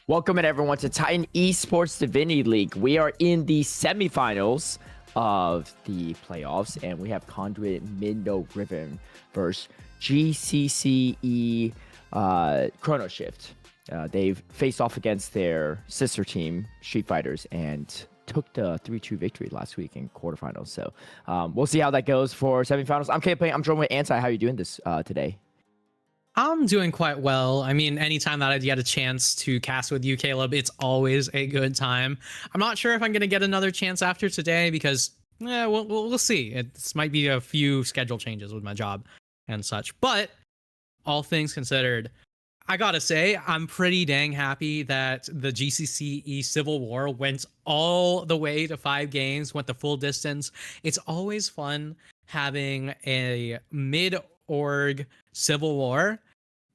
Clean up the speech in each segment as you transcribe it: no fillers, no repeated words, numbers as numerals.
Welcome everyone to Titan Esports Divinity League. We are in the semifinals of the playoffs, and we have Conduit Riven versus GCCE Chrono Shift. They've faced off against their sister team, Street Fighters, and took the 3-2 victory last week in quarterfinals. So we'll see how that goes for semifinals. I'm K-Playing. I'm joined with Anti. How are you doing this today? I'm doing quite well. I mean, anytime that I get a chance to cast with you, Caleb, it's always a good time. I'm not sure if I'm going to get another chance after today because we'll see. It might be a few schedule changes with my job and such. But all things considered, I got to say, I'm pretty dang happy that the GCCE Civil War went all the way to 5 games, went the full distance. It's always fun having a mid-org Civil War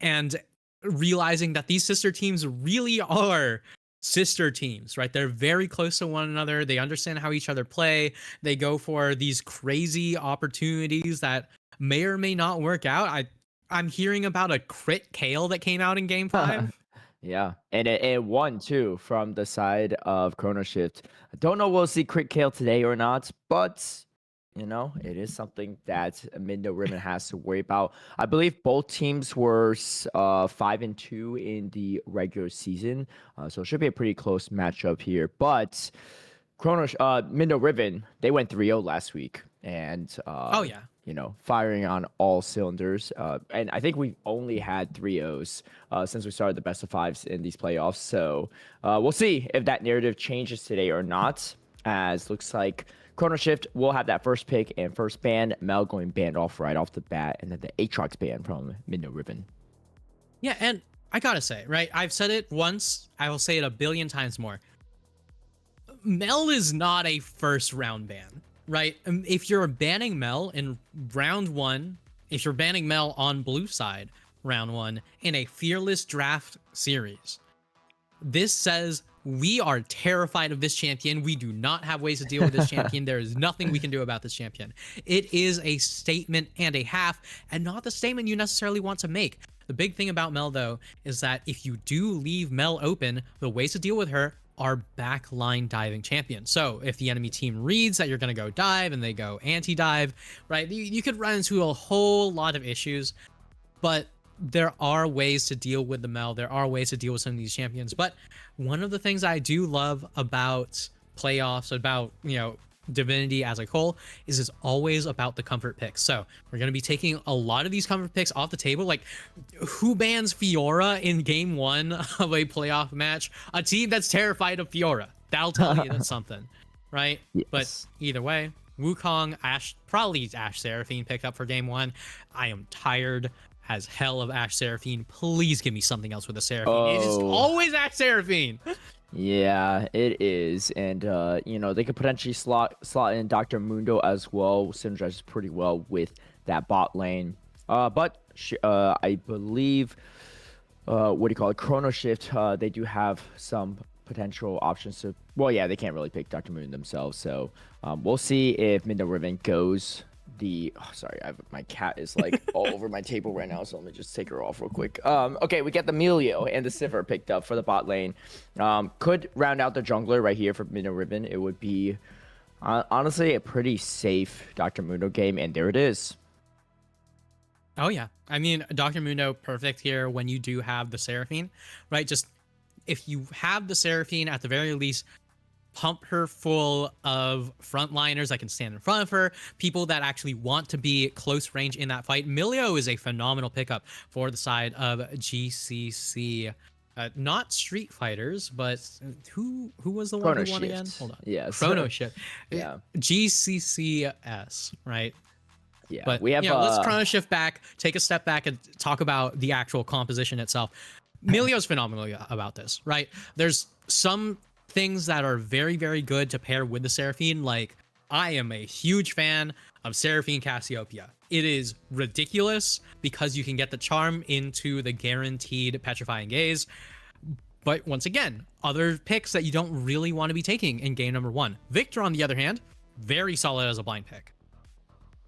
and realizing that these sister teams really are sister teams, right? They're very close to one another. They understand how each other play. They go for these crazy opportunities that may or may not work out. I'm hearing about a crit Kale that came out in game 5. Yeah, and it won too from the side of Chrono Shift. I don't know we'll see crit Kale today or not, but you know, it is something that Riven has to worry about. I believe both teams were 5-2 in the regular season, so it should be a pretty close matchup here. But Riven, they went 3-0 last week, and Oh yeah, you know, firing on all cylinders. And I think we've only had 3-0s since we started the best of 5s in these playoffs. So we'll see if that narrative changes today or not, as looks like Chrono Shift will have that first pick and first ban. Mel going banned off right off the bat, and then the Aatrox ban from Riven. Yeah, and I gotta say, right, I've said it once, I will say it a billion times more. Mel is not a first round ban, right? If you're banning Mel in round 1, if you're banning Mel on blue side round 1 in a fearless draft series, this says we are terrified of this champion. We do not have ways to deal with this champion. There is nothing we can do about this champion. It is a statement and a half, and not the statement you necessarily want to make. The big thing about Mel, though, is that if you do leave Mel open, the ways to deal with her are backline diving champions. So if the enemy team reads that you're going to go dive and they go anti-dive, right, you could run into a whole lot of issues, but there are ways to deal with the Mel. There are ways to deal with some of these champions. But one of the things I do love about playoffs, about, you know, Divinity as a whole, is it's always about the comfort picks. So we're going to be taking a lot of these comfort picks off the table. Like, who bans Fiora in game 1 of a playoff match? A team that's terrified of Fiora. That'll tell you that's something, right? Yes. But either way, Wukong, probably Ashe Seraphine picked up for game 1. I am tired as hell of Ashe Seraphine. Please give me something else with a Seraphine. Oh. It is always Ashe Seraphine. Yeah, it is. And, you know, they could potentially slot in Dr. Mundo as well, synergizes pretty well with that bot lane. But I believe, Chrono Shift, they do have some potential options to, well, yeah, they can't really pick Dr. Moon themselves. So we'll see if Riven goes sorry, my cat is like all over my table right now, so let me just take her off real quick. Okay, we get the Melio and the Sivir picked up for the bot lane. Could round out the jungler right here for Riven. It would be honestly a pretty safe Dr. Mundo game, and there it is. Oh yeah, I mean, Dr. Mundo perfect here when you do have the Seraphine, right? Just if you have the Seraphine, at the very least, pump her full of frontliners that can stand in front of her, people that actually want to be close range in that fight. Melio is a phenomenal pickup for the side of GCC. Not Street Fighters, but who was the one who won again? Hold on. Yes. Chrono Shift. Yeah. GCCS, right? Yeah. But we have, let's Chrono Shift back, take a step back, and talk about the actual composition itself. Melio's phenomenal about this, right? There's some things that are very, very good to pair with the Seraphine. Like, I am a huge fan of Seraphine Cassiopeia. It is ridiculous because you can get the charm into the guaranteed Petrifying Gaze. But once again, other picks that you don't really want to be taking in game number 1. Victor, on the other hand, very solid as a blind pick.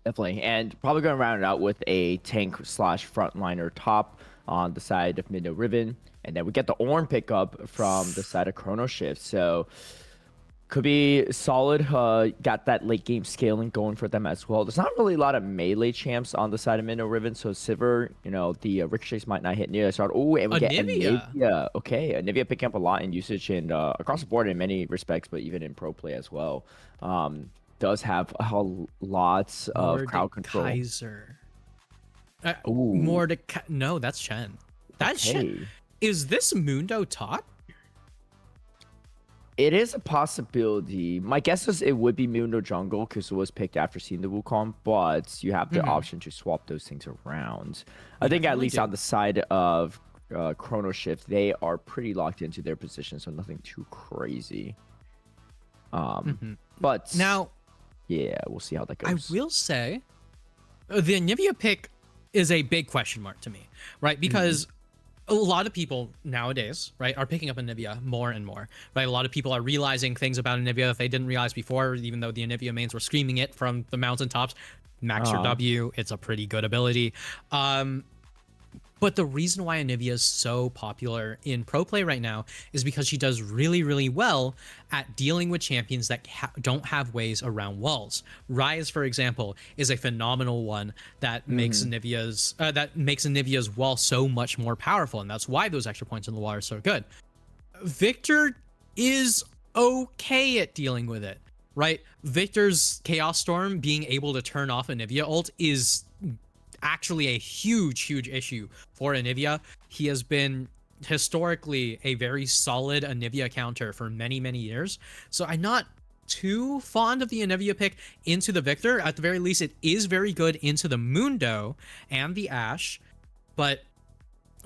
Definitely, and probably going to round it out with a tank/frontliner top on the side of Riven. And then we get the Ornn pickup from the side of Chrono Shift. So could be solid. Got that late game scaling going for them as well. There's not really a lot of melee champs on the side of Minnow Riven, so Sivir, the ricochets might not hit near as hard. Oh, and we get Anivia. Anivia. Okay, Anivia picking up a lot in usage and across the board in many respects, but even in pro play as well. Does have lots of crowd control. Kaiser. Ooh, No, that's Shen. That's Shen. okay. Is this Mundo top? It is a possibility. My guess is it would be Mundo Jungle because it was picked after seeing the Wukong, but you have the option to swap those things around. I think at least on the side of Chrono Shift, they are pretty locked into their position, so nothing too crazy. But now, yeah, we'll see how that goes. I will say the Anivia pick is a big question mark to me, right? Because a lot of people nowadays, right, are picking up Anivia more and more, right? A lot of people are realizing things about Anivia that they didn't realize before, even though the Anivia mains were screaming it from the mountaintops. Max your W, it's a pretty good ability. But the reason why Anivia is so popular in pro play right now is because she does really, really well at dealing with champions that don't have ways around walls. Ryze, for example, is a phenomenal one that makes Anivia's wall so much more powerful, and that's why those extra points in the wall are so good. Victor is okay at dealing with it, right? Victor's Chaos Storm being able to turn off Anivia ult is actually a huge issue for Anivia. He has been historically a very solid Anivia counter for many years, so I'm not too fond of the Anivia pick into the Victor. At the very least, it is very good into the Mundo and the Ashe, but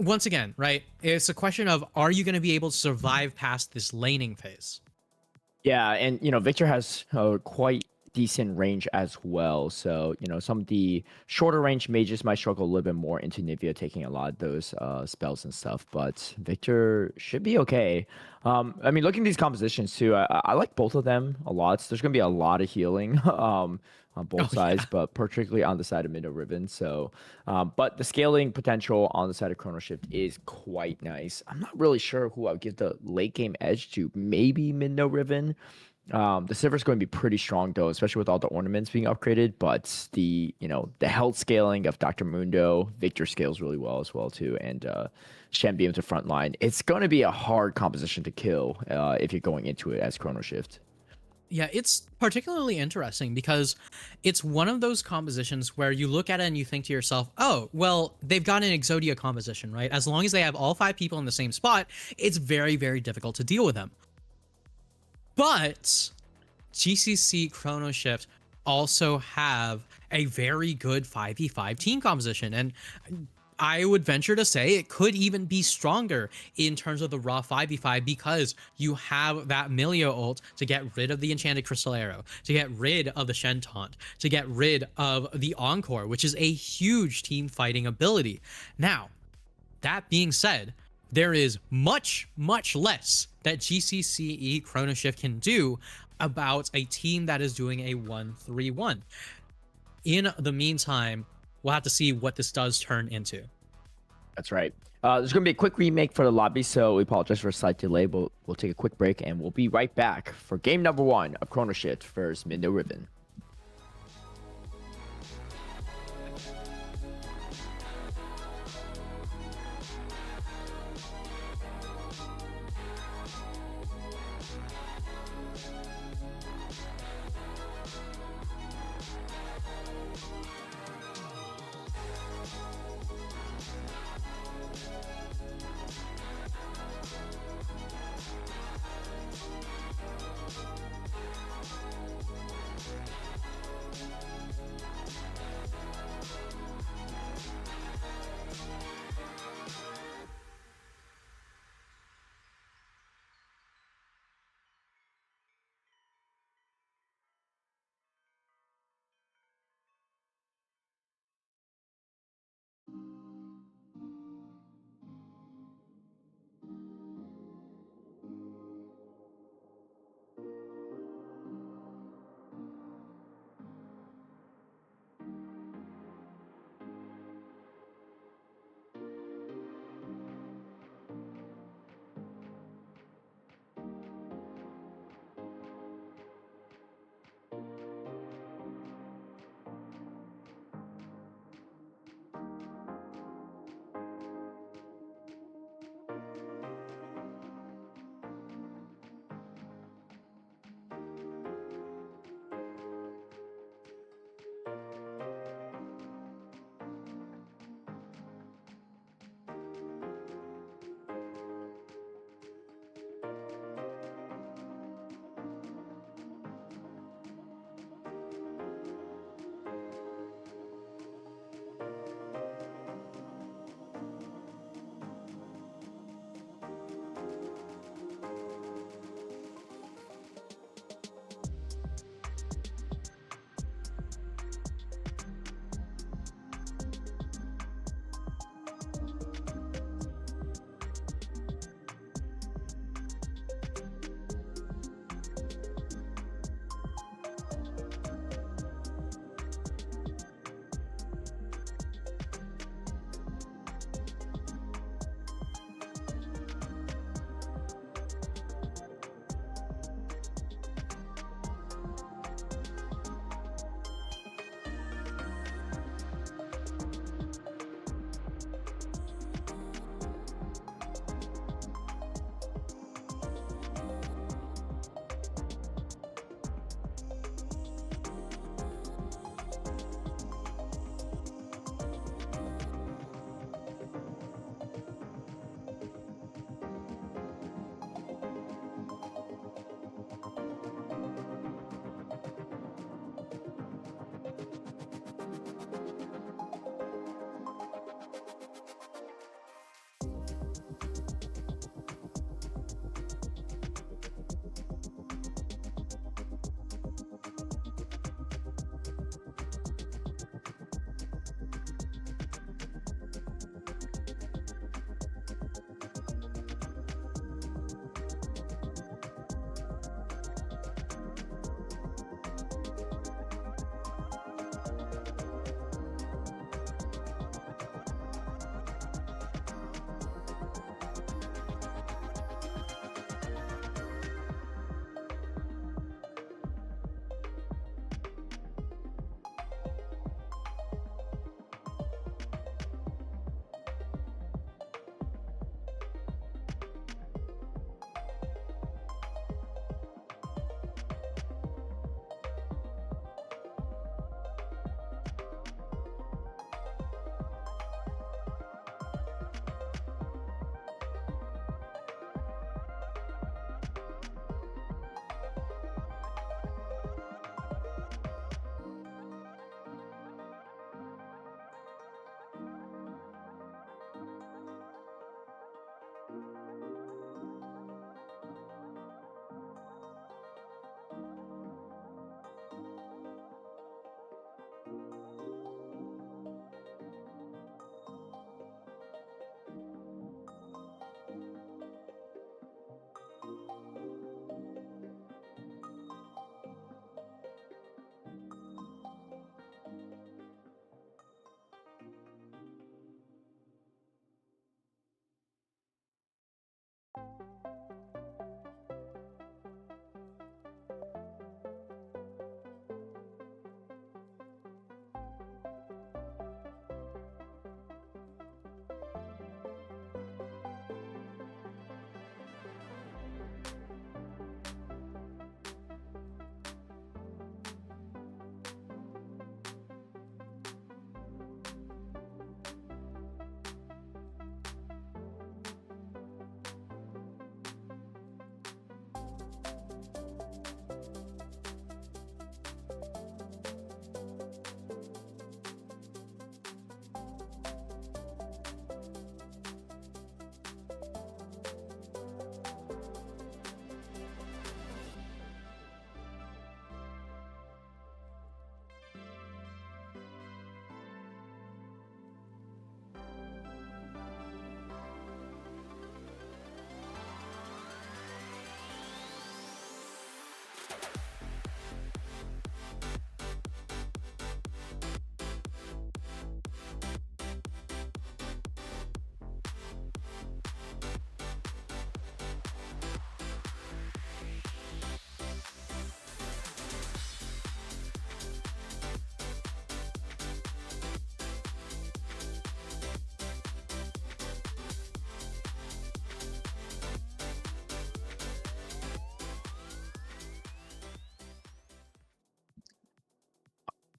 once again, right, it's a question of, are you going to be able to survive past this laning phase? Yeah, and Victor has quite decent range as well. So, some of the shorter range mages might struggle a little bit more into Nivea taking a lot of those spells and stuff, but Victor should be okay. I mean, looking at these compositions too, I like both of them a lot. So there's going to be a lot of healing on both sides, but particularly on the side of Minnow Riven. So, but the scaling potential on the side of Chrono Shift is quite nice. I'm not really sure who I would give the late game edge to. Maybe Minnow Riven. The Silver's going to be pretty strong though, especially with all the ornaments being upgraded. But the health scaling of Dr. Mundo, Victor scales really well as well too, and Shen being to front line. It's going to be a hard composition to kill if you're going into it as Chrono Shift. Yeah, it's particularly interesting because it's one of those compositions where you look at it and you think to yourself, oh, well, they've got an Exodia composition, right? As long as they have all 5 people in the same spot, it's very difficult to deal with them. But GCC Chrono Shift also have a very good 5v5 team composition, and I would venture to say it could even be stronger in terms of the raw 5v5 because you have that Milio ult to get rid of the Enchanted Crystal Arrow, to get rid of the Shen Taunt, to get rid of the Encore, which is a huge team fighting ability. Now, that being said, there is much less that GCCE Chrono Shift can do about a team that is doing a 1-3-1. In the meantime, we'll have to see what this does turn into. That's right. There's going to be a quick remake for the lobby, so we apologize for a slight delay, but we'll take a quick break, and we'll be right back for game number 1 of Chrono Shift versus Minnow Riven.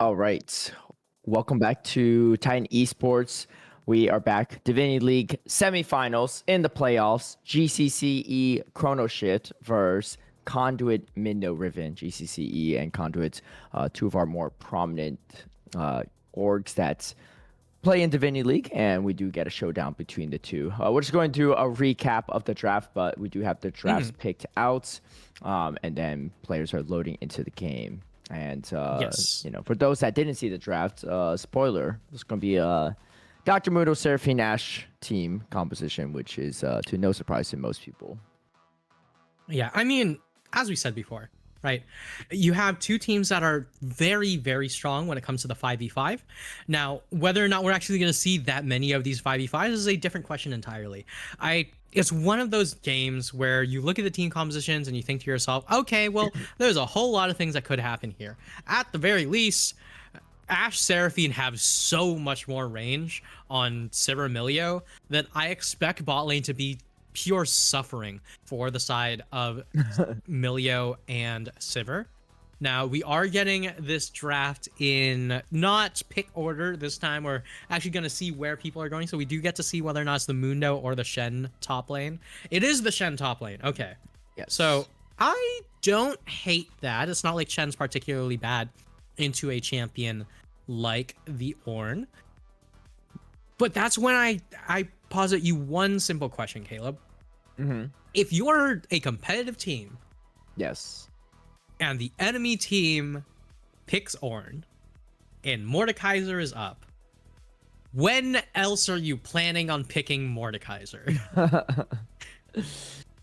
All right. Welcome back to Titan Esports. We are back. Divinity League semifinals in the playoffs. GCCE Chrono Shift versus Conduit Riven. GCCE and Conduit, two of our more prominent orgs that play in Divinity League, and we do get a showdown between the two. We're just going to do a recap of the draft, but we do have the drafts picked out, and then players are loading into the game. And Yes. for those that didn't see the draft, spoiler, it's going to be a Dr. Mudo Seraphine Ash team composition, which is to no surprise to most people. Yeah, I mean, as we said before, right? You have two teams that are very, very strong when it comes to the 5v5. Now, whether or not we're actually going to see that many of these 5v5s is a different question entirely. It's one of those games where you look at the team compositions and you think to yourself, okay, well, there's a whole lot of things that could happen here. At the very least, Ash Seraphine have so much more range on Sivir Milio that I expect bot lane to be pure suffering for the side of Milio and Sivir. Now, we are getting this draft in not pick order this time. We're actually going to see where people are going. So we do get to see whether or not it's the Mundo or the Shen top lane. It is the Shen top lane. Okay. Yes. So I don't hate that. It's not like Shen's particularly bad into a champion like the Ornn. But that's when I posit you one simple question, Caleb. If you're a competitive team, Yes. and the enemy team picks Ornn, and Mordekaiser is up, when else are you planning on picking Mordekaiser?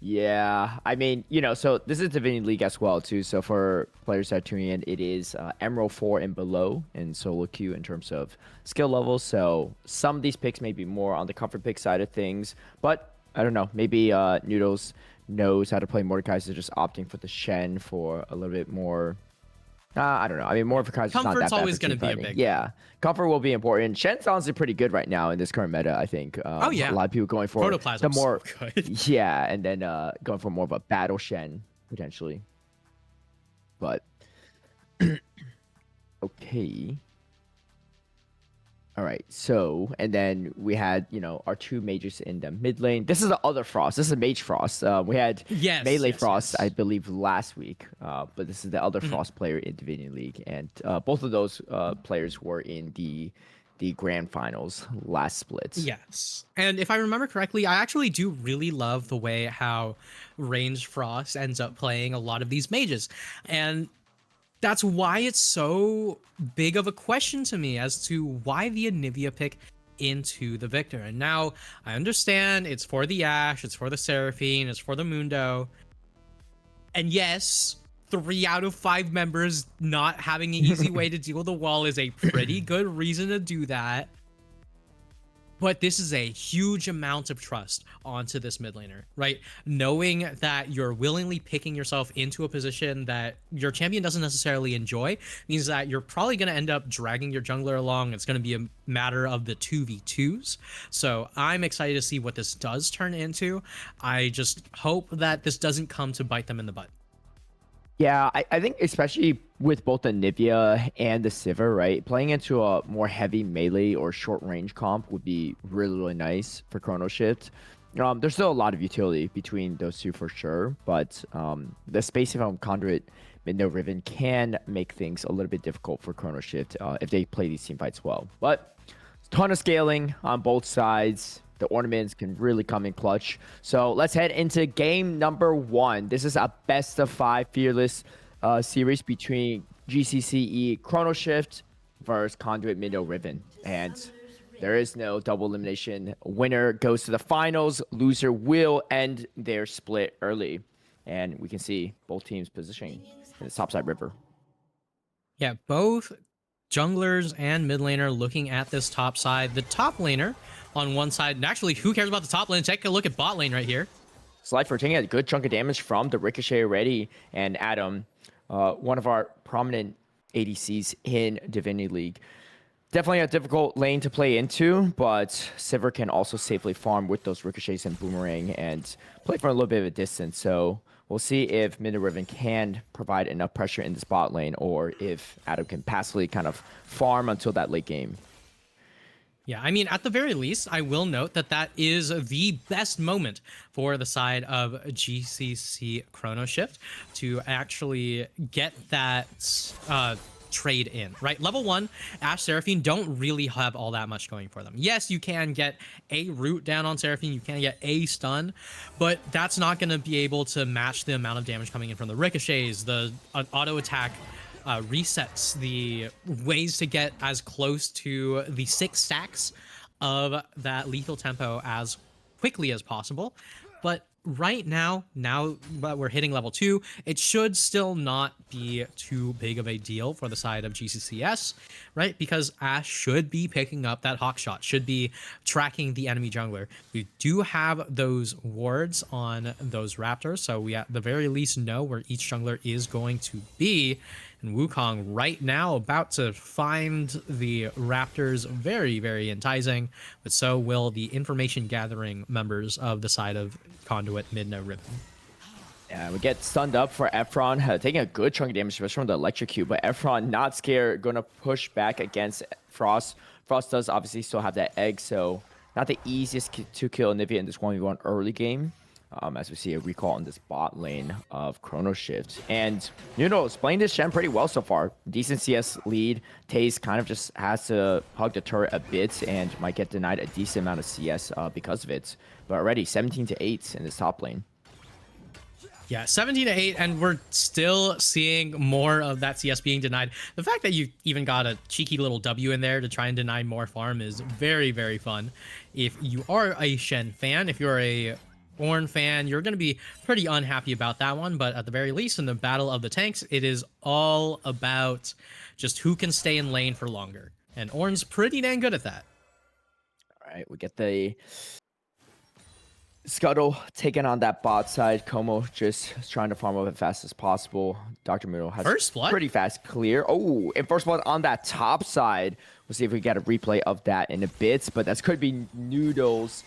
Yeah, I mean, so this is Divinity League as well, too. So for players that are tuning in, it is Emerald 4 and below in solo queue in terms of skill levels. So some of these picks may be more on the comfort pick side of things, but I don't know. Maybe Noodles knows how to play Mordekaiser, just opting for the Shen for a little bit more. I don't know. I mean, Mordekaiser's not that Comfort's bad always going to be a big Yeah, comfort will be important. Shen's honestly pretty good right now in this current meta, I think. Oh, yeah. A lot of people going for Protoplasm's the more, so good. yeah, and then going for more of a battle Shen potentially. But okay. All right, so, and then we had, our two mages in the mid lane. This is the other Frost. This is Mage Frost. We had Melee Frost, I believe, last week, but this is the other Frost player in Divinity League, and both of those players were in the grand finals last split. Yes. And if I remember correctly, I actually do really love the way how Ranged Frost ends up playing a lot of these mages. And that's why it's so big of a question to me as to why the Anivia pick into the Victor. And now I understand it's for the Ashe, it's for the Seraphine, it's for the Mundo. And yes, 3 out of 5 members not having an easy way to deal with the wall is a pretty good reason to do that. But this is a huge amount of trust onto this mid laner, right? Knowing that you're willingly picking yourself into a position that your champion doesn't necessarily enjoy means that you're probably going to end up dragging your jungler along. It's going to be a matter of the 2v2s. So I'm excited to see what this does turn into. I just hope that this doesn't come to bite them in the butt. Yeah, I think especially with both the Nivea and the Sivir, right? Playing into a more heavy melee or short range comp would be really, really nice for Chrono Shift. There's still a lot of utility between those two for sure, but the space from Conduit Midno Riven can make things a little bit difficult for Chrono Shift if they play these team fights well. But ton of scaling on both sides. The ornaments can really come in clutch. So let's head into game number 1. This is a best of 5 fearless series between GCCE Chrono Shift versus Conduit Midno Riven. And there is no double elimination. Winner goes to the finals. Loser will end their split early. And we can see both teams positioning in the topside river. Yeah, both junglers and mid laner looking at this top side. The top laner on one side, and actually, who cares about the top lane? Take a look at bot lane right here. Slifer taking a good chunk of damage from the Ricochet already, and Adam, one of our prominent ADCs in Divinity League. Definitely a difficult lane to play into, but Sivir can also safely farm with those Ricochets and Boomerang and play from a little bit of a distance. So we'll see if mid Riven can provide enough pressure in the spot lane, or if Adam can passively kind of farm until that late game. Yeah, I mean, at the very least, I will note that that is the best moment for the side of GCC Chrono Shift to actually get that trade in, right? Level 1, Ashe Seraphine don't really have all that much going for them. Yes, you can get a root down on Seraphine, you can get a stun, but that's not going to be able to match the amount of damage coming in from the ricochets, the auto attack resets, the ways to get as close to the 6 stacks of that lethal tempo as quickly as possible. But right now that we're hitting level 2, it should still not be too big of a deal for the side of GCCS, right? Because Ashe should be picking up that hawk shot, should be tracking the enemy jungler. We do have those wards on those raptors, so we at the very least know where each jungler is going to be. And Wukong right now about to find the raptors very, very enticing, but so will the information gathering members of the side of Conduit, Midna, Riven. Yeah, we get stunned up for Efron, taking a good chunk of damage, especially from the electrocute, but Efron not scared, going to push back against Frost. Frost does obviously still have that egg, so not the easiest to kill Nivea in this 1v1 early game. As we see a recall on this bot lane of Chrono Shift. And, you know, it's playing this Shen pretty well so far. Decent CS lead. TES kind of just has to hug the turret a bit and might get denied a decent amount of CS because of it. But already 17-8 in this top lane. Yeah, 17-8, and we're still seeing more of that CS being denied. The fact that you even got a cheeky little W in there to try and deny more farm is very, very fun. If you are a Shen fan, if you're a Ornn fan, you're going to be pretty unhappy about that one, but at the very least, in the battle of the tanks, it is all about just who can stay in lane for longer, and Ornn's pretty dang good at that. All right, we get the Scuttle taking on that bot side. Como just trying to farm up as fast as possible. Dr. Muno has first blood pretty fast clear. Oh, and first blood on that top side. We'll see if we get a replay of that in a bit, but that could be Noodles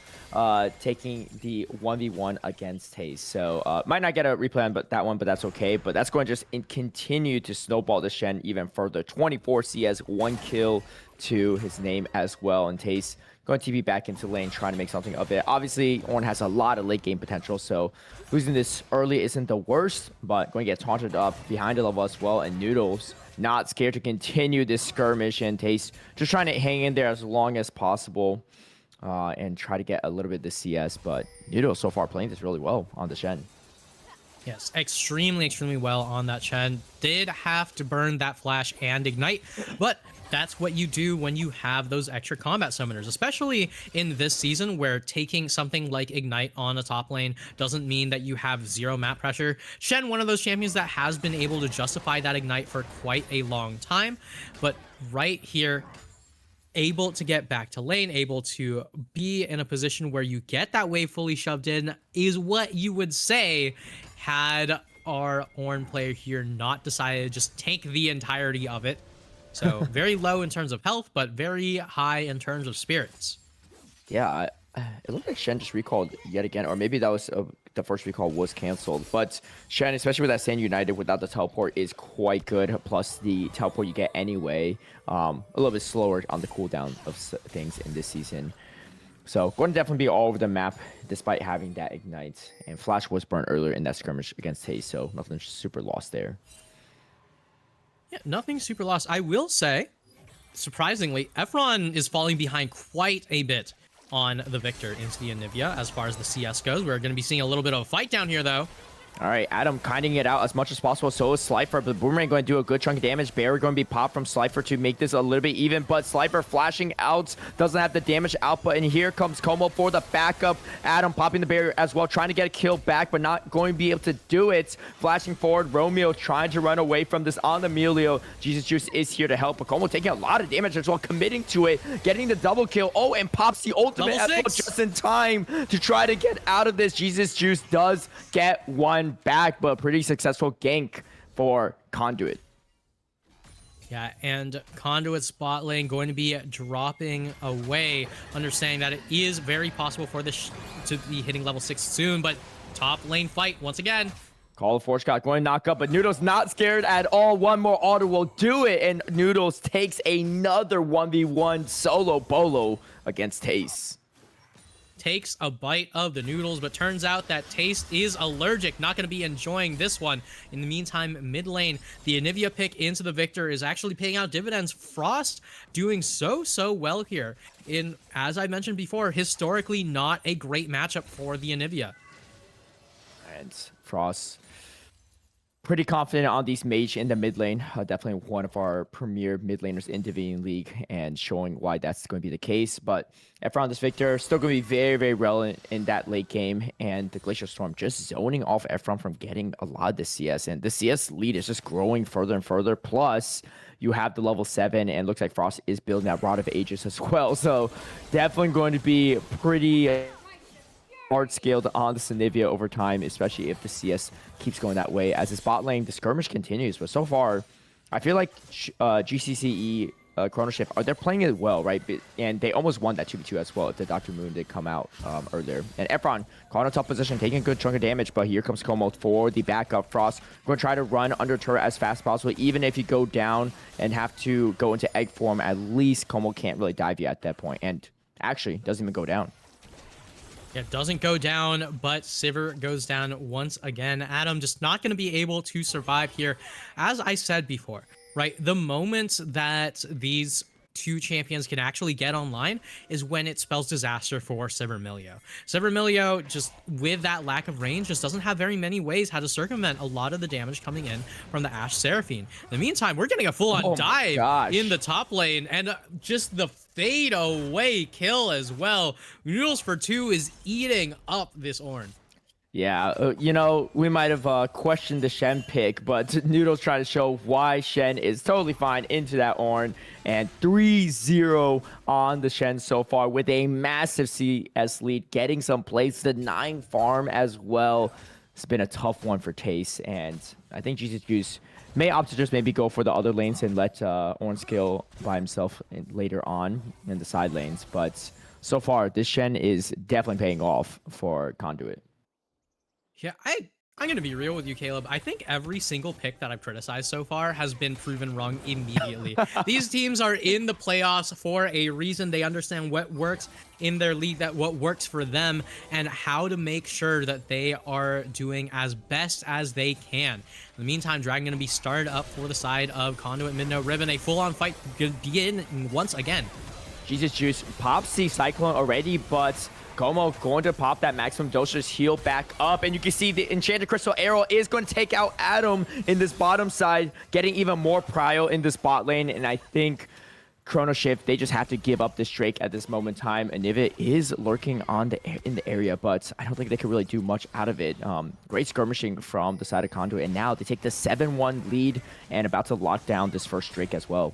taking the 1v1 against TES. So might not get a replay on that one, but that's okay. But that's going to just continue to snowball the Shen even further. 24 CS, 1 kill to his name as well. And TES going to TP back into lane, trying to make something of it. Obviously, Ornn has a lot of late game potential, so losing this early isn't the worst, but going to get taunted up behind the level as well. And Noodles not scared to continue this skirmish, and TES just trying to hang in there as long as possible and try to get a little bit of the CS. But Noodles so far playing this really well on the Shen. Yes, extremely, extremely well on that Shen. Did have to burn that flash and ignite, but that's what you do when you have those extra combat summoners, especially in this season where taking something like Ignite on a top lane doesn't mean that you have zero map pressure. Shen, one of those champions that has been able to justify that Ignite for quite a long time, but right here, able to get back to lane, able to be in a position where you get that wave fully shoved in is what you would say had our Ornn player here not decided to just tank the entirety of it. So very low in terms of health, but very high in terms of spirits. Yeah, it looked like Shen just recalled yet again, or maybe that was the first recall was canceled. But Shen, especially with that Sand United without the teleport, is quite good. Plus the teleport you get anyway, a little bit slower on the cooldown of things in this season. So going to definitely be all over the map despite having that Ignite. And Flash was burned earlier in that skirmish against TES, so nothing super lost there. Yeah, nothing super lost. I will say, surprisingly, Efron is falling behind quite a bit on the Victor into the Anivia as far as the CS goes. We're going to be seeing a little bit of a fight down here, though. All right, Adam kinding it out as much as possible. So is Slifer, but Boomerang going to do a good chunk of damage. Barrier going to be popped from Slifer to make this a little bit even, but Slifer flashing out, doesn't have the damage output, and here comes Como for the backup. Adam popping the barrier as well, trying to get a kill back, but not going to be able to do it. Flashing forward, Romeo trying to run away from this on Emilio. Jesus Juice is here to help, but Como taking a lot of damage as well, committing to it, getting the double kill. Oh, and pops the ultimate as well, just in time to try to get out of this. Jesus Juice does get one back, but a pretty successful gank for Conduit. Yeah, and Conduit's bot lane going to be dropping away, understanding that it is very possible for this to be hitting level 6 soon, but top lane fight once again. Call of Force Shot going to knock up, but Noodles not scared at all. One more auto will do it, and Noodles takes another 1v1 solo bolo against TES. Takes a bite of the noodles, but turns out that Taste is allergic, not going to be enjoying this one. In the meantime, mid lane, the Anivia pick into the Victor is actually paying out dividends. Frost doing so well here in, as I mentioned before, historically not a great matchup for the Anivia. And Frost pretty confident on these mage in the mid lane. Definitely one of our premier mid laners in Divinity League, and showing why that's going to be the case. But Efron, this Victor, still going to be very relevant in that late game. And the Glacial Storm just zoning off Efron from getting a lot of the CS. And the CS lead is just growing further and further. Plus, you have the level 7, and looks like Frost is building that Rod of Ages as well. So definitely going to be pretty hard scaled on the Anivia over time, especially if the CS keeps going that way. As his bot lane, the skirmish continues, but so far, I feel like GCCE, Chrono Shift, they're playing it well, right? And they almost won that 2v2 as well if the Dr. Moon did come out earlier. And Efron, caught in a tough position, taking a good chunk of damage, but here comes Como for the backup. Frost going to try to run under turret as fast as possible. Even if you go down and have to go into egg form, at least Como can't really dive you at that point. And actually, doesn't even go down. Yeah, doesn't go down, but Sivir goes down once again. Adam just not going to be able to survive here. As I said before, right, the moment that these two champions can actually get online is when it spells disaster for Sivir. Sivir, just with that lack of range, just doesn't have very many ways how to circumvent a lot of the damage coming in from the Ashe Seraphine. In the meantime, we're getting a full-on dive in the top lane, and just the fade away kill as well. Noodles for 2 is eating up this Ornn. Yeah, you know, we might have questioned the Shen pick, but Noodles trying to show why Shen is totally fine into that Ornn. And 3-0 on the Shen so far with a massive CS lead, getting some plays to 9 farm as well. It's been a tough one for TES, and I think GCCE may opt to just maybe go for the other lanes and let Ornn scale by himself later on in the side lanes. But so far, this Shen is definitely paying off for Conduit. Yeah, I'm going to be real with you, Caleb. I think every single pick that I've criticized so far has been proven wrong immediately. These teams are in the playoffs for a reason. They understand what works in their league, what works for them, and how to make sure that they are doing as best as they can. In the meantime, Dragon going to be started up for the side of Conduit mid-note Riven. A full-on fight begin once again. Jesus Juice pops the Cyclone already, but Como going to pop that maximum dosage heal back up, and you can see the Enchanted Crystal Arrow is going to take out Adam in this bottom side, getting even more prio in this bot lane. And I think Chrono Shift, they just have to give up this Drake at this moment in time. Anivia is lurking in the area, but I don't think they can really do much out of it. Great skirmishing from the side of Conduit, and now they take the 7-1 lead and about to lock down this first Drake as well.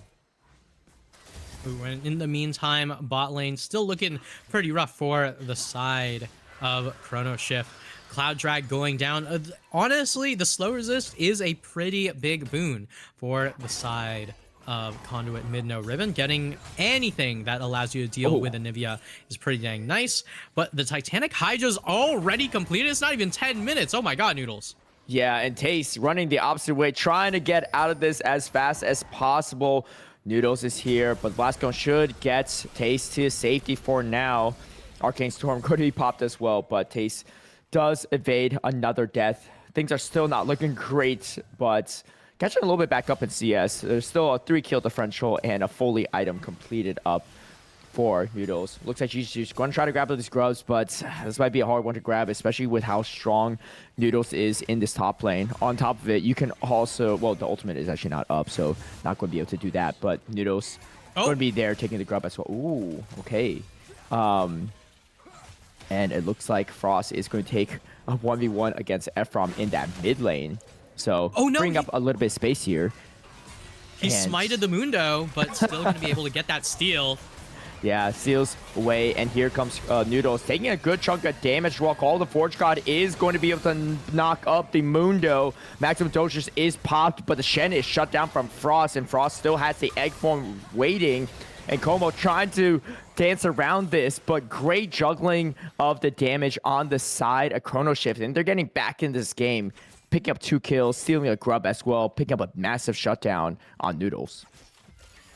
And in the meantime, bot lane still looking pretty rough for the side of Chrono Shift. Cloud Drag going down. Honestly, the slow resist is a pretty big boon for the side of Conduit mid-note Riven. Getting anything that allows you to deal with Anivia is pretty dang nice. But the Titanic Hydra's already completed. It's not even 10 minutes. Oh my god, Noodles. Yeah, and TES running the opposite way, trying to get out of this as fast as possible. Noodles is here, but Blascone should get TES to safety for now. Arcane Storm could be popped as well, but TES does evade another death. Things are still not looking great, but catching a little bit back up in CS. There's still a 3-kill differential and a fully item completed up for Noodles. Looks like she's going to try to grab these grubs, but this might be a hard one to grab, especially with how strong Noodles is in this top lane. On top of it, you can also, well, the ultimate is actually not up, so not going to be able to do that, but Noodles going to be there taking the grub as well. Ooh, okay. And it looks like Frost is going to take a 1v1 against Ephraim in that mid lane. So bring up a little bit of space here. He smited the Mundo, but still going to be able to get that steal. Yeah, seals away, and here comes Noodles taking a good chunk of damage. While Call of the Forge God is going to be able to knock up the Mundo. Maximum dosage is popped, but the Shen is shut down from Frost, and Frost still has the egg form waiting. And Como trying to dance around this, but great juggling of the damage on the side of Chrono Shift, and they're getting back in this game. picking up 2 kills, stealing a grub as well, picking up a massive shutdown on Noodles.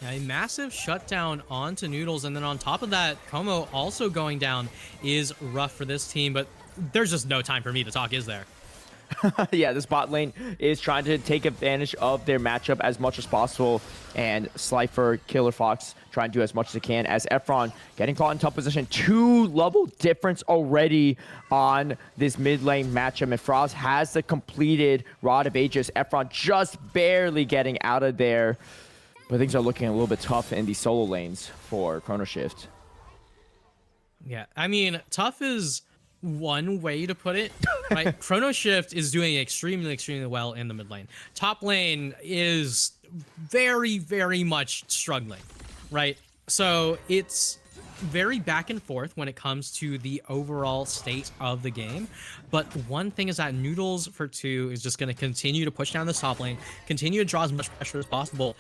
Yeah, a massive shutdown onto Noodles, and then on top of that, Como also going down is rough for this team, but there's just no time for me to talk, is there? Yeah, this bot lane is trying to take advantage of their matchup as much as possible, and Slifer, Killer Fox trying to do as much as they can, as Efron getting caught in tough position. 2-level difference already on this mid lane matchup, and Frost has the completed Rod of Ages. Efron just barely getting out of there, but things are looking a little bit tough in the solo lanes for Chrono Shift. Yeah, I mean, tough is one way to put it, right? Chrono Shift is doing extremely, extremely well in the mid lane. Top lane is very, very much struggling, right? So it's very back and forth when it comes to the overall state of the game. But one thing is that Noodles for 2 is just going to continue to push down the top lane, continue to draw as much pressure as possible.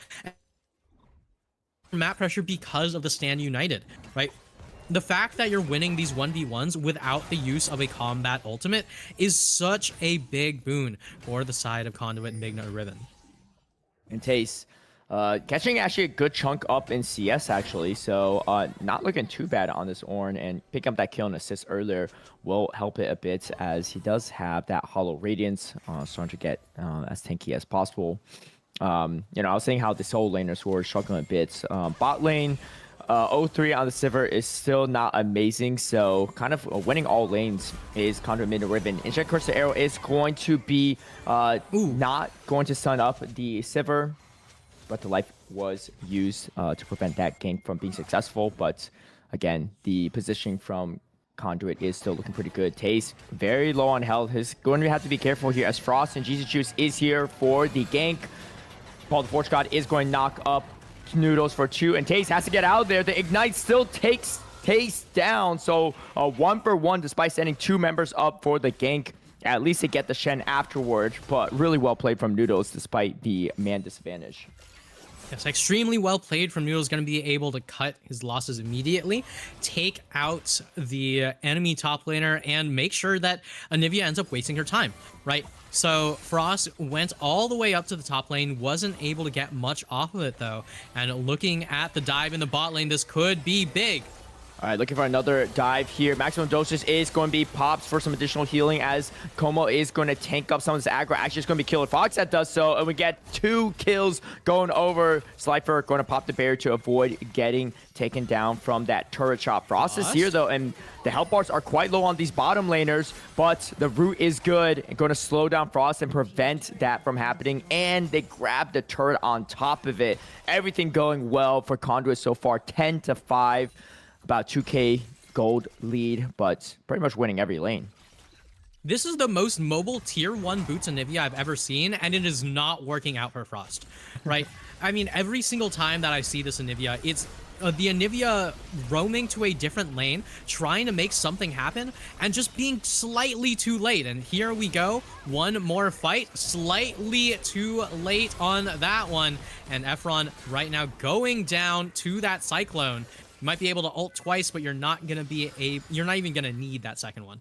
Map pressure because of the Stand United, right? The fact that you're winning these 1v1s without the use of a combat ultimate is such a big boon for the side of Conduit, Migna, or Riven. And TES, catching actually a good chunk up in CS actually, so not looking too bad on this Ornn, and picking up that kill and assist earlier will help it a bit, as he does have that Hollow Radiance, starting to get as tanky as possible. I was saying how the solo laners were struggling a bit. Bot lane, 0-3 on the Sivir is still not amazing, so kind of winning all lanes is Conduit, mid, and Riven. Inject Curse the Arrow is going to be not going to stun up the Sivir, but the life was used to prevent that gank from being successful. But again, the positioning from Conduit is still looking pretty good. TES very low on health. He's going to have to be careful here, as Frost and GCCE is here for the gank. Paul the Forge God is going to knock up Noodles for 2, and TES has to get out of there. The Ignite still takes TES down, so 1-for-1 despite sending 2 members up for the gank. At least they get the Shen afterward, but really well played from Noodles despite the man disadvantage. Yes, extremely well played from Noodles, going to be able to cut his losses immediately, take out the enemy top laner, and make sure that Anivia ends up wasting her time, right? So Frost went all the way up to the top lane, wasn't able to get much off of it though, and looking at the dive in the bot lane, this could be big. All right, looking for another dive here. Maximum dosage is going to be pops for some additional healing, as Como is going to tank up some of this aggro. Actually, it's going to be Killer Fox that does so, and we get 2 kills going over. Slifer going to pop the barrier to avoid getting taken down from that turret shot. Frost is here, though, and the health bars are quite low on these bottom laners, but the root is good and going to slow down Frost and prevent that from happening, and they grab the turret on top of it. Everything going well for Conduit so far, 10-5. About 2k gold lead, but pretty much winning every lane. This is the most mobile tier 1 boots Anivia I've ever seen, and it is not working out for Frost, right? I mean, every single time that I see this Anivia, it's the Anivia roaming to a different lane, trying to make something happen, and just being slightly too late. And here we go, one more fight, slightly too late on that one. And Efron right now going down to that Cyclone. You might be able to ult twice, but you're not even gonna need that second one.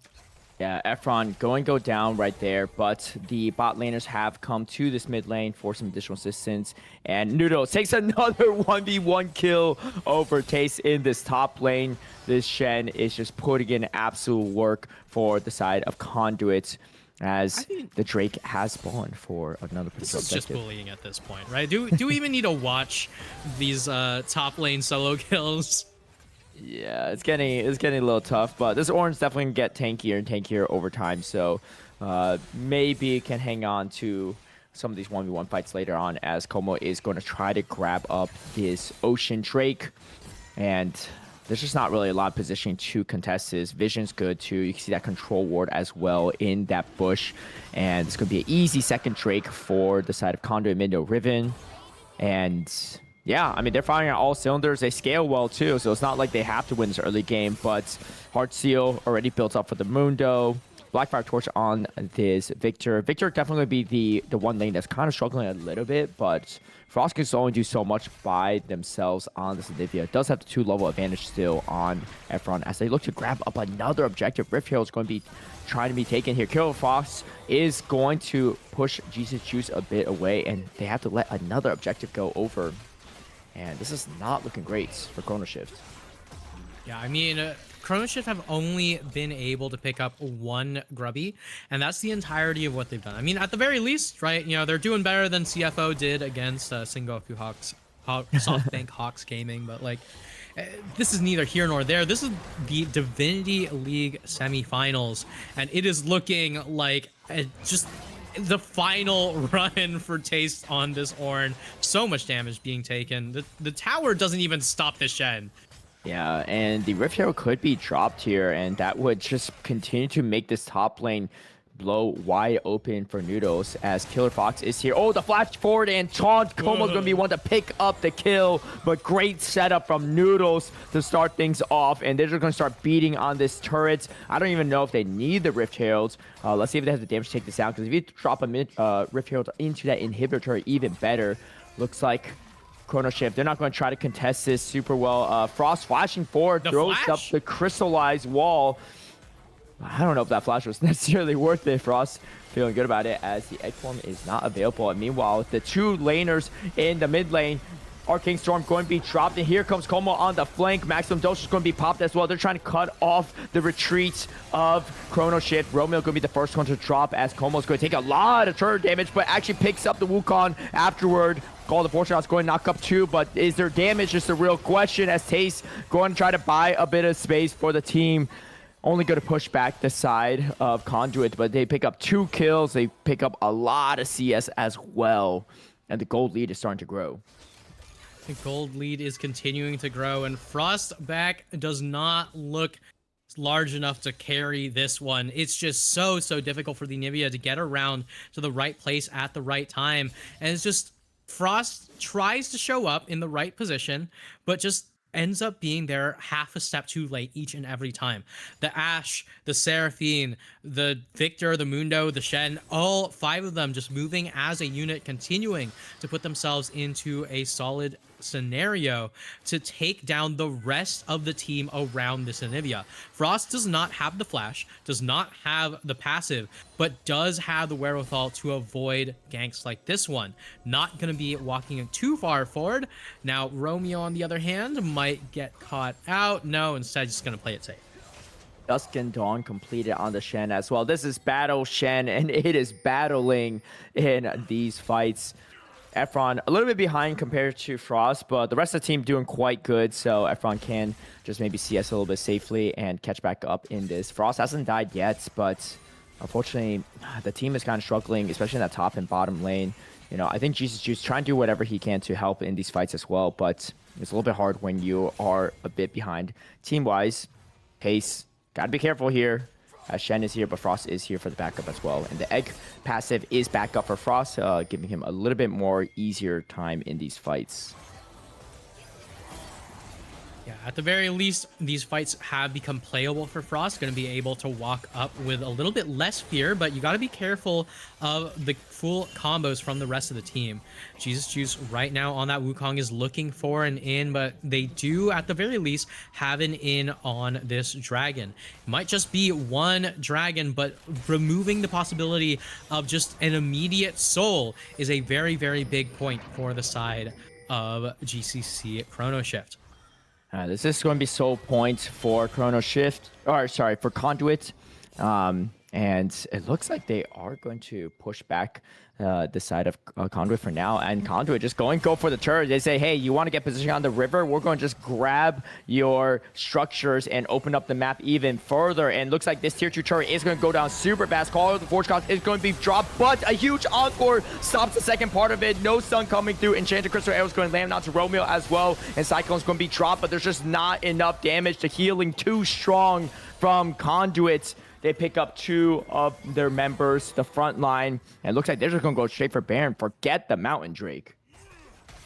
Yeah, Efron going to go down right there, but the bot laners have come to this mid lane for some additional assistance, and Noodles takes another 1v1 kill over TES in this top lane. This Shen is just putting in absolute work for the side of Conduit, as the Drake has spawned for another This is just bullying at this point, right? Do we even need to watch these top lane solo kills? Yeah, it's getting a little tough, but this Ornn's definitely gonna get tankier and tankier over time, so maybe can hang on to some of these 1v1 fights later on, as Como is going to try to grab up this Ocean Drake, and there's just not really a lot of positioning to contest this. Vision's good too. You can see that control ward as well in that bush, and it's going to be an easy second Drake for the side of Conduit, mid, Riven, and yeah, I mean, they're firing on all cylinders. They scale well, too, so it's not like they have to win this early game, but Heart Seal already built up for the Mundo. Blackfire Torch on this Victor. Victor definitely be the one lane that's kind of struggling a little bit, but Frost can only do so much by themselves on this Olivia. Does have the 2-level advantage still on Efron as they look to grab up another objective. Rift Herald is going to be trying to be taken here. Killer Fox is going to push Jesus Juice a bit away, and they have to let another objective go over. And this is not looking great for Chrono Shift. Yeah, I mean, Chrono Shift have only been able to pick up one Grubby, and that's the entirety of what they've done. I mean, at the very least, right, you know, they're doing better than CFO did against Sengoku SoftBank Hawks Gaming, but like, this is neither here nor there. This is the Divinity League semifinals, and it is looking like just the final run for TES on this Ornn. So much damage being taken. The tower doesn't even stop the Shen. Yeah, and the Rift Herald could be dropped here, and that would just continue to make this top lane blow wide open for Noodles as Killer Fox is here. Oh, the flash forward, and Chaunt Como's going to be one to pick up the kill, but great setup from Noodles to start things off, and they're just going to start beating on this turret. I don't even know if they need the Rift Heralds. Let's see if they have the damage to take this out, because if you drop a Rift Herald into that inhibitor turret, even better. Looks like Chrono Shift, they're not going to try to contest this super well. Frost flashing forward, throws up the crystallized wall. I don't know if that flash was necessarily worth it. Frost feeling good about it as the egg form is not available. And meanwhile, the 2 laners in the mid lane, Arcane Storm going to be dropped, and here comes Como on the flank. Maximum Dose is going to be popped as well. They're trying to cut off the retreats of Chrono Shift. Romeo going to be the first one to drop as Como is going to take a lot of turret damage, but actually picks up the Wukong afterward. Call the Fortune House going to knock up 2, but is there damage? Just a real question as TES going to try to buy a bit of space for the team. Only going to push back the side of Conduit, but they pick up 2 kills. They pick up a lot of CS as well, and the gold lead is starting to grow. The gold lead is continuing to grow, and Frostback does not look large enough to carry this one. It's just so difficult for the Nivea to get around to the right place at the right time, and it's just Frost tries to show up in the right position, but just ends up being there half a step too late each and every time. The Ashe, the Seraphine, the Victor, the Mundo, the Shen, all 5 of them just moving as a unit, continuing to put themselves into a solid scenario to take down the rest of the team around this Anivia. Frost does not have the flash, does not have the passive, but does have the wherewithal to avoid ganks like this one. Not going to be walking too far forward. Now, Romeo, on the other hand, might get caught out. No, instead, just going to play it safe. Dusk and Dawn completed on the Shen as well. This is Battle Shen, and it is battling in these fights. Efron a little bit behind compared to Frost, but the rest of the team doing quite good, so Efron can just maybe CS a little bit safely and catch back up in this. Frost hasn't died yet, but unfortunately, the team is kind of struggling, especially in that top and bottom lane. You know, I think Jesus Juice trying to do whatever he can to help in these fights as well, but it's a little bit hard when you are a bit behind. Team-wise, Pace, gotta be careful here. Shen is here, but Frost is here for the backup as well. And the egg passive is back up for Frost, giving him a little bit more easier time in these fights. Yeah, at the very least, these fights have become playable for Frost. Going to be able to walk up with a little bit less fear, but you got to be careful of the full combos from the rest of the team. Jesus Juice right now on that Wukong is looking for an in, but they do, at the very least, have an in on this dragon. It might just be one dragon, but removing the possibility of just an immediate soul is a very big point for the side of GCC Chrono Shift. This is going to be soul points for Chrono Shift, or sorry, for Conduit. And it looks like they are going to push back the side of Conduit for now. And Conduit just go for the turret. They say, hey, you want to get positioned on the river? We're going to just grab your structures and open up the map even further. And looks like this tier 2 turret is going to go down super fast. Call of the Forge Cost is going to be dropped, but a huge encore stops the second part of it. No stun coming through. Enchanted Crystal Arrow is going to land onto Romeo as well. And Cyclone's going to be dropped, but there's just not enough damage. The healing too strong from Conduit. They pick up 2 of their members, the front line, and it looks like they're just going to go straight for Baron. Forget the Mountain Drake.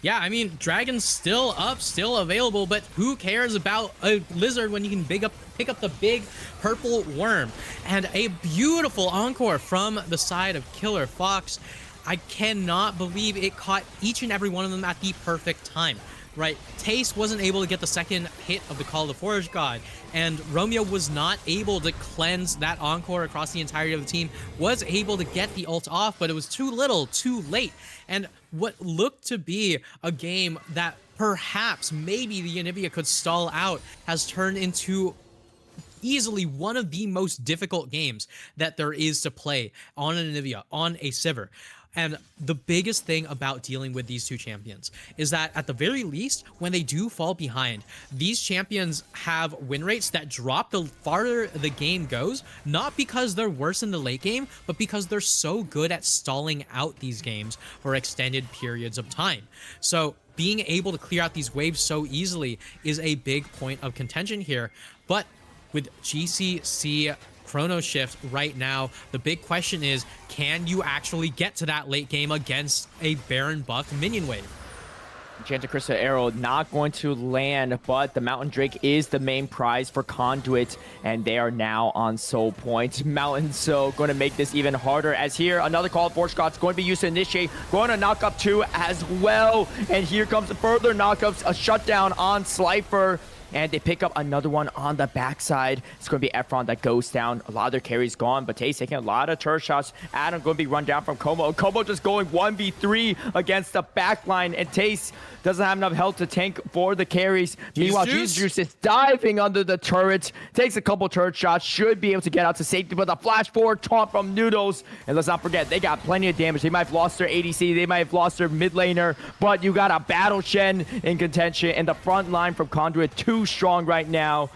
Yeah, I mean, Dragon's still up, still available, but who cares about a lizard when you can pick up the big purple worm? And a beautiful encore from the side of Killer Fox. I cannot believe it caught each and every one of them at the perfect time. Right, TES wasn't able to get the second hit of the Call of the Forge God, and Romeo was not able to cleanse that encore across the entirety of the team, was able to get the ult off, but it was too little, too late. And what looked to be a game that perhaps maybe the Anivia could stall out has turned into easily one of the most difficult games that there is to play on an Anivia, on a Sivir. And the biggest thing about dealing with these two champions is that at the very least, when they do fall behind, these champions have win rates that drop the farther the game goes, not because they're worse in the late game, but because they're so good at stalling out these games for extended periods of time. So being able to clear out these waves so easily is a big point of contention here. But with GCC Chrono Shift right now, the big question is, can you actually get to that late game against a Baron buff minion wave? Enchanted Crystal Arrow not going to land, but the Mountain Drake is the main prize for Conduit, and they are now on Soul Point. Mountain So going to make this even harder, as here another Call of Forge God's going to be used to initiate, going to knock up 2 as well, and here comes further knockups, a shutdown on Slifer. And they pick up another one on the backside. It's going to be Efron that goes down. A lot of their carries gone, but TES taking a lot of turret shots. Adam going to be run down from Como. Como just going 1v3 against the backline, and TES doesn't have enough health to tank for the carries. Meanwhile, Jesus Juice is diving under the turret. Takes a couple turret shots. Should be able to get out to safety, but the flash forward taunt from Noodles. And let's not forget, they got plenty of damage. They might have lost their ADC. They might have lost their mid laner, but you got a Battle Shen in contention, and the front line from Conduit too strong right now.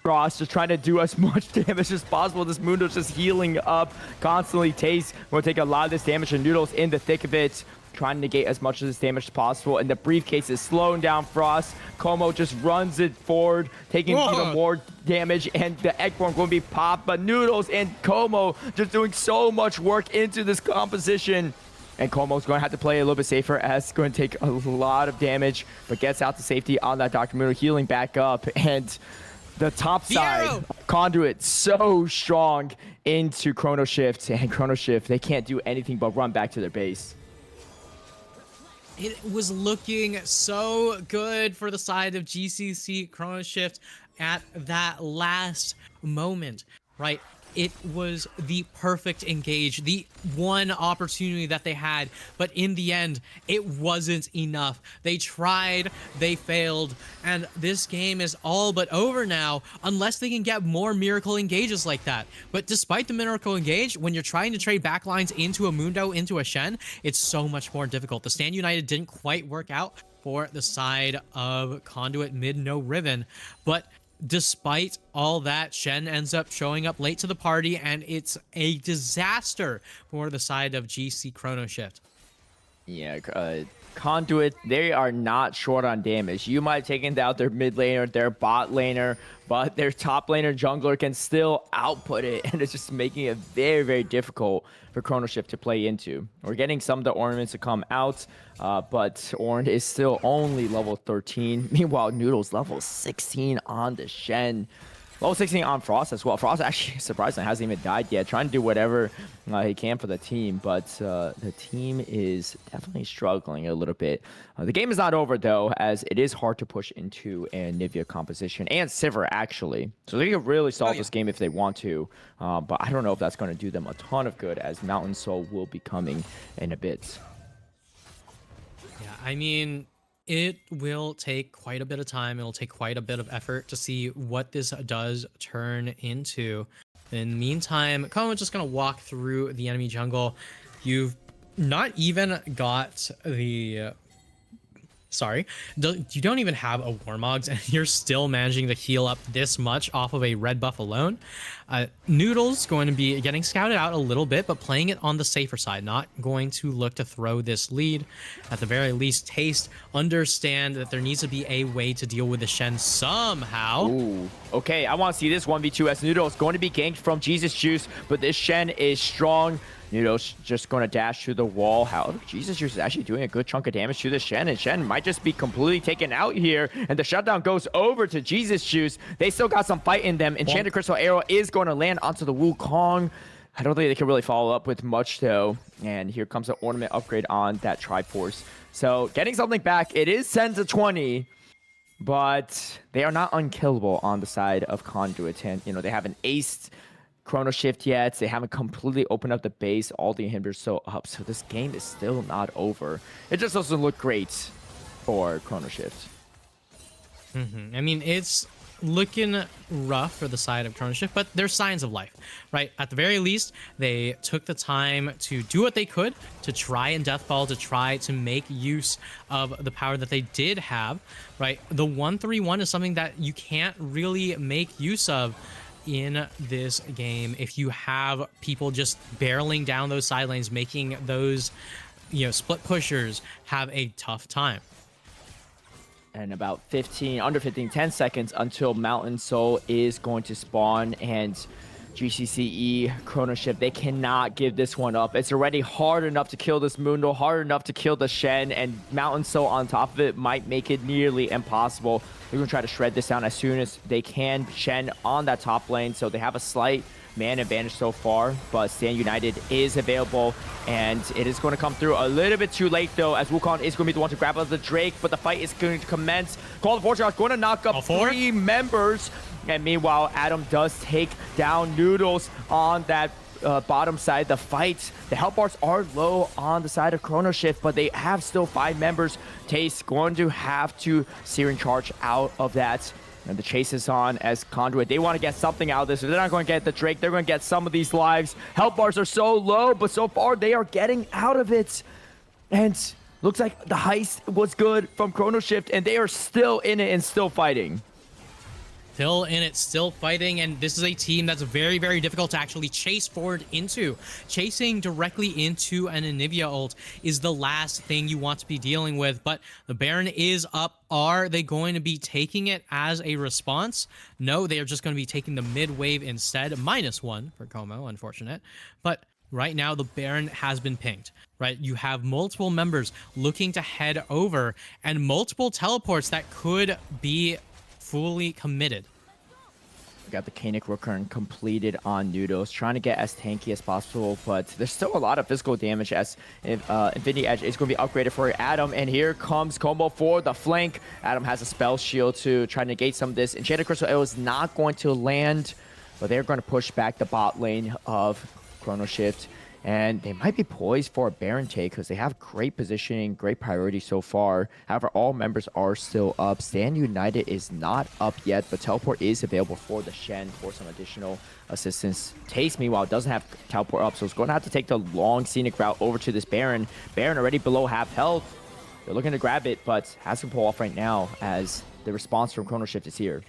Frost just trying to do as much damage as possible. This Mundo's just healing up constantly. TES will take a lot of this damage, and Noodles in the thick of it, trying to negate as much of this damage as possible. And the briefcase is slowing down Frost. Como just runs it forward, taking even more damage, and the egg form going to be popped. But Noodles and Como just doing so much work into this composition. And Como's going to have to play a little bit safer, as it's going to take a lot of damage, but gets out to safety on that Dr. Mundo, healing back up. And the top side, Conduit, so strong into Chrono Shift. And Chrono Shift, they can't do anything but run back to their base. It was looking so good for the side of GCC Chrono Shift at that last moment, right? It was the perfect engage, the one opportunity that they had, but in the end, it wasn't enough. They tried, they failed, and this game is all but over now, unless they can get more miracle engages like that. But despite the miracle engage, when you're trying to trade backlines into a Mundo, into a Shen, it's so much more difficult. The Stand United didn't quite work out for the side of Conduit mid no Riven, but despite all that, Shen ends up showing up late to the party, and it's a disaster for the side of GC Chrono Shift. Yeah, Conduit, they are not short on damage. You might have taken out their mid laner, their bot laner, but their top laner jungler can still output it, and it's just making it very, very difficult for Chrono Shift to play into. We're getting some of the ornaments to come out, but Ornn is still only level 13. Meanwhile, Noodles level 16 on the Shen. Level 16 on Frost as well. Frost actually, surprisingly, hasn't even died yet. Trying to do whatever he can for the team, but the team is definitely struggling a little bit. The game is not over, though, as it is hard to push into an Nivea composition, and Sivir, actually. So they can really solve this game if they want to, but I don't know if that's going to do them a ton of good, as Mountain Soul will be coming in a bit. Yeah, I mean, it will take quite a bit of time. It'll take quite a bit of effort to see what this does turn into. In the meantime, Koma's just going to walk through the enemy jungle. You've not even got the... you don't even have a Warmogs, and you're still managing to heal up this much off of a red buff alone. Noodles going to be getting scouted out a little bit, but playing it on the safer side, not going to look to throw this lead. At the very least, TES understand that there needs to be a way to deal with the Shen somehow. Ooh, okay, I want to see this 1v2 as Noodles going to be ganked from Jesus Juice, but this Shen is strong. Noodles just going to dash through the wall. How Jesus Juice is actually doing a good chunk of damage to the Shen, and Shen might just be completely taken out here. And the shutdown goes over to Jesus Juice. They still got some fight in them. Enchanted Crystal Arrow is going to land onto the Wukong. I don't think they can really follow up with much though. And here comes an ornament upgrade on that Triforce. So getting something back. It is 10 to 20. But they are not unkillable on the side of Conduit. And, they haven't aced Chrono Shift yet. They haven't completely opened up the base. All the inhibitors still up. So this game is still not over. It just doesn't look great for Chrono Shift. I mean, it's looking rough for the side of Chrono Shift, but there's signs of life, right? At the very least, they took the time to do what they could to try and Deathball, to try to make use of the power that they did have, right? The 1-3-1 is something that you can't really make use of in this game if you have people just barreling down those side lanes, making those, split pushers have a tough time. And about 10 seconds until Mountain Soul is going to spawn, and GCCE, Chrono Shift, they cannot give this one up. It's already hard enough to kill this Mundo, hard enough to kill the Shen, and Mountain Soul on top of it might make it nearly impossible. They're going to try to shred this down as soon as they can. Shen on that top lane, so they have a slight man advantage so far, but Stand United is available, and it is going to come through a little bit too late though, as Wukong is going to be the one to grab up the Drake, but the fight is going to commence. Call of Fortune is going to knock up 3 members, and meanwhile Adam does take down Noodles on that bottom side. The fight, the health bars are low on the side of Chrono Shift, but they have still 5 members. TES going to have to Searing Charge out of that. And the chase is on as Conduit. They want to get something out of this. They're not going to get the Drake. They're going to get some of these lives. Health bars are so low, but so far they are getting out of it. And looks like the heist was good from Chrono Shift, and they are still in it and still fighting. Still in it, still fighting, and this is a team that's very, very difficult to actually chase forward into. Chasing directly into an Anivia ult is the last thing you want to be dealing with, but the Baron is up. Are they going to be taking it as a response? No, they are just going to be taking the mid wave instead. -1 for Como, unfortunate. But right now, the Baron has been pinged, right? You have multiple members looking to head over, and multiple teleports that could be fully committed. We got the Canic Recurrent completed on Noodles, trying to get as tanky as possible, but there's still a lot of physical damage as Infinity Edge is going to be upgraded for Adam, and here comes Combo for the flank. Adam has a spell shield to try to negate some of this. Enchanted Crystal Arrow is not going to land, but they're going to push back the bot lane of Chrono Shift. And they might be poised for a Baron take because they have great positioning, great priority so far. However, all members are still up. Stand United is not up yet, but Teleport is available for the Shen for some additional assistance. TES, meanwhile, doesn't have Teleport up, so it's going to have to take the long scenic route over to this Baron. Baron already below half health. They're looking to grab it, but has to pull off right now as the response from Chrono Shift is here.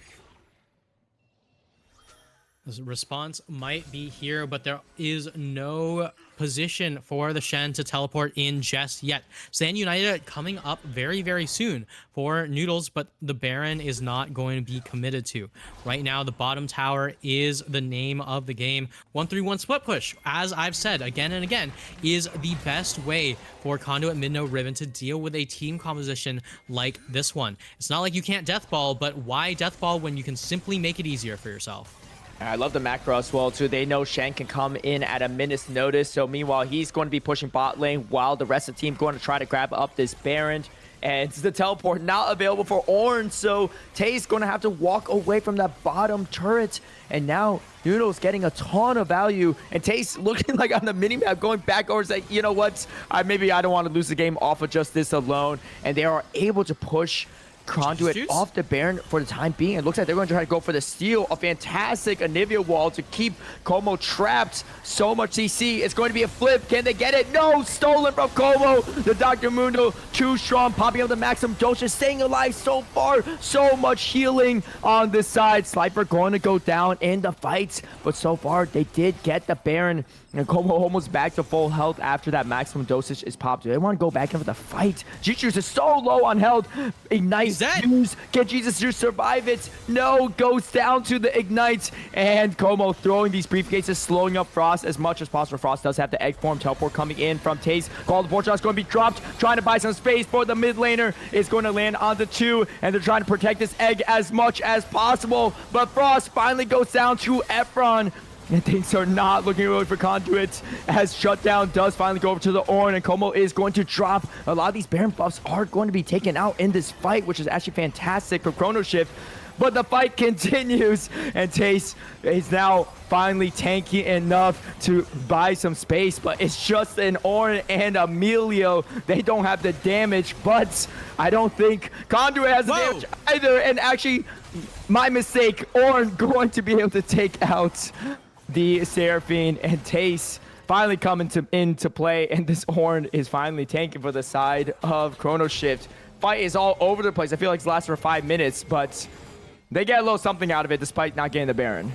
The response might be here, but there is no position for the Shen to teleport in just yet. Stand United coming up very, very soon for Noodles, but the Baron is not going to be committed to. Right now, the bottom tower is the name of the game. 1-3-1 split push, as I've said again and again, is the best way for Conduit Midno Riven to deal with a team composition like this one. It's not like you can't deathball, but why deathball when you can simply make it easier for yourself? I love the macro as well, too. They know Shen can come in at a minute's notice. So meanwhile, he's going to be pushing bot lane while the rest of the team going to try to grab up this Baron. And the teleport not available for Orange. So TES going to have to walk away from that bottom turret. And now Noodle's getting a ton of value. And TES looking like on the minimap going back over saying, you know what? Maybe I don't want to lose the game off of just this alone. And they are able to push Conduit off the Baron for the time being. It looks like they're going to try to go for the steal. A fantastic Anivia wall to keep Como trapped. So much CC. It's going to be a flip. Can they get it? No! Stolen from Como. The Dr. Mundo too strong. Popping up the Maximum Dosage. Staying alive so far. So much healing on this side. Slifer going to go down in the fight. But so far, they did get the Baron. And Como almost back to full health after that Maximum Dosage is popped. They want to go back in for the fight. G-Juice is so low on health. Ignite He's dead. Can Jesus Juice survive it? No, goes down to the Ignite. And Como throwing these briefcases, slowing up Frost as much as possible. Frost does have the egg form teleport coming in from TES. Call the Fortune is going to be dropped, trying to buy some space for the mid laner. It's going to land on the 2, and they're trying to protect this egg as much as possible. But Frost finally goes down to Efron. And things are not looking good for Conduit as Shutdown does finally go over to the Ornn, and Como is going to drop. A lot of these Baron buffs are going to be taken out in this fight, which is actually fantastic for Chrono Shift. But the fight continues, and TES is now finally tanky enough to buy some space, but it's just an Ornn and Emilio. They don't have the damage, but I don't think Conduit has the damage either. And actually, my mistake, Ornn going to be able to take out the Seraphine, and TES finally coming into play, and this Ornn is finally tanking for the side of Chrono Shift. Fight is all over the place. I feel like it's lasted for 5 minutes, but they get a little something out of it despite not getting the Baron.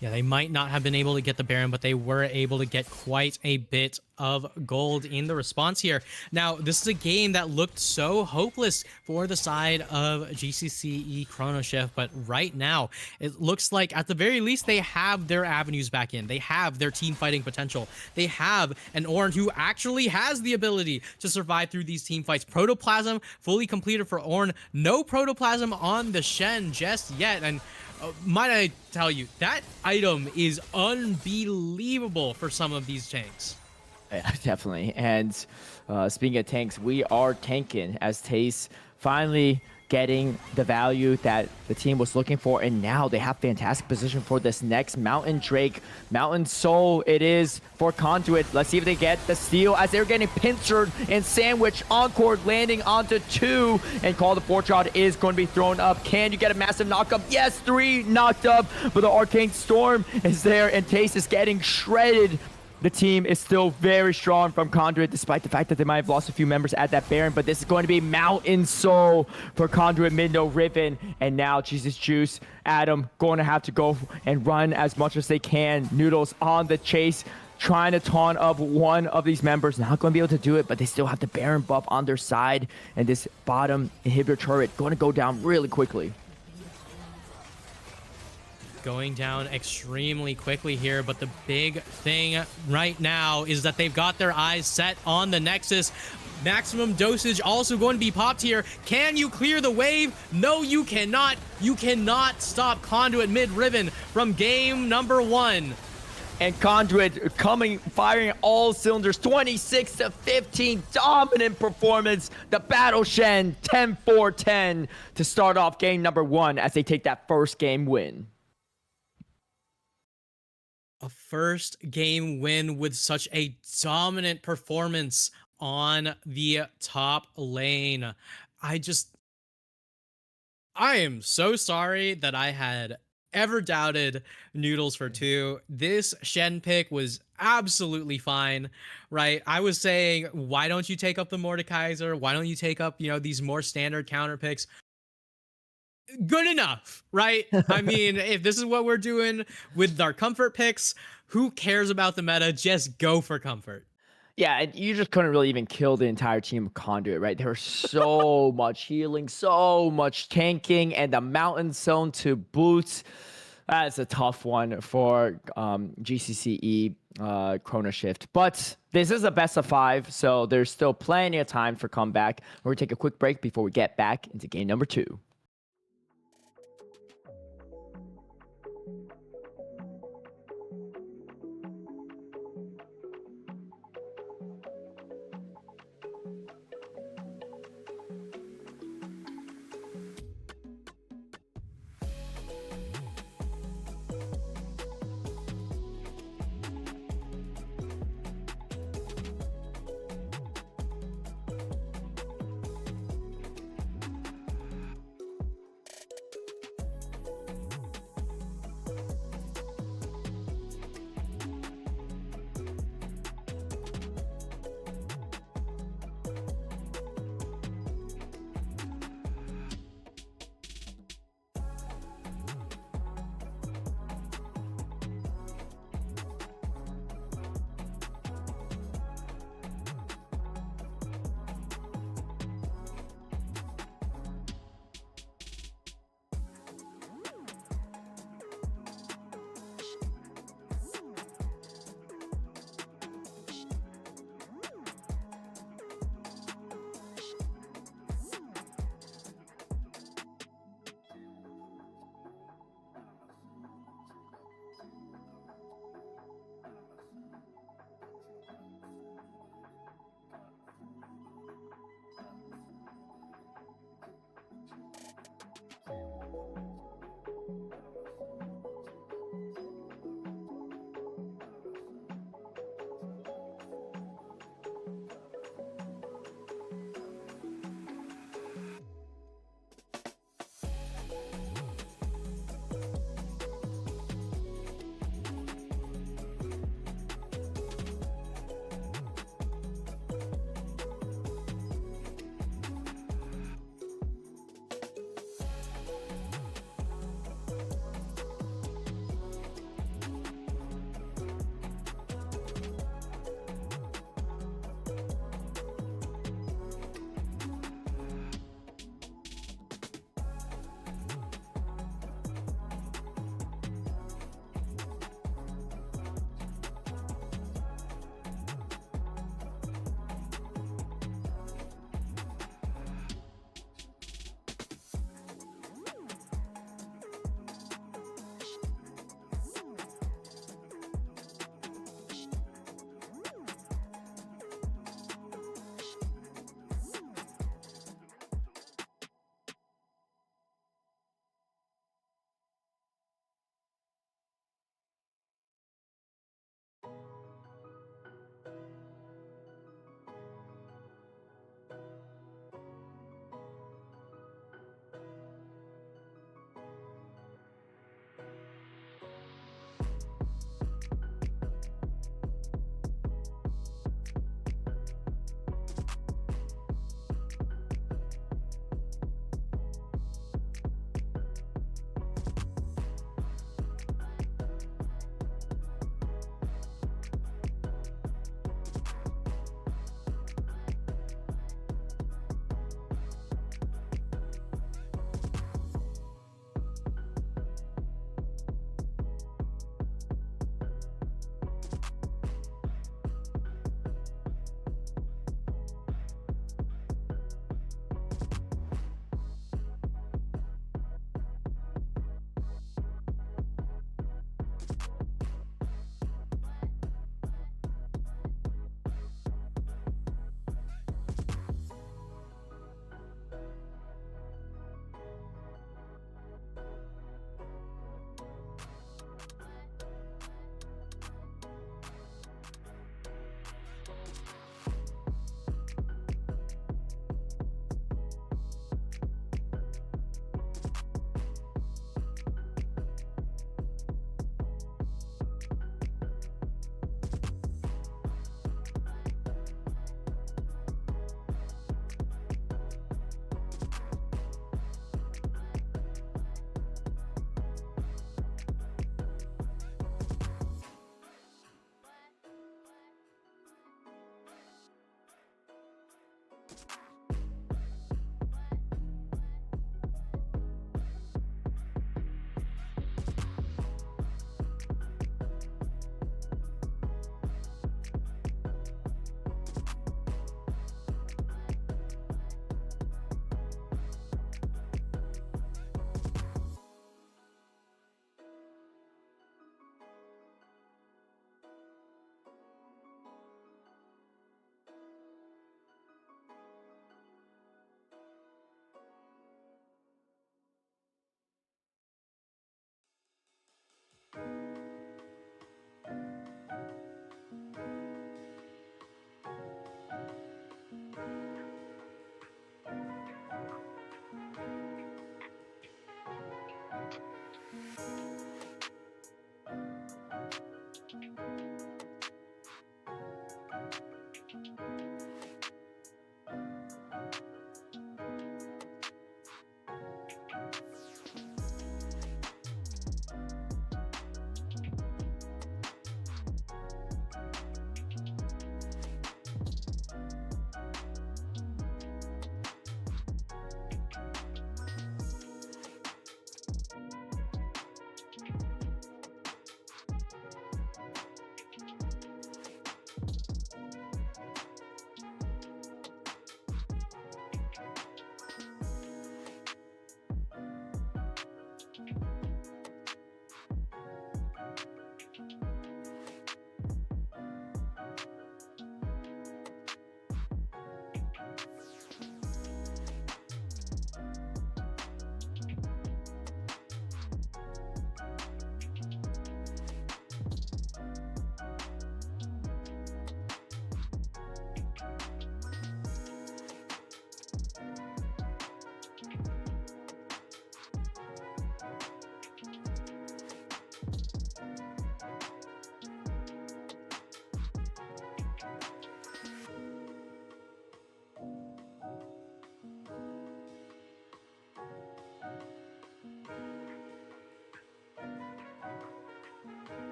Yeah, they might not have been able to get the Baron, but they were able to get quite a bit of gold in the response here. Now, this is a game that looked so hopeless for the side of GCCE Chrono Shift, but right now, it looks like at the very least, they have their avenues back in. They have their team fighting potential. They have an Ornn who actually has the ability to survive through these team fights. Protoplasm fully completed for Ornn. No Protoplasm on the Shen just yet, and might I tell you, that item is unbelievable for some of these tanks. Yeah, definitely. And speaking of tanks, we are tanking as TES finally getting the value that the team was looking for, and now they have fantastic position for this next Mountain Drake. Mountain Soul it is for Conduit. Let's see if they get the steal as they're getting pincered and sandwiched. Encore landing onto 2, and Call the Fortune is going to be thrown up. Can you get a massive knockup? Yes, 3 knocked up, but the Arcane Storm is there, and TES is getting shredded. The team is still very strong from Conduit, despite the fact that they might have lost a few members at that Baron, but this is going to be Mountain Soul for Conduit, Mindo, Riven, and now Jesus Juice, Adam going to have to go and run as much as they can. Noodles on the chase, trying to taunt up one of these members. Not going to be able to do it, but they still have the Baron buff on their side, and this bottom inhibitor turret going to go down really quickly. Going down extremely quickly here, but the big thing right now is that they've got their eyes set on the Nexus. Maximum dosage also going to be popped here. Can you clear the wave? No, you cannot. You cannot stop Conduit mid-Riven from game number 1. And Conduit firing all cylinders, 26-15, dominant performance. The Battle Shen, 10-4-10 to start off game number 1 as they take that first game win. A first game win with such a dominant performance on the top lane. I am so sorry that I had ever doubted Noodles for 2. This Shen pick was absolutely fine, right? I was saying, why don't you take up the Mordekaiser? Why don't you take up, these more standard counter picks? Good enough, right? I mean, if this is what we're doing with our comfort picks, who cares about the meta? Just go for comfort. Yeah, and you just couldn't really even kill the entire team of Conduit, right? There was so much healing, so much tanking, and the Mountain Zone to boot. That's a tough one for GCCE Chrono Shift. But this is a best of 5, so there's still plenty of time for comeback. We're going to take a quick break before we get back into game number 2.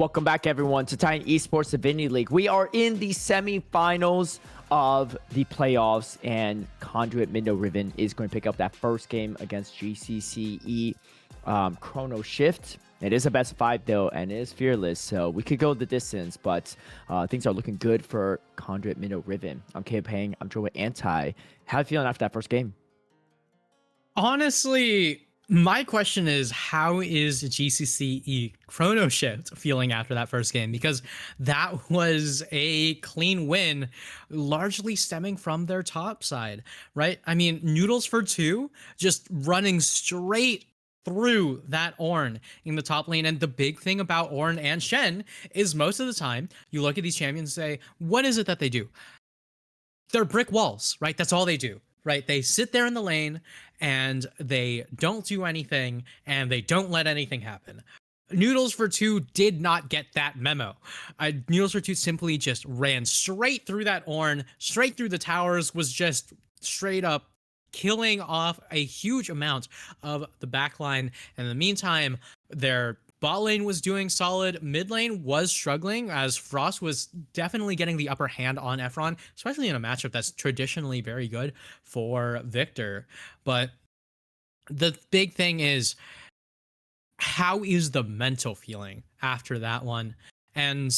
Welcome back, everyone, to Titan Esports Divinity League. We are in the semifinals of the playoffs, and Conduit Riven is going to pick up that first game against GCCE Chrono Shift. It is a best of 5, though, and it is fearless, so we could go the distance, but things are looking good for Conduit Riven. I'm K-Pang. I'm joined with Anti. How are you feeling after that first game? Honestly, my question is, how is GCCE Chrono Shift feeling after that first game? Because that was a clean win, largely stemming from their top side, right? I mean, Noodles for 2, just running straight through that Ornn in the top lane. And the big thing about Ornn and Shen is most of the time, you look at these champions and say, what is it that they do? They're brick walls, right? That's all they do, right? They sit there in the lane and they don't do anything and they don't let anything happen. Noodles for 2 did not get that memo. Noodles for 2 simply just ran straight through that Ornn, straight through the towers, was just straight up killing off a huge amount of the backline. And in the meantime, their bot lane was doing solid. Mid lane was struggling as Frost was definitely getting the upper hand on Efron, especially in a matchup that's traditionally very good for Victor. But the big thing is, how is the mental feeling after that one? And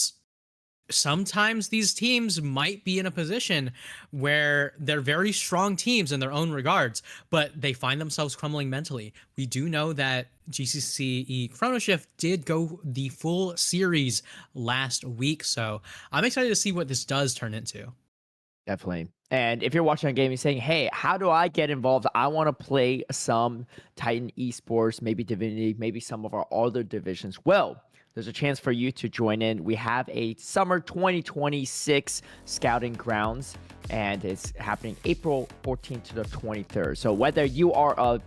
sometimes these teams might be in a position where they're very strong teams in their own regards, but they find themselves crumbling mentally. We do know that GCCE Chrono Shift did go the full series last week, so I'm excited to see what this does turn into. Definitely. And if you're watching a game and saying, hey, how do I get involved? I want to play some Titan Esports, maybe Divinity, maybe some of our other divisions. Well, there's a chance for you to join in. We have a summer 2026 scouting grounds, and it's happening April 14th to the 23rd. So whether you are a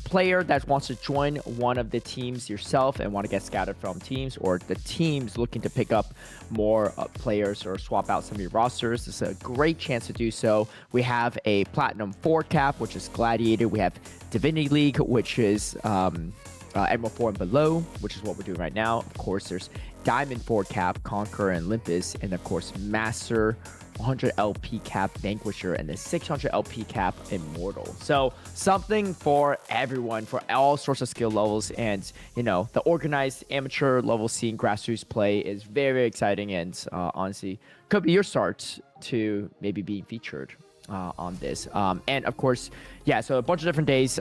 player that wants to join one of the teams yourself and want to get scouted from teams, or the teams looking to pick up more players or swap out some of your rosters, this is a great chance to do so. We have a Platinum 4 cap, which is Gladiator. We have Divinity League, which is Emerald 4 and below, which is what we're doing right now. Of course, there's Diamond 4 cap, Conqueror and Olympus, and of course, Master 100 LP cap, Vanquisher, and the 600 LP cap, Immortal. So something for everyone, for all sorts of skill levels. And, you know, the organized amateur level scene grassroots play is very, very exciting, and honestly, could be your start to maybe being featured on this. And of course, yeah, so a bunch of different days.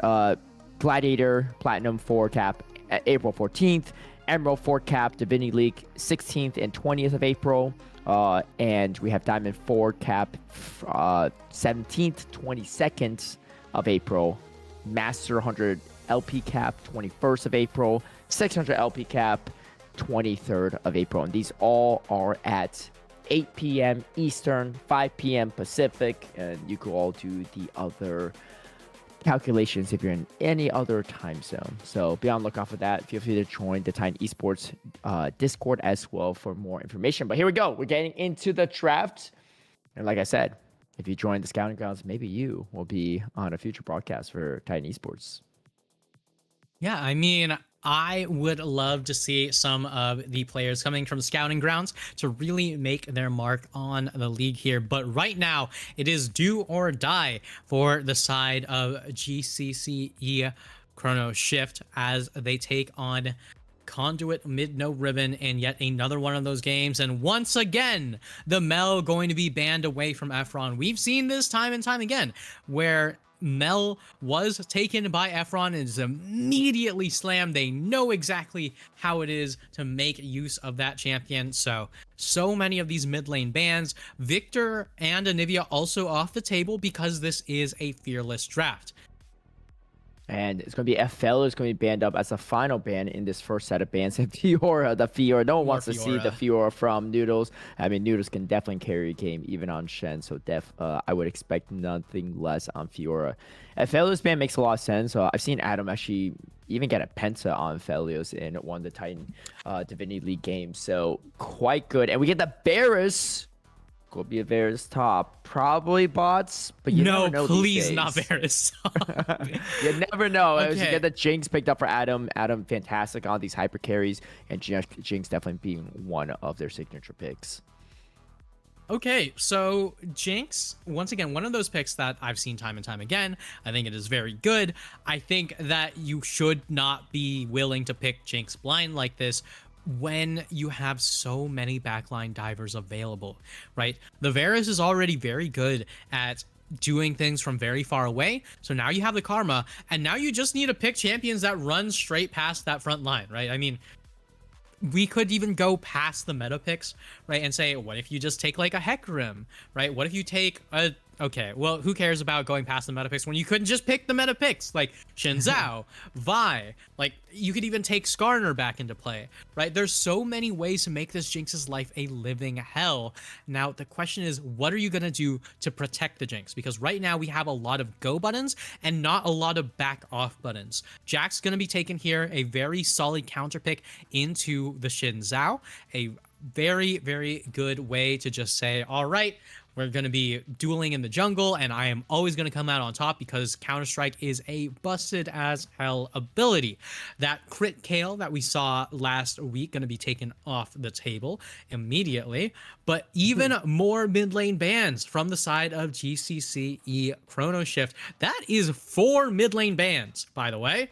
Gladiator, Platinum 4 cap, April 14th. Emerald 4 cap, Divinity League, 16th and 20th of April. And we have Diamond 4 cap, 17th, 22nd of April. Master 100 LP cap, 21st of April. 600 LP cap, 23rd of April. And these all are at 8 p.m. Eastern, 5 p.m. Pacific. And you could all do the other calculations if you're in any other time zone. So be on the lookout for that. Feel free to join the Titan Esports Discord as well for more information. But here we go. We're getting into the draft. And like I said, if you join the scouting grounds, maybe you will be on a future broadcast for Titan Esports. Yeah, I mean, I would love to see some of the players coming from scouting grounds to really make their mark on the league here. But right now, it is do or die for the side of GCCE Chrono Shift as they take on Conduit Riven in yet another one of those games. And once again, the Mel going to be banned away from Efron. We've seen this time and time again where Mel was taken by Efron and is immediately slammed. They know exactly how it is to make use of that champion. So many of these mid lane bans. Victor and Anivia also off the table because this is a fearless draft. And it's going to be FL is going to be banned up as a final ban in this first set of bans. And Fiora, the Fiora, no one wants to see the Fiora from Noodles. I mean, Noodles can definitely carry a game even on Shen. So I would expect nothing less on Fiora. Felios ban makes a lot of sense. I've seen Adam actually even get a penta on Felios in one of the Titan Divinity League games. So quite good. And we get the Barris Will be a Varus top. Probably bots, but you never No, know these please not days. Varus. You never know. As you get Okay. the Jinx picked up for Adam. Adam, fantastic on these hyper carries, and Jinx definitely being one of their signature picks. Okay, so Jinx, once again, one of those picks that I've seen time and time again. I think it is very good. I think that you should not be willing to pick Jinx blind like this when you have so many backline divers available, right? The Varus is already very good at doing things from very far away. So now you have the Karma, and now you just need to pick champions that run straight past that front line, right? I mean, we could even go past the meta picks, right? And say, what if you just take like a Hecarim, right? What if you take a, okay, well, who cares about going past the meta picks when you couldn't just pick the meta picks like Xin Zhao, Vi, like you could even take Skarner back into play, right? There's so many ways to make this Jinx's life a living hell. Now, the question is, what are you going to do to protect the Jinx? Because right now we have a lot of go buttons and not a lot of back off buttons. Jack's going to be taken here, a very solid counter pick into the Xin Zhao, a very, very good way to just say, all right, we're going to be dueling in the jungle, and I am always going to come out on top because Counter-Strike is a busted as hell ability. That crit Kale that we saw last week going to be taken off the table immediately, but even more mid lane bans from the side of GCCE Chrono Shift. That is 4 mid lane bans, by the way.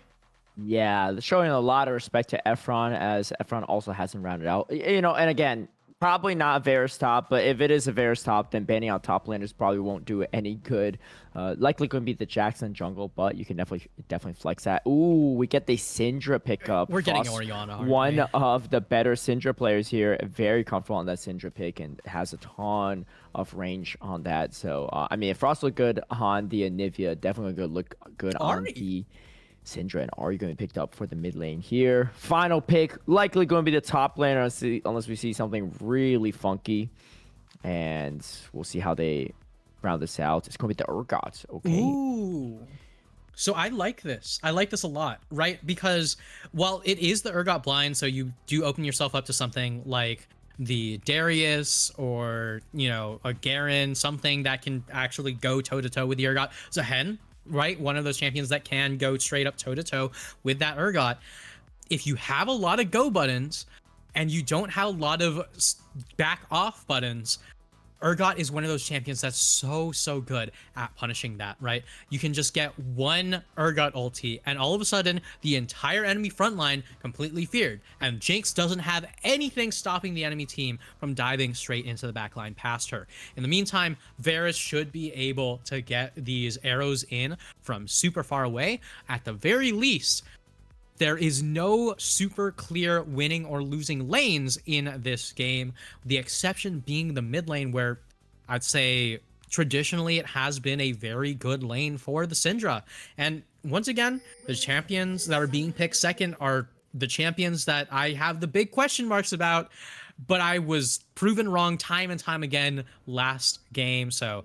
Yeah, showing a lot of respect to Efron, as Efron also hasn't rounded out. You know, and again, probably not a Varus top, but if it is a Varus top, then banning out top laners probably won't do it any good. Likely going to be the Jackson jungle, but you can definitely flex that. Ooh, we get the Syndra pickup. We're getting Frost, Orianna, aren't one we? of the better Syndra players here. Very comfortable on that Syndra pick and has a ton of range on that. So, I mean, if Frost look good on the Anivia, definitely going to look good on Ari. the Syndra and Ari going to be picked up for the mid lane here. Final pick, likely going to be the top laner unless we see something really funky. And we'll see how they round this out. It's going to be the Urgot. Okay. Ooh. So I like this. I like this a lot, right? Because while it is the Urgot blind, so you do open yourself up to something like the Darius or, you know, a Garen, something that can actually go toe-to-toe with the Urgot. Zahen, right? One of those champions that can go straight up toe-to-toe with that Urgot. If you have a lot of go buttons and you don't have a lot of back off buttons, Urgot is one of those champions that's so good at punishing that, right? You can just get one Urgot ulti, and all of a sudden, the entire enemy front line completely feared. And Jinx doesn't have anything stopping the enemy team from diving straight into the backline past her. In the meantime, Varus should be able to get these arrows in from super far away. At the very least, there is no super clear winning or losing lanes in this game, the exception being the mid lane, where I'd say traditionally it has been a very good lane for the Syndra. And once again, the champions that are being picked second are the champions that I have the big question marks about, but I was proven wrong time and time again last game, so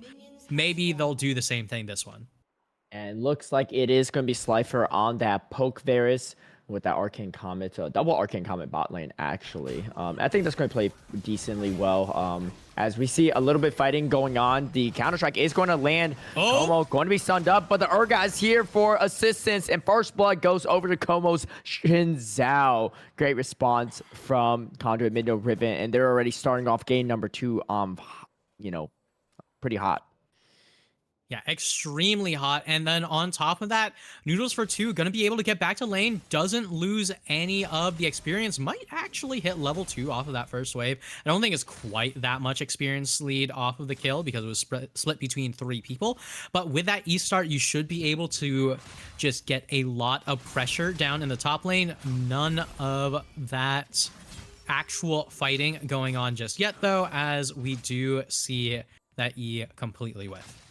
maybe they'll do the same thing this one. And looks like it is going to be Slifer on that poke Varus with that Arcane Comet, double Arcane Comet bot lane, actually. I think that's going to play decently well. As we see a little bit fighting going on, the Counter-Strike is going to land. Oh! Como going to be stunned up, but the Urgot is here for assistance, and first blood goes over to Como's Xin Zhao. Great response from Conduit, Mindo, Riven, and they're already starting off game number 2, you know, pretty hot. Yeah, extremely hot. And then on top of that, Noodles for 2 gonna be able to get back to lane, doesn't lose any of the experience, might actually hit level 2 off of that first wave. I don't think it's quite that much experience lead off of the kill because it was split between 3 people. But with that E-start, you should be able to just get a lot of pressure down in the top lane. None of that actual fighting going on just yet, though, as we do see that E completely whiff.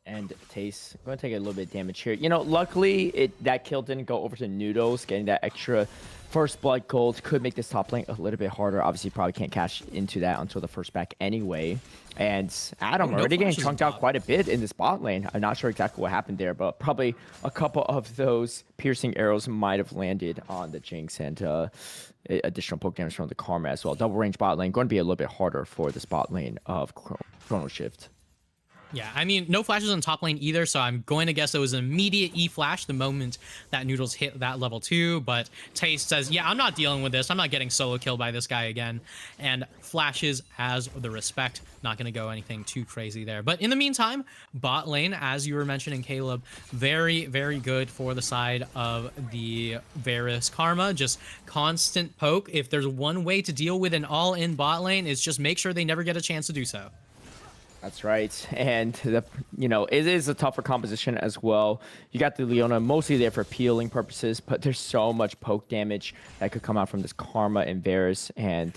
And TES going to take a little bit of damage here. You know, luckily that kill didn't go over to Noodles. Getting that extra first blood gold could make this top lane a little bit harder. Obviously, probably can't cash into that until the first back anyway. And Adam already getting chunked out quite a bit in this bot lane. I'm not sure exactly what happened there, but probably a couple of those piercing arrows might have landed on the Jinx, and additional poke damage from the Karma as well. Double range bot lane going to be a little bit harder for this bot lane of Chrome. Chrono Shift. Yeah, I mean, no flashes on top lane either, so I'm going to guess it was an immediate E-flash the moment that Noodles hit that level 2, but Taste says, yeah, I'm not dealing with this. I'm not getting solo killed by this guy again, and flashes has the respect. Not going to go anything too crazy there. But in the meantime, bot lane, as you were mentioning, Caleb, very, very good for the side of the Varus Karma. Just constant poke. If there's one way to deal with an all-in bot lane, is just make sure they never get a chance to do so. That's right, and it is a tougher composition as well. You got the Leona mostly there for peeling purposes, but there's so much poke damage that could come out from this Karma and Varus, and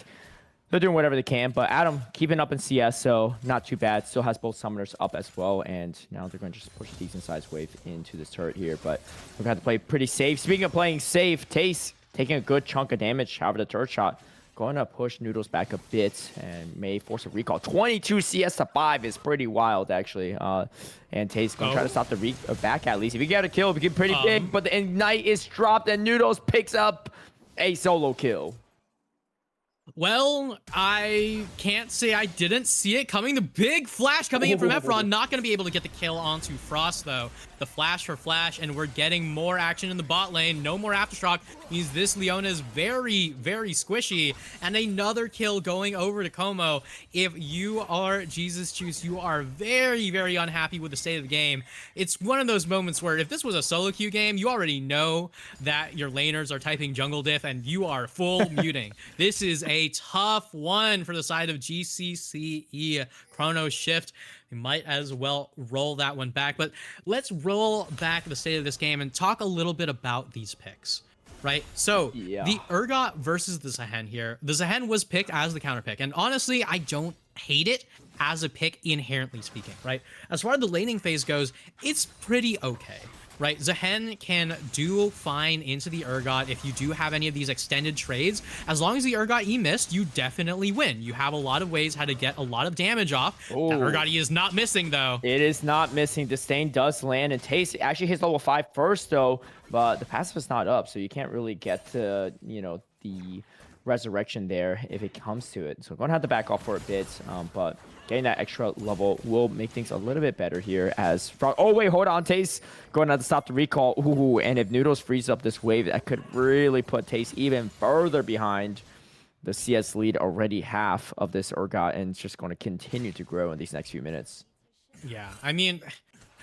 they're doing whatever they can. But Adam keeping up in CS, so not too bad. Still has both summoners up as well, and now they're going to just push a decent sized wave into this turret here. But we're going to have to play pretty safe. Speaking of playing safe, Tace taking a good chunk of damage. However, the turret shot going to push Noodles back a bit and may force a recall. 22 CS to 5 is pretty wild, actually. And Tate's going to try to stop the back at least. If you get a kill, it get pretty big, but the Ignite is dropped and Noodles picks up a solo kill. Well, I can't say I didn't see it coming. The big flash coming in from Efron. Not going to be able to get the kill onto Frost, though. The flash for flash, and we're getting more action in the bot lane. No more Aftershock means this Leona is very, very squishy. And another kill going over to Como. If you are Jesus Juice, you are very, very unhappy with the state of the game. It's one of those moments where if this was a solo queue game, you already know that your laners are typing jungle diff and you are full muting. This is a tough one for the side of GCCE. Chrono Shift. We might as well roll that one back, but let's roll back the state of this game and talk a little bit about these picks, right? So the Urgot versus the Zehen here. The Zehen was picked as the counter pick, and honestly, I don't hate it as a pick inherently speaking, right? As far as the laning phase goes, it's pretty okay. Right, Zehen can do fine into the Urgot if you do have any of these extended trades. As long as the Urgot E missed, you definitely win. You have a lot of ways how to get a lot of damage off. That Urgot E is not missing, though. It is not missing. Disdain does land, and Taste actually hits level 5 first, though, but the passive is not up, so you can't really get to, the resurrection there if it comes to it. So we're going to have to back off for a bit, but getting that extra level will make things a little bit better here as... Oh, wait, hold on, Taste. Going to have to stop the recall. Ooh, and if Noodles frees up this wave, that could really put Taste even further behind the CS lead, already half of this Urgot, and it's just going to continue to grow in these next few minutes. Yeah, I mean...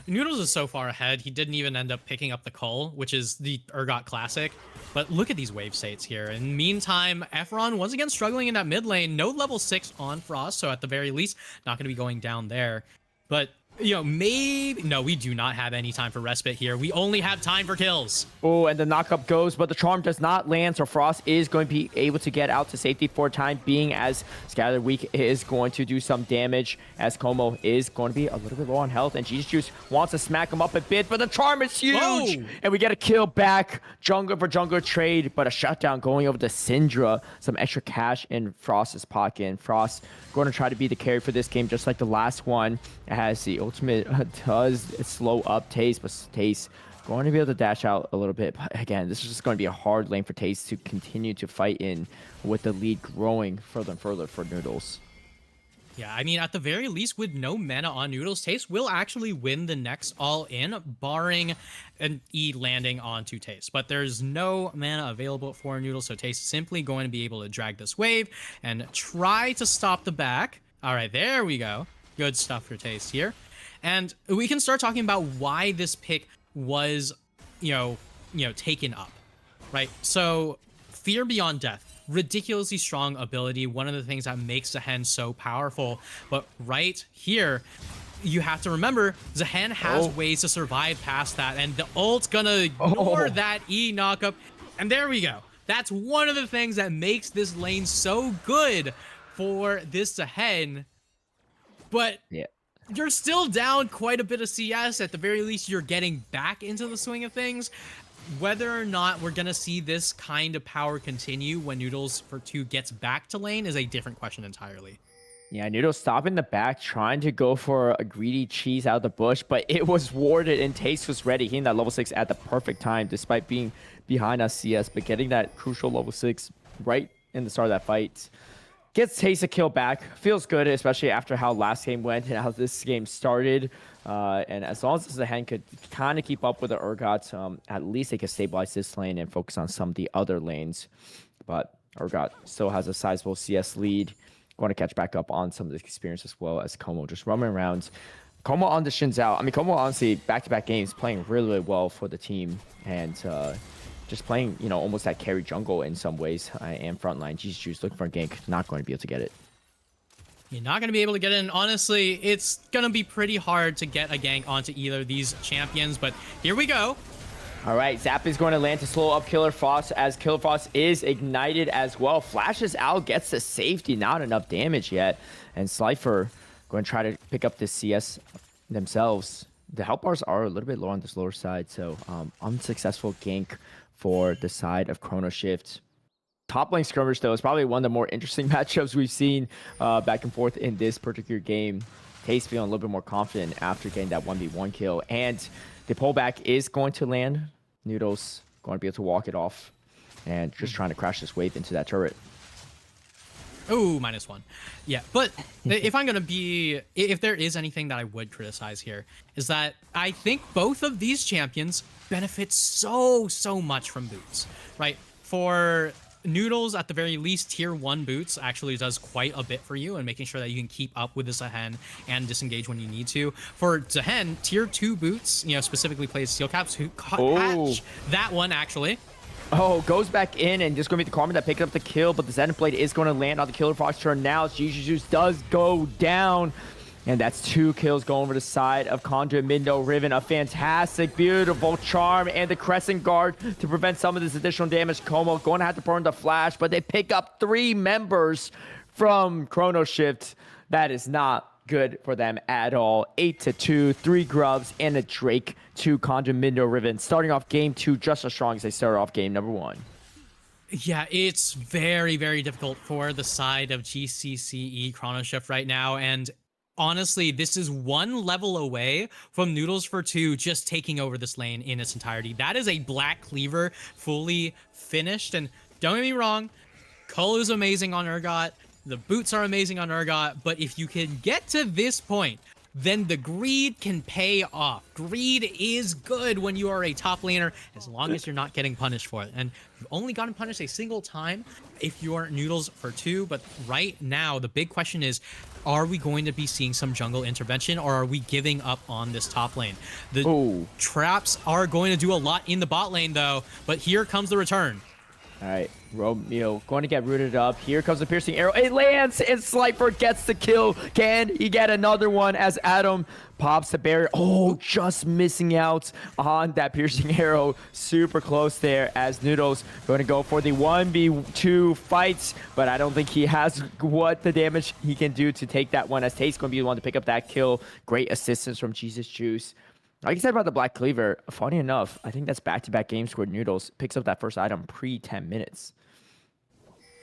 Noodles is so far ahead, he didn't even end up picking up the Cull, which is the Urgot classic. But look at these wave states here. In the meantime, Efron once again struggling in that mid lane. No level 6 on Frost, so at the very least, not going to be going down there. But, maybe... No, we do not have any time for respite here. We only have time for kills. Oh, and the knockup goes, but the charm does not land, so Frost is going to be able to get out to safety for a time being, as Skylar Weak is going to do some damage, as Como is going to be a little bit low on health, and Jesus Juice wants to smack him up a bit, but the charm is huge! Whoa. And we get a kill back, jungler for jungler trade, but a shutdown going over to Syndra. Some extra cash in Frost's pocket, and Frost going to try to be the carry for this game, just like the last one, as the ultimate does slow up Taste, but Taste going to be able to dash out a little bit. But again, this is just going to be a hard lane for Taste to continue to fight in, with the lead growing further and further for Noodles. Yeah, I mean, at the very least, with no mana on Noodles, Taste will actually win the next all-in, barring an E landing onto Taste. But there's no mana available for Noodles, so Taste is simply going to be able to drag this wave and try to stop the back. All right, there we go. Good stuff for Taste here. And we can start talking about why this pick was, taken up, right? So, Fear Beyond Death. Ridiculously strong ability, one of the things that makes Zehen so powerful. But right here, you have to remember, Zehen has ways to survive past that, and the ult's gonna ignore that E knockup. And there we go. That's one of the things that makes this lane so good for this Zehen. But you're still down quite a bit of CS. At the very least, you're getting back into the swing of things. Whether or not we're going to see this kind of power continue when Noodles for 2 gets back to lane is a different question entirely. Yeah, Noodles stopping the back, trying to go for a greedy cheese out of the bush, but it was warded and Taste was ready, hitting that level 6 at the perfect time, despite being behind us CS, but getting that crucial level 6 right in the start of that fight. Gets Taste a kill back. Feels good, especially after how last game went and how this game started. And as long as the hand could kind of keep up with the Urgot, at least they could stabilize this lane and focus on some of the other lanes. But Urgot still has a sizable CS lead. Going to catch back up on some of the experience as well as Como just roaming around. Como on the Shin Zhao. I mean, Como honestly, back-to-back games, playing really, really well for the team. And just playing, you know, almost that carry jungle in some ways. And frontline, GCCE looking for a gank, not going to be able to get it. You're not going to be able to get in. Honestly, it's going to be pretty hard to get a gank onto either of these champions, but here we go. All right, Zap is going to land to slow up Killer Frost as Killer Frost is ignited as well. Flashes out, gets the safety, not enough damage yet. And Slifer going to try to pick up this CS themselves. The health bars are a little bit low on this lower side, so unsuccessful gank for the side of Chrono Shift. Top lane skirmish, though, is probably one of the more interesting matchups we've seen back and forth in this particular game. TES feeling a little bit more confident after getting that 1v1 kill. And the pullback is going to land. Noodles going to be able to walk it off and just trying to crash this wave into that turret. Oh, -1. Yeah, but if I'm going to be... If there is anything that I would criticize here, is that I think both of these champions benefit so much from boots, right? For Noodles, at the very least, tier 1 boots actually does quite a bit for you and making sure that you can keep up with the Zehen and disengage when you need to. For Zehen, tier 2 boots, you know, specifically plays steel caps who catch that one actually. Oh, goes back in and just going to be the Karma that picked up the kill, but the Zen Blade is going to land on the Killer Fox turn now. GCCE does go down. And that's 2 kills going over the side of Conduit, Mindo, Riven. A fantastic, beautiful charm and the Crescent Guard to prevent some of this additional damage. Como going to have to burn the flash, but they pick up 3 members from Chrono Shift. That is not good for them at all. 8-2, 3 grubs, and a Drake to Conduit, Mindo, Riven. Starting off game 2 just as strong as they started off game number 1. Yeah, it's very difficult for the side of GCCE Chrono Shift right now, and honestly, this is 1 level away from Noodles for 2 just taking over this lane in its entirety. That is a Black Cleaver fully finished, and don't get me wrong, Colo's amazing on Urgot, the boots are amazing on Urgot, but if you can get to this point, then the greed can pay off. Greed is good when you are a top laner, as long as you're not getting punished for it. And you've only gotten punished a single time if you're Noodles for 2, but right now, the big question is, are we going to be seeing some jungle intervention, or are we giving up on this top lane? The traps are going to do a lot in the bot lane, though, but here comes the return. All right, Romeo going to get rooted up. Here comes the piercing arrow. It lands, and Slifer gets the kill. Can he get another one as Adam pops the barrier? Oh, just missing out on that piercing arrow. Super close there as Noodles going to go for the 1v2 fights, but I don't think he has what the damage he can do to take that one, as Tate's going to be the one to pick up that kill. Great assistance from GCCE. Like I said about the Black Cleaver, funny enough, I think that's back-to-back games where Noodles picks up that first item pre-10 minutes.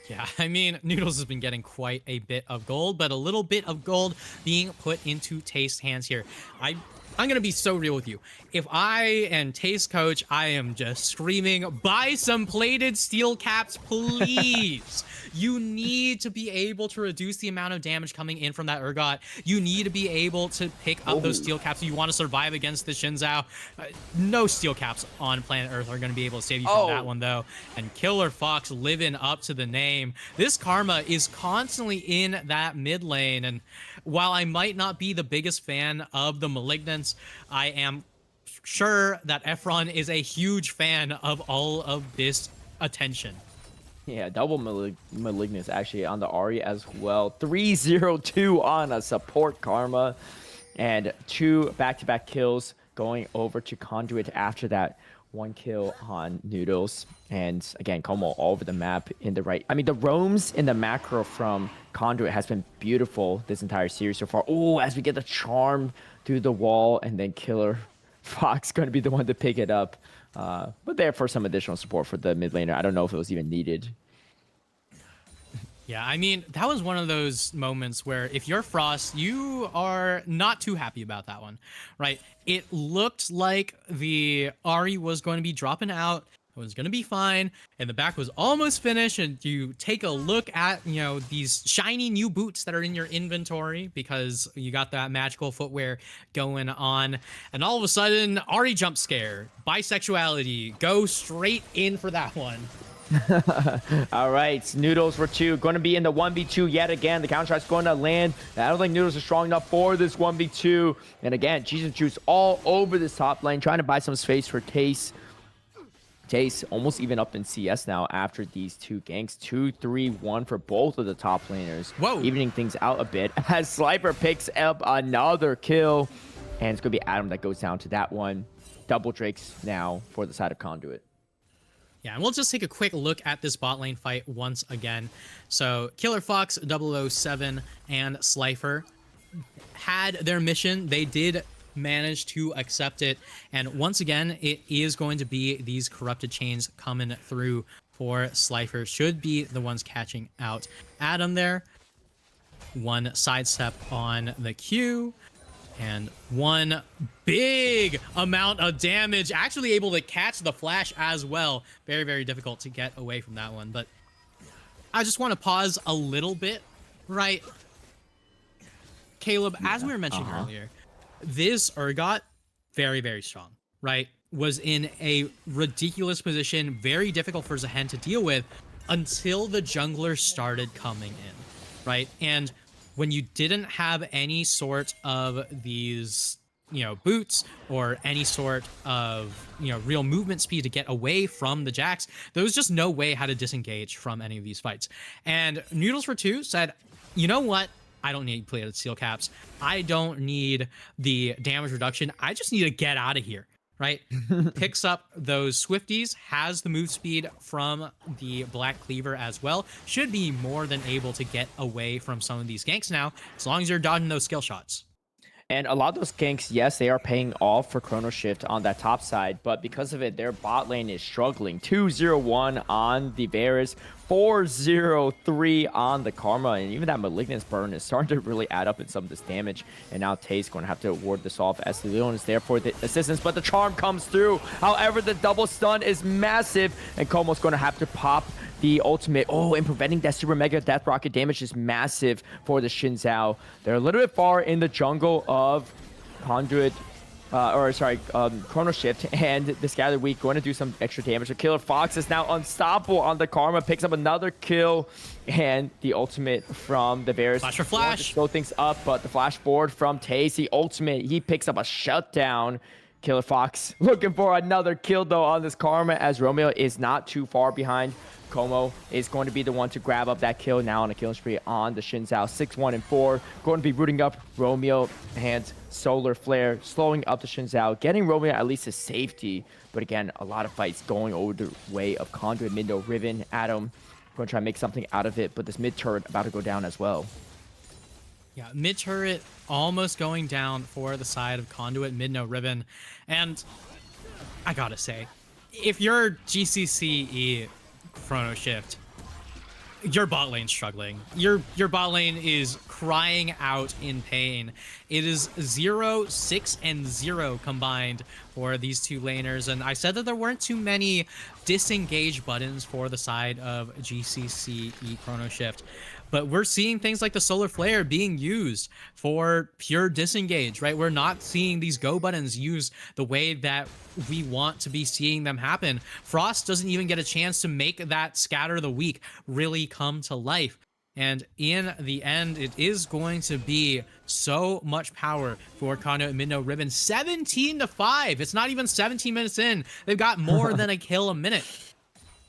Yeah, I mean, Noodles has been getting quite a bit of gold, but a little bit of gold being put into Taste's hands here. I'm going to be so real with you. If I am Taste coach, I am just screaming, buy some plated steel caps, please. You need to be able to reduce the amount of damage coming in from that Urgot. You need to be able to pick up those steel caps if you want to survive against the Shin Zhao. No steel caps on planet Earth are going to be able to save you from that one, though. And Killer Fox living up to the name. This Karma is constantly in that mid lane, and while I might not be the biggest fan of the Malignants, I am sure that Efron is a huge fan of all of this attention. Yeah, double Malignance actually on the Ahri as well. 3-0-2 on a support Karma. And 2 back-to-back kills going over to Conduit after that 1 kill on Noodles. And again, Como all over the map in the right. I mean, the roams in the macro from Conduit has been beautiful this entire series so far. Oh, as we get the charm through the wall, and then Killer Fox going to be the one to pick it up. But there for some additional support for the mid laner. I don't know if it was even needed. Yeah, I mean, that was one of those moments where if you're Frost, you are not too happy about that one, right? It looked like the Ahri was going to be dropping out It was gonna be fine, and the back was almost finished. And you take a look at, you know, these shiny new boots that are in your inventory because you got that magical footwear going on, and all of a sudden, Ari jump scare, bisexuality, go straight in for that one. All right, Noodles for 2. Going to be in the 1v2 yet again. The counter strike's going to land. I don't think Noodles is strong enough for this 1v2. And again, cheese and juice all over this top lane, trying to buy some space for TES. TES almost even up in CS now after these two ganks. 2-3-1 for both of the top laners. Whoa. Evening things out a bit as Slifer picks up another kill. And it's going to be Adam that goes down to that one. Double Drakes now for the side of Conduit. Yeah, and we'll just take a quick look at this bot lane fight once again. So Killer Fox, 007, and Slifer had their mission. They did manage to accept it. And once again, it is going to be these corrupted chains coming through for Slifer. Should be the ones catching out Adam there. One sidestep on the Q. And one big amount of damage. Actually able to catch the flash as well. Very, very difficult to get away from that one. But I just want to pause a little bit, right? Caleb, as we were mentioning earlier, this Urgot, very, very strong, right? Was in a ridiculous position, very difficult for Zahen to deal with until the jungler started coming in, right? And when you didn't have any sort of these, you know, boots or any sort of, you know, real movement speed to get away from the Jax, there was just no way how to disengage from any of these fights. And Noodles for 2 said, you know what? I don't need plated steel caps. I don't need the damage reduction. I just need to get out of here, right? Picks up those Swifties, has the move speed from the Black Cleaver as well. Should be more than able to get away from some of these ganks now, as long as you're dodging those skill shots. And a lot of those ganks, yes, they are paying off for Chrono Shift on that top side, but because of it, their bot lane is struggling. 2-0-1 on the Varus, 4-0-3 on the Karma, and even that Malignance burn is starting to really add up in some of this damage. And now TES going to have to ward this off as the Leon is there for the assistance, but the charm comes through. However, the double stun is massive, and Komo's going to have to pop the ultimate. Oh, and preventing that super mega death rocket damage is massive for the Xin Zhao. They're a little bit far in the jungle of Conduit, Chrono Shift, and the Scattered Weak going to do some extra damage. The Killer Fox is now unstoppable on the Karma, picks up another kill, and the ultimate from the Varus. Flash for flash. Slow things up, but the flash forward from TES, the ultimate, he picks up a shutdown. Killer Fox looking for another kill though on this Karma as Romeo is not too far behind. Como is going to be the one to grab up that kill now on a killing spree on the Xin Zhao. 6-1-4. Going to be rooting up Romeo and Solar Flare, slowing up the Xin Zhao, getting Romeo at least to safety. But again, a lot of fights going over the way of Conduit, Mindo, Riven, Adam. Going to try and make something out of it, but this mid turret about to go down as well. Yeah, mid turret almost going down for the side of Conduit, mid no Riven. And I gotta say, if you're GCCE Chrono Shift, your bot lane's struggling. Your bot lane is crying out in pain. It is 0, 6, and 0 combined for these two laners. And I said that there weren't too many disengage buttons for the side of GCCE Chrono Shift. But we're seeing things like the Solar Flare being used for pure disengage, right? We're not seeing these go buttons used the way that we want to be seeing them happen. Frost doesn't even get a chance to make that Scatter the Weak really come to life. And in the end, it is going to be so much power for Conduit and Midno Riven. 17-5. It's not even 17 minutes in. They've got more than a kill a minute.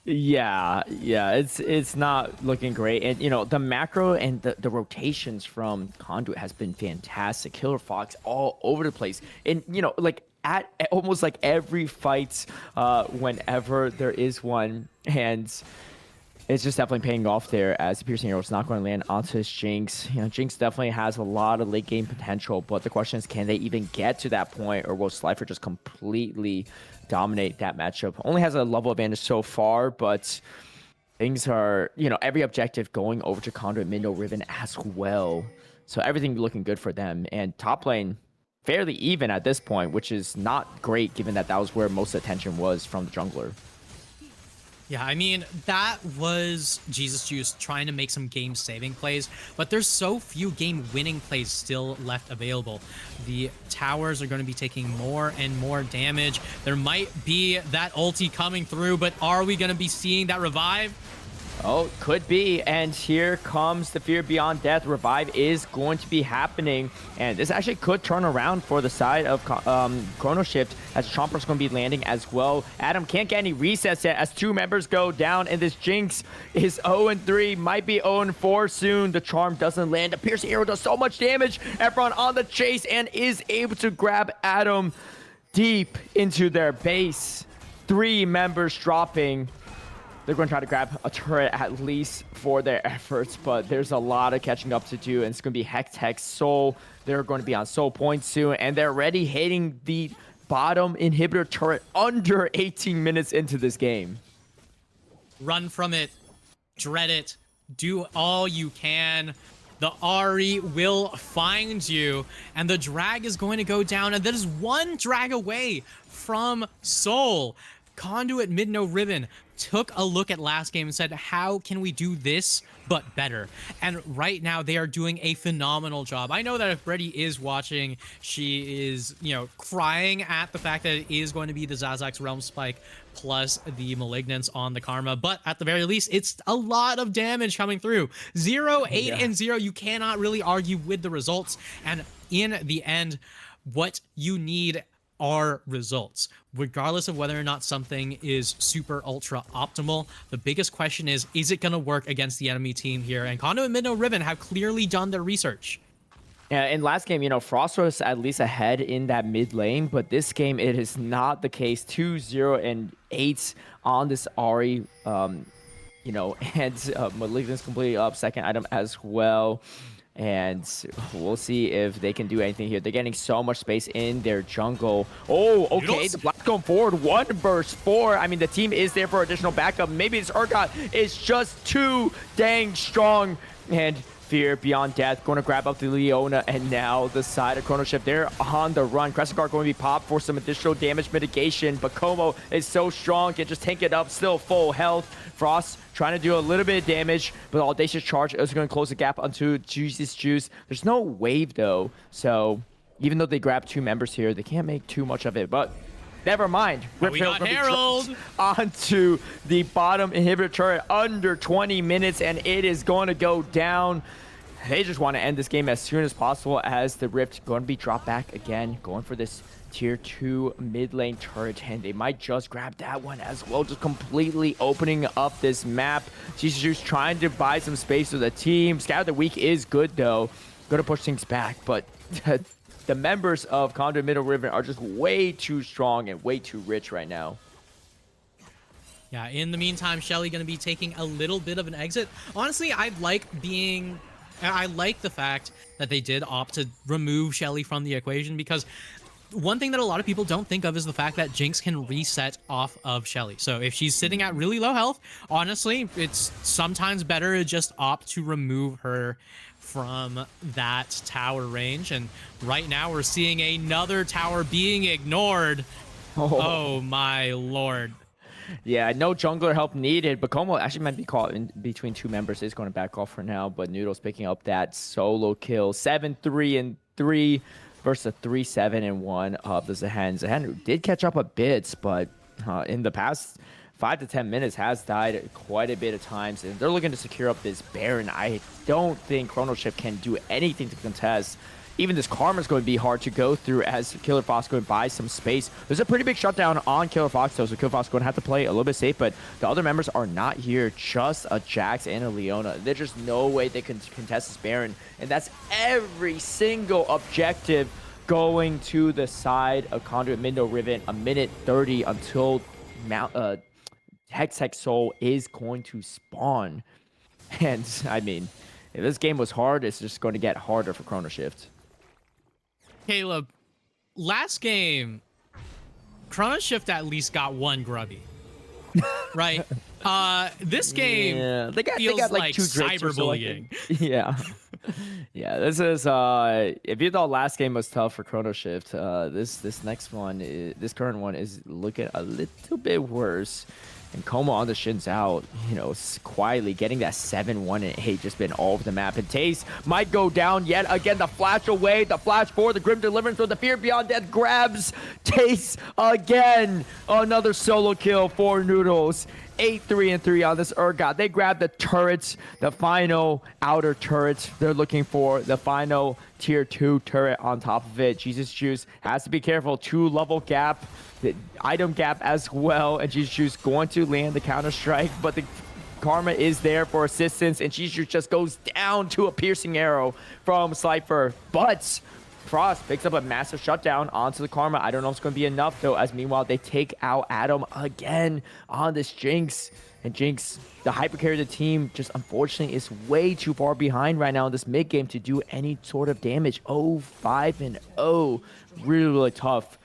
Yeah, it's not looking great. And, you know, the macro and the rotations from Conduit has been fantastic. Killer Fox all over the place. And, you know, like at almost like every fight whenever there is one. And it's just definitely paying off there as the piercing arrow is not going to land onto his Jinx. You know, Jinx definitely has a lot of late game potential, but the question is, can they even get to that point, or will Slifer just completely dominate that matchup? Only has a level advantage so far, but things are, you know, every objective going over to Conduit, Mindo, Riven as well. So everything looking good for them. And top lane fairly even at this point, which is not great given that that was where most attention was from the jungler. Yeah, I mean, that was Jesus Juice trying to make some game-saving plays, but there's so few game-winning plays still left available. The towers are going to be taking more and more damage. There might be that ulti coming through, but are we going to be seeing that revive? Oh, could be. And here comes the Fear Beyond Death. Revive is going to be happening. And this actually could turn around for the side of Chrono Shift, as Chomper's going to be landing as well. Adam can't get any resets yet as two members go down. And this Jinx is 0-3, might be 0-4 soon. The Charm doesn't land. The Piercing Arrow does so much damage. Efron on the chase and is able to grab Adam deep into their base. 3 members dropping. They're going to try to grab a turret at least for their efforts, but there's a lot of catching up to do, and it's going to be Hex, Soul. They're going to be on Soul Point soon, and they're already hitting the bottom inhibitor turret under 18 minutes into this game. Run from it. Dread it. Do all you can. The Ahri will find you, and the drag is going to go down, and that is one drag away from Soul. Conduit mid-no Riven took a look at last game and said, how can we do this but better? And right now they are doing a phenomenal job. I know that if Brady is watching, she is, you know, crying at the fact that it is going to be the Zazax Realm Spike plus the Malignance on the Karma, but at the very least, it's a lot of damage coming through. 0, 8, and 0. You cannot really argue with the results. And in the end, what you need are results. Regardless of whether or not something is super ultra optimal, the biggest question is it going to work against the enemy team here? And Conduit and mid-no Riven have clearly done their research. Yeah, in last game, you know, Frost was at least ahead in that mid lane, but this game, it is not the case. 2, 0, and 8 on this Ahri, you know, and Malignant's completely up, second item as well. And we'll see if they can do anything here. They're getting so much space in their jungle. Oh, okay. The Black going forward. 1 versus 4. I mean, the team is there for additional backup. Maybe this Urgot is just too dang strong. And Fear Beyond Death going to grab up the Leona, and now the side of Chrono Shift, they're on the run. Crescent Guard going to be popped for some additional damage mitigation, but Como is so strong, can just tank it up, still full health. Frost trying to do a little bit of damage, but Audacious Charge is going to close the gap onto Jesus Juice. There's no wave though, so even though they grab 2 members here, they can't make too much of it, but never mind. We got Herald onto the bottom inhibitor turret under 20 minutes, and it is going to go down. They just want to end this game as soon as possible, as the Rift going to be dropped back again, going for this tier 2 mid lane turret, and they might just grab that one as well, just completely opening up this map. Jesus Juice trying to buy some space for the team. Scout of the Week is good though, going to push things back, but the members of Conduit mid-no Riven are just way too strong and way too rich right now. Yeah, in the meantime, Shelly going to be taking a little bit of an exit. Honestly, I like the fact that they did opt to remove Shelly from the equation, because one thing that a lot of people don't think of is the fact that Jinx can reset off of Shelly. So if she's sitting at really low health, honestly, it's sometimes better to just opt to remove her from that tower range. And right now we're seeing another tower being ignored. Oh my lord. Yeah, no jungler help needed, but Como actually might be caught in between 2 members. Is going to back off for now, but Noodle's picking up that solo kill. 7-3-3 versus a 3-7-1 of the Zahan. Zahan did catch up a bit, but in the past 5 to 10 minutes has died quite a bit of times, and they're looking to secure up this Baron. I don't think Chrono Shift can do anything to contest. Even this Karma is going to be hard to go through, as Killer Fox going to buy some space. There's a pretty big shutdown on Killer Fox though, so Killer Fox going to have to play a little bit safe, but the other members are not here. Just a Jax and a Leona. There's just no way they can contest this Baron, and that's every single objective going to the side of Conduit mid-no Riven. 1:30 until Hex Soul is going to spawn. And I mean, if this game was hard, it's just going to get harder for Chrono Shift. Caleb, last game, Chrono Shift at least got 1 grubby, right? This game they got like 2 cyberbullying. Yeah. Yeah, this is if you thought last game was tough for Chrono Shift, this next one, this current one is looking a little bit worse. And Como on the shins out, you know, quietly getting that 7-1 and 8 just been all over the map. And TES might go down yet again. The flash away, the flash forward, the Grim Deliverance with the Fear Beyond Death grabs TES again. Another solo kill for Noodles. 8-3-3 on this Urgot. They grab the turrets, the final outer turrets. They're looking for the final tier 2 turret on top of it. Jesus Juice has to be careful. 2 level gap, the item gap as well. And Jesus Juice going to land the counter strike, but the Karma is there for assistance, and Jesus Juice just goes down to a piercing arrow from Slifer. But Frost picks up a massive shutdown onto the Karma. I don't know if it's going to be enough, though, as meanwhile, they take out Adam again on this Jinx. And Jinx, the hyper carry of the team, just unfortunately is way too far behind right now in this mid game to do any sort of damage. 0-5-0. Really, really tough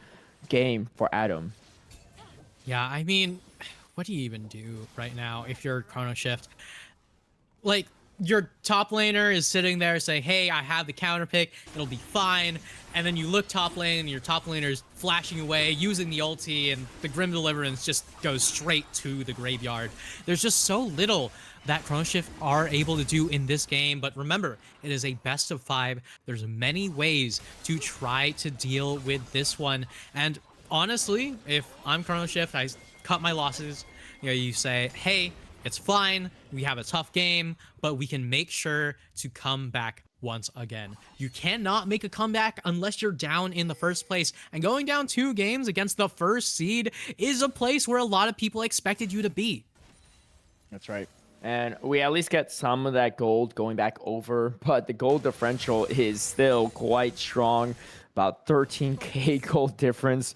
game for Adam. Yeah, I mean, what do you even do right now if you're Chrono Shift? Like, your top laner is sitting there saying, hey, I have the counter pick, it'll be fine. And then you look top lane and your top laner's flashing away, using the ulti, and the Grim Deliverance just goes straight to the graveyard. There's just so little that Chrono Shift are able to do in this game. But remember, it is a best of 5. There's many ways to try to deal with this one. And honestly, if I'm Chrono Shift, I cut my losses. You know, you say, hey, it's fine. We have a tough game, but we can make sure to come back once again. You cannot make a comeback unless you're down in the first place. And going down 2 games against the first seed is a place where a lot of people expected you to be. That's right. And we at least get some of that gold going back over, but the gold differential is still quite strong. About 13k gold difference.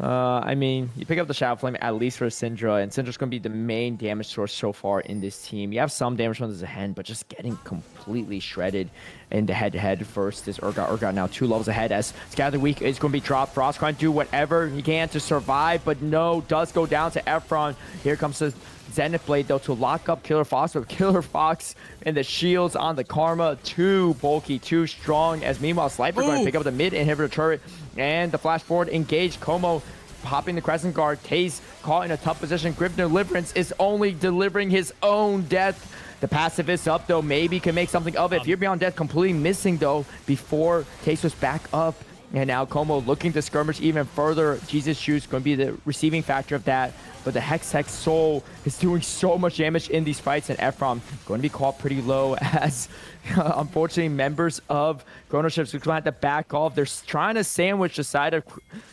I mean, you pick up the Shadow Flame at least for Syndra, and Syndra's going to be the main damage source so far in this team. You have some damage from the Hen, but just getting completely shredded in the head-to-head versus Urgot. Urgot now 2 levels ahead as Scatter Week is going to be dropped. Frost trying to do whatever he can to survive, but no, does go down to Efron. Here comes the Zenith Blade, though, to lock up Killer Fox, but Killer Fox and the shields on the Karma, too bulky, too strong, as meanwhile, Slifer going to pick up the mid inhibitor turret, and the flash forward engaged. Como popping the Crescent Guard. TES caught in a tough position. Grim Deliverance is only delivering his own death. The passive is up, though. Maybe can make something of it. Fear Beyond Death completely missing, though, before TES was back up. And now Como looking to skirmish even further. Jesus Juice going to be the receiving factor of that. But the Hex Soul is doing so much damage in these fights. And Ephraim going to be caught pretty low as, unfortunately, members of Chrono Shift are going to have to back off. They're trying to sandwich the side of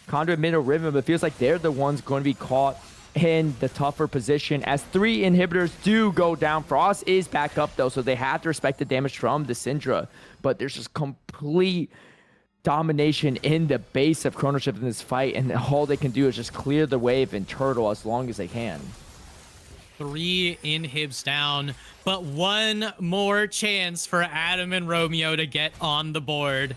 Conduit mid or Riven, but it feels like they're the ones going to be caught in the tougher position as 3 inhibitors do go down. Frost is back up, though, so they have to respect the damage from the Syndra. But there's just complete domination in the base of Chrono Shift in this fight, and all they can do is just clear the wave and turtle as long as they can. 3 inhibs down, but 1 more chance for Adam and Romeo to get on the board.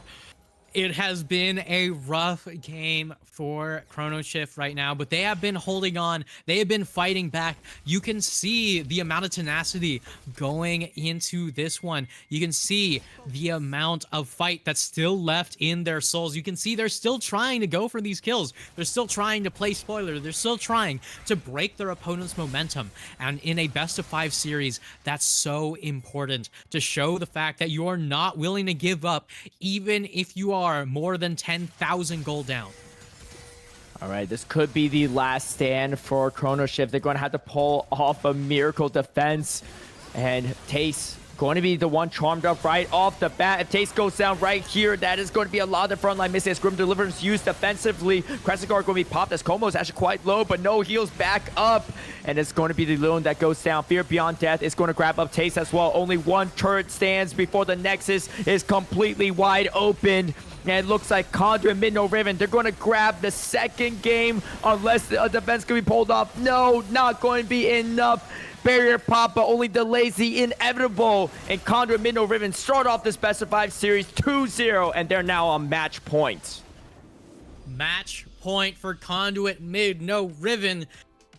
It has been a rough game for Chrono Shift right now, but they have been holding on. They have been fighting back. You can see the amount of tenacity going into this one. You can see the amount of fight that's still left in their souls. You can see they're still trying to go for these kills. They're still trying to play spoiler. They're still trying to break their opponent's momentum. And in a best of 5 series, that's so important to show the fact that you are not willing to give up, even if you are more than 10,000 gold down. All right, this could be the last stand for Chrono Shift. They're going to have to pull off a miracle defense. And TES going to be the one charmed up right off the bat. If TES goes down right here, that is going to be a lot of the frontline misses. Grim Deliverance used defensively. Crescent Guard going to be popped as Como is actually quite low, but no heals back up. And it's going to be the Lune that goes down. Fear Beyond Death is going to grab up TES as well. Only 1 turret stands before the Nexus is completely wide open. And it looks like Conduit mid no Riven. They're going to grab the second game unless a defense can be pulled off. No, not going to be enough. Barrier pop, but only delays the inevitable. And Conduit mid no Riven start off this best of 5 series 2-0, and they're now on match point. Match point for Conduit mid no Riven.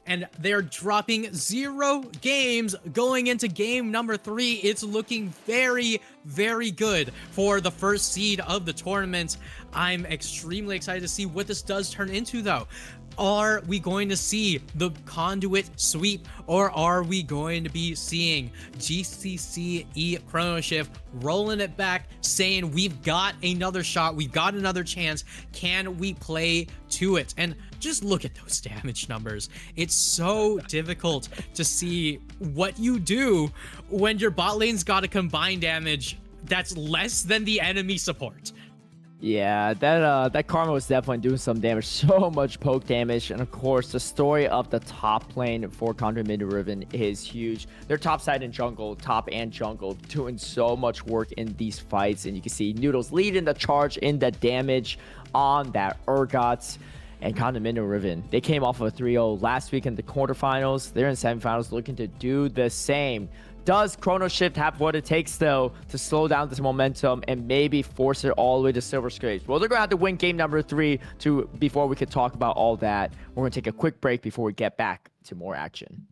And they're dropping 0 games going into game number 3. It's looking very, very good for the first seed of the tournament. I'm extremely excited to see what this does turn into, though. Are we going to see the Conduit sweep, or are we going to be seeing GCCE Chrono Shift rolling it back, saying we've got another shot, we've got another chance, can we play to it? And just look at those damage numbers. It's so difficult to see what you do when your bot lane's got a combined damage that's less than the enemy support. Yeah, that Karma was definitely doing some damage, so much poke damage, and of course the story of the top lane for Conduit mid Riven is huge. Their top side and jungle, top and jungle, doing so much work in these fights, and you can see Noodles leading the charge in the damage on that Urgot. And Conduit mid Riven, they came off of a 3-0 last week in the quarterfinals. They're in semifinals looking to do the same. Does Chrono Shift have what it takes, though, to slow down this momentum and maybe force it all the way to Silver Scrapes? Well, they're going to have to win game number 3 before we could talk about all that. We're going to take a quick break before we get back to more action.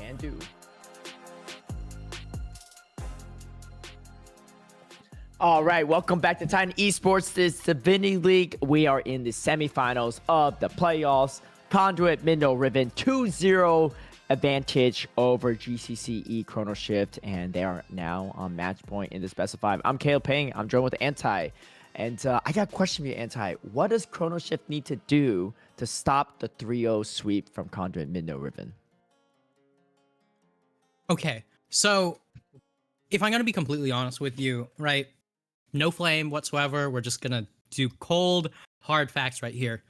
can do. All right, welcome back to Titan Esports. This Divinity League. We are in the semifinals of the playoffs. Conduit, Midno, Riven, 2-0 advantage over GCCE Chrono Shift, and they are now on match point in this best of 5. I'm Caleb Payne. I'm joined with Anti, and I got a question for you, Anti. What does Chrono Shift need to do to stop the 3-0 sweep from Conduit, Midno, Riven? Okay, so if I'm going to be completely honest with you, right? No flame whatsoever. We're just going to do cold, hard facts right here.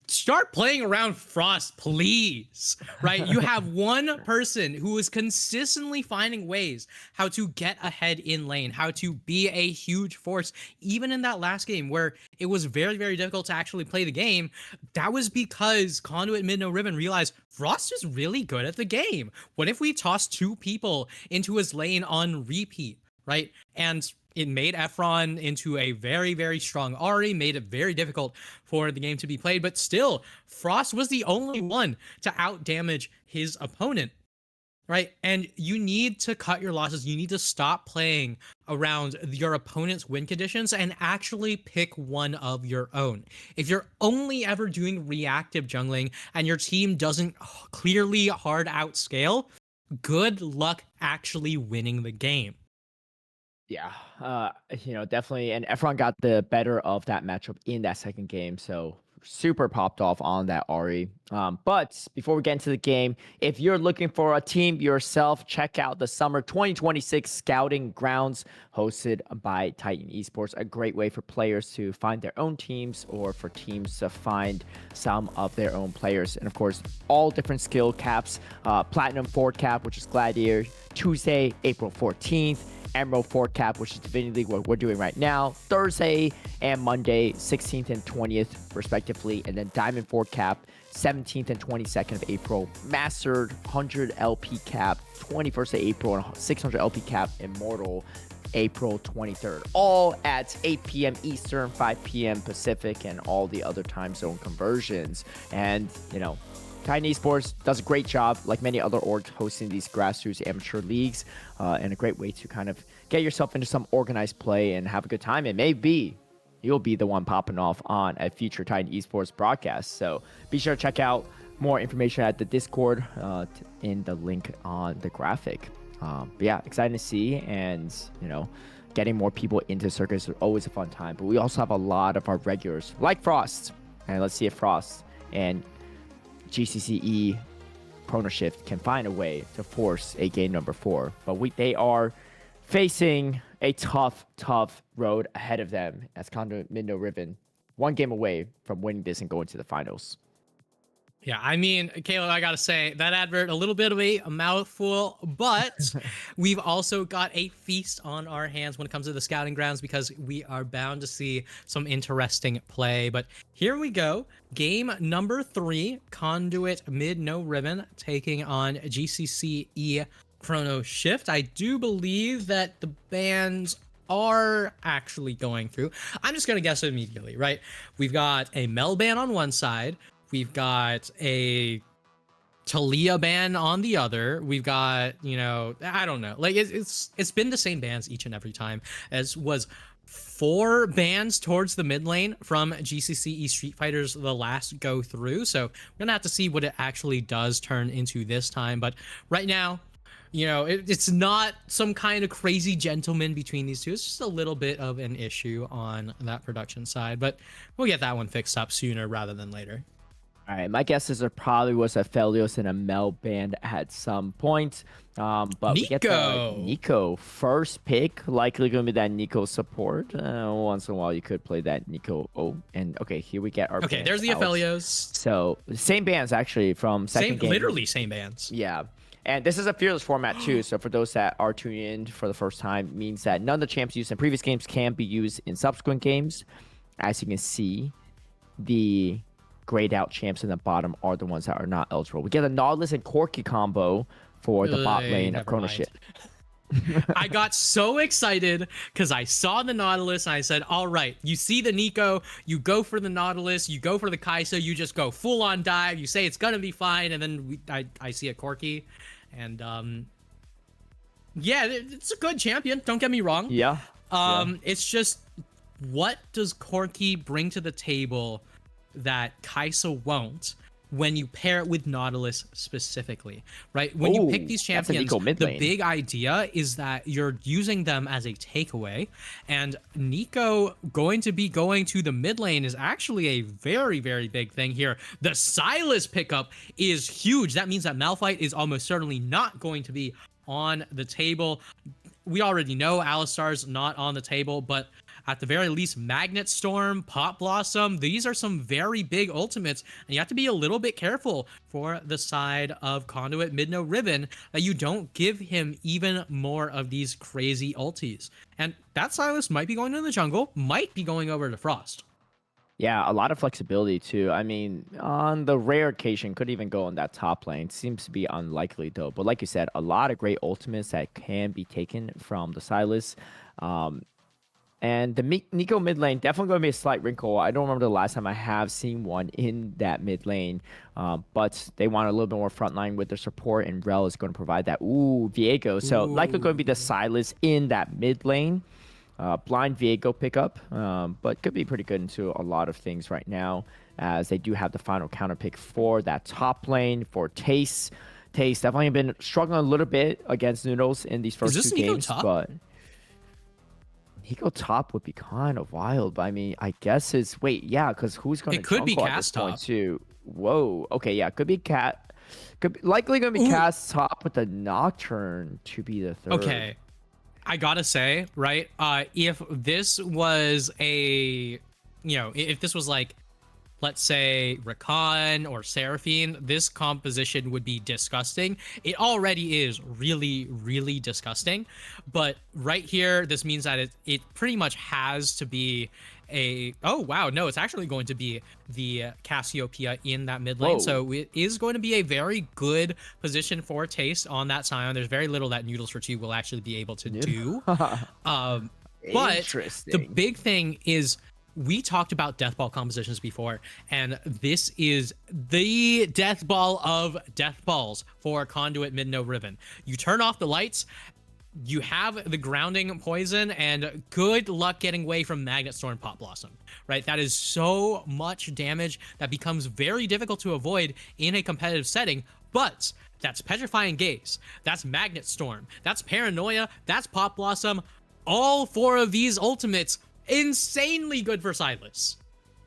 Start playing around Frost, please. Right? You have one person who is consistently finding ways how to get ahead in lane, how to be a huge force. Even in that last game where it was very, very difficult to actually play the game, that was because Conduit, Midno, Riven realized Frost is really good at the game. What if we toss 2 people into his lane on repeat, right? And it made Efron into a very, very strong Ahri, made it very difficult for the game to be played, but still, Frost was the only one to outdamage his opponent, right? And you need to cut your losses. You need to stop playing around your opponent's win conditions and actually pick one of your own. If you're only ever doing reactive jungling and your team doesn't clearly hard outscale, good luck actually winning the game. Yeah, definitely. And Efron got the better of that matchup in that second game, so super popped off on that Ahri. But before we get into the game, if you're looking for a team yourself, check out the Summer 2026 Scouting Grounds hosted by Titan Esports. A great way for players to find their own teams or for teams to find some of their own players. And of course, all different skill caps. Platinum 4 cap, which is Gladiator, Tuesday, April 14th. Emerald 4 cap, which is Divinity League, what we're doing right now, Thursday and Monday, 16th and 20th, respectively. And then Diamond 4 cap, 17th and 22nd of April. Mastered 100 LP cap, 21st of April, and 600 LP cap, Immortal, April 23rd. All at 8 p.m. Eastern, 5 p.m. Pacific, and all the other time zone conversions. And, Titan Esports does a great job, like many other orgs, hosting these grassroots amateur leagues, and a great way to kind of get yourself into some organized play and have a good time. And maybe you'll be the one popping off on a future Titan Esports broadcast. So be sure to check out more information at the Discord in the link on the graphic. But yeah, exciting to see, and getting more people into circuits is always a fun time. But we also have a lot of our regulars, like Frost, and let's see if Frost and GCCE Chrono Shift can find a way to force a game number 4. But they are facing a tough road ahead of them as Conduit, Midno, Riven, one game away from winning this and going to the finals. Yeah, I mean, Caleb, I gotta say, that advert, a little bit of a mouthful, but we've also got a feast on our hands when it comes to the scouting grounds, because we are bound to see some interesting play. But here we go. Game number 3, Conduit, Midno, Riven, taking on GCCE Chrono Shift. I do believe that the bans are actually going through. I'm just gonna guess immediately, right? We've got a Mel ban on one side. We've got a Talia ban on the other. We've got, I don't know. Like it's been the same bans each and every time, as was 4 bans towards the mid lane from GCCE Street Fighters the last go through. So we're gonna have to see what it actually does turn into this time. But right now, it's not some kind of crazy gentleman between these two. It's just a little bit of an issue on that production side, but we'll get that one fixed up sooner rather than later. All right, my guess is there probably was a Felios and a Mel band at some point. But we get the Nico first pick, likely going to be that Nico support. Once in a while, you could play that Nico. Oh, and okay, here we get our Okay, there's the Aphelios. So, same bands actually from second game. Literally same bands. Yeah. And this is a fearless format too. So for those that are tuning in for the first time, means that none of the champs used in previous games can be used in subsequent games. As you can see, the grayed out champs in the bottom are the ones that are not eligible. We get a Nautilus and Corki combo for the bot lane of Chrono Shift. I got so excited because I saw the Nautilus and I said, all right, you see the Nico, you go for the Nautilus, you go for the Kai'Sa, you just go full on dive, you say it's gonna be fine, and then I see a Corki And yeah, it's a good champion. Don't get me wrong. Yeah. It's just, what does Corki bring to the table that Kai'Sa won't when you pair it with Nautilus specifically, right? When you pick these That's a champions, Nico mid the lane. big idea is that you're using them as a takeaway, and Nico going to be going to the mid lane is actually a very, very big thing here. The Sylas pickup is huge. That means that Malphite is almost certainly not going to be on the table. We already know Alistar's not on the table, but at the very least, Magnet Storm, Pop Blossom, these are some very big ultimates, and you have to be a little bit careful for the side of Conduit Midno Riven that you don't give him even more of these crazy ultis. And that Sylas might be going to the jungle, might be going over to Frost. Yeah, a lot of flexibility too. I mean, on the rare occasion, could even go on that top lane. Seems to be unlikely though. But like you said, a lot of great ultimates that can be taken from the Sylas. And the Nico mid lane, definitely going to be a slight wrinkle. I don't remember the last time I have seen one in that mid lane. But they want a little bit more frontline with their support, and Rel is going to provide that. Ooh, Viego. So likely going to be the Sylas in that mid lane. Blind Viego pickup, but could be pretty good into a lot of things right now, as they do have the final counter pick for that top lane for TES. TES definitely been struggling a little bit against Noodles in these first two games, top? but Nico top would be kind of wild. But I mean, I guess it's yeah, because who's going to could be jungle at Cast this point top too? Whoa, okay, yeah, could be likely going to be Cast top with the Nocturne to be the third. Okay. I gotta say, right, if this was if this was like, let's say, Rakan or Seraphine, this composition would be disgusting. It already is really, really disgusting. But right here, this means that it pretty much has to be oh wow, no, it's actually going to be the Cassiopeia in that mid lane. Whoa. So it is going to be a very good position for Taste on that Scion. There's very little that Noodles for 2 will actually be able to do. But the big thing is, we talked about death ball compositions before, and this is the death ball of death balls for Conduit Midno Riven. You turn off the lights, you have the grounding poison, and good luck getting away from Magnet Storm Pop Blossom, right? That is so much damage that becomes very difficult to avoid in a competitive setting, but that's Petrifying Gaze, that's Magnet Storm, that's Paranoia, that's Pop Blossom. All 4 of these ultimates, insanely good for Sylas.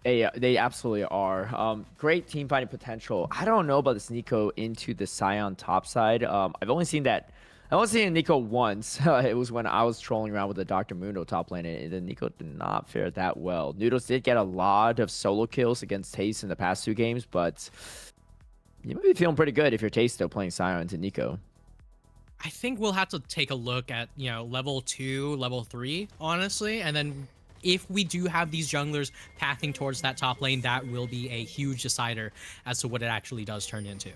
They absolutely are. Great team fighting potential. I don't know about this Nico into the Scion top side. I've only seen Nico once. It was when I was trolling around with the Dr. Mundo top lane, and the Nico did not fare that well. Noodles did get a lot of solo kills against Taste in the past 2 games, but you might be feeling pretty good if you're Taste still playing Scion to Nico. I think we'll have to take a look at, level 2, level 3, honestly, and then if we do have these junglers pathing towards that top lane, that will be a huge decider as to what it actually does turn into.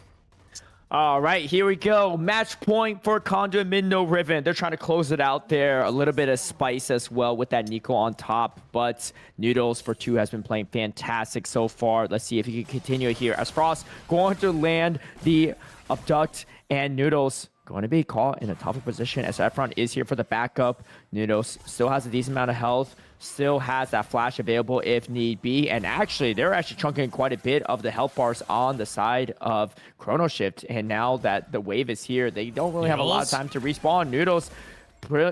All right, here we go. Match point for Conduit Midno Riven. They're trying to close it out there. A little bit of spice as well with that Nico on top, but Noodles for 2 has been playing fantastic so far. Let's see if he can continue here as Frost going to land the abduct, and Noodles going to be caught in a tougher position as Efron is here for the backup. Noodles still has a decent amount of health, still has that flash available if need be, and actually they're actually chunking quite a bit of the health bars on the side of Chrono Shift, and now that the wave is here, they don't really have a lot of time to respawn. Noodles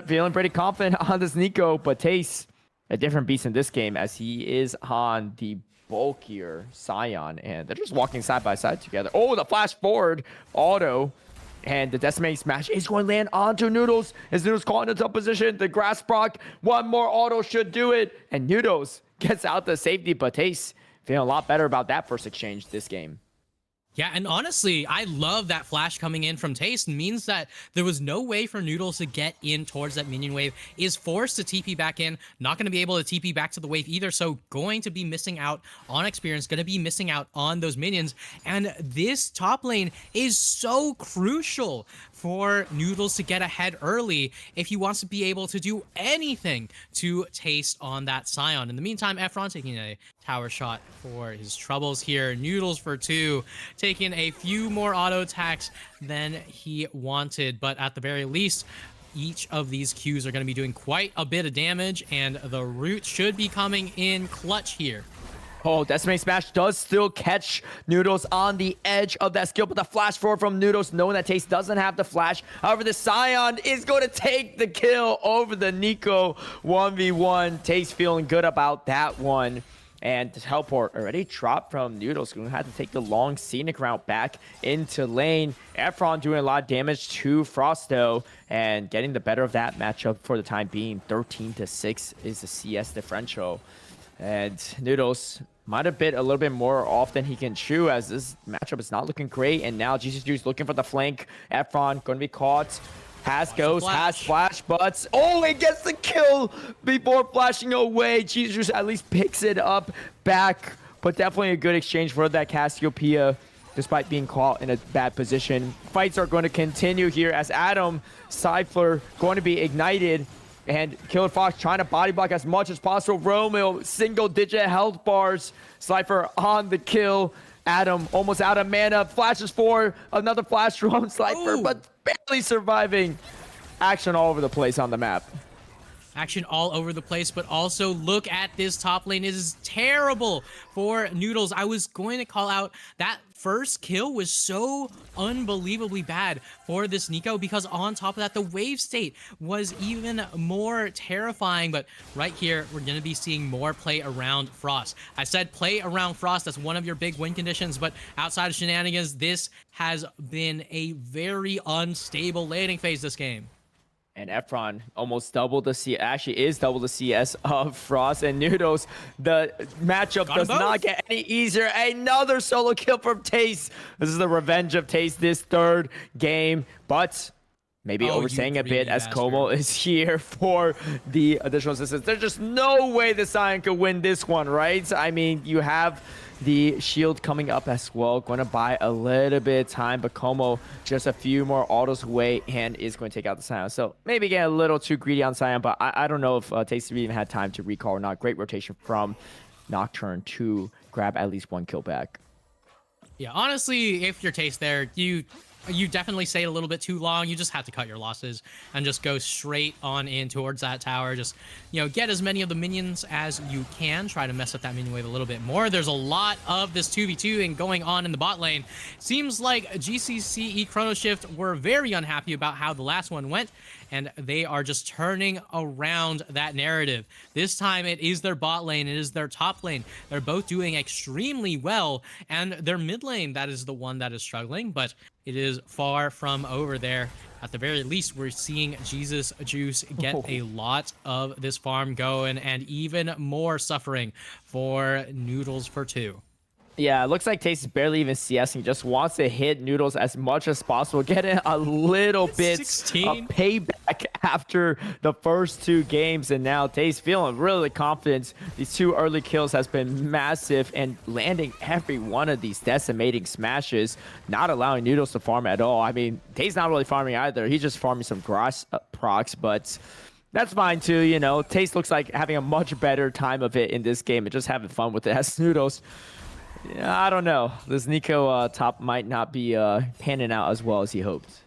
feeling pretty confident on this Nico, but Tace, a different beast in this game as he is on the bulkier Scion, and they're just walking side by side together. Oh, the flash forward auto. And the decimating smash is going to land onto Noodles. As Noodles caught into top position, the grass proc, one more auto should do it. And Noodles gets out the safety, but Tace feeling a lot better about that first exchange this game. Yeah, and honestly, I love that flash coming in from Taste. It means that there was no way for Noodles to get in towards that minion wave. Is forced to TP back in. Not going to be able to TP back to the wave either. So going to be missing out on experience. Going to be missing out on those minions. And this top lane is so crucial for Noodles to get ahead early if he wants to be able to do anything to taste on that Scion. In the meantime, Efron taking a tower shot for his troubles here. Noodles for 2, taking a few more auto attacks than he wanted, but at the very least, each of these Qs are going to be doing quite a bit of damage, and the root should be coming in clutch here. Oh, Decimating Smash does still catch Noodles on the edge of that skill, but the flash forward from Noodles, knowing that TES doesn't have the flash. However, the Scion is going to take the kill over the Nico 1v1. TES feeling good about that one. And the teleport already dropped from Noodles. Going to have to take the long scenic route back into lane. Efron doing a lot of damage to Frosto and getting the better of that matchup for the time being. 13-6 is the CS differential. And Noodles might have bit a little bit more off than he can chew, as this matchup is not looking great. And now GCCE is looking for the flank. Efron going to be caught. Has Ghost, has Flash, but oh, it gets the kill before flashing away. Jesus at least picks it up back, but definitely a good exchange for that Cassiopeia, despite being caught in a bad position. Fights are going to continue here as Adam, Cypher going to be ignited, and Killer Fox trying to body block as much as possible. Romeo, single-digit health bars. Cypher on the kill. Adam almost out of mana. Flashes for another flash from Cypher, but barely surviving. Action all over the place on the map. Action all over the place, but also look at this top lane. It is terrible for Noodles. I was going to call out that first kill was so unbelievably bad for this Nico, because on top of that, the wave state was even more terrifying. But right here, we're going to be seeing more play around Frost. I said play around Frost. That's one of your big win conditions, but outside of shenanigans, this has been a very unstable laning phase this game. And Efron almost doubled the CS, actually is double the CS of Frost and Noodles. The matchup does not get any easier. Another solo kill from TES. This is the revenge of TES this third game, but maybe overstaying a bit as Como is here for the additional assistance. There's just no way the Scion could win this one, right? I mean, you have the shield coming up as well. Going to buy a little bit of time, but Como just a few more autos away and is going to take out the Scion. So maybe get a little too greedy on Scion, but I don't know if TES even had time to recall or not. Great rotation from Nocturne to grab at least one kill back. Yeah, honestly, if you're TES there, you definitely stayed a little bit too long. You just have to cut your losses and just go straight on in towards that tower. Just, get as many of the minions as you can. Try to mess up that minion wave a little bit more. There's a lot of this 2v2 going on in the bot lane. Seems like GCCE Chrono Shift were very unhappy about how the last one went, and they are just turning around that narrative. This time it is their bot lane, it is their top lane. They're both doing extremely well, and their mid lane, that is the one that is struggling, but it is far from over there. At the very least, we're seeing Jesus Juice get a lot of this farm going, and even more suffering for Noodles for 2. Yeah, it looks like TES is barely even CSing. Just wants to hit Noodles as much as possible. Getting a little bit of payback after the first 2 games. And now TES feeling really confident. These 2 early kills has been massive. And landing every one of these decimating smashes. Not allowing Noodles to farm at all. I mean, TES not really farming either. He's just farming some grass procs. But that's fine too, TES looks like having a much better time of it in this game. And just having fun with it as Noodles. Yeah, I don't know. This Nico top might not be panning out as well as he hoped.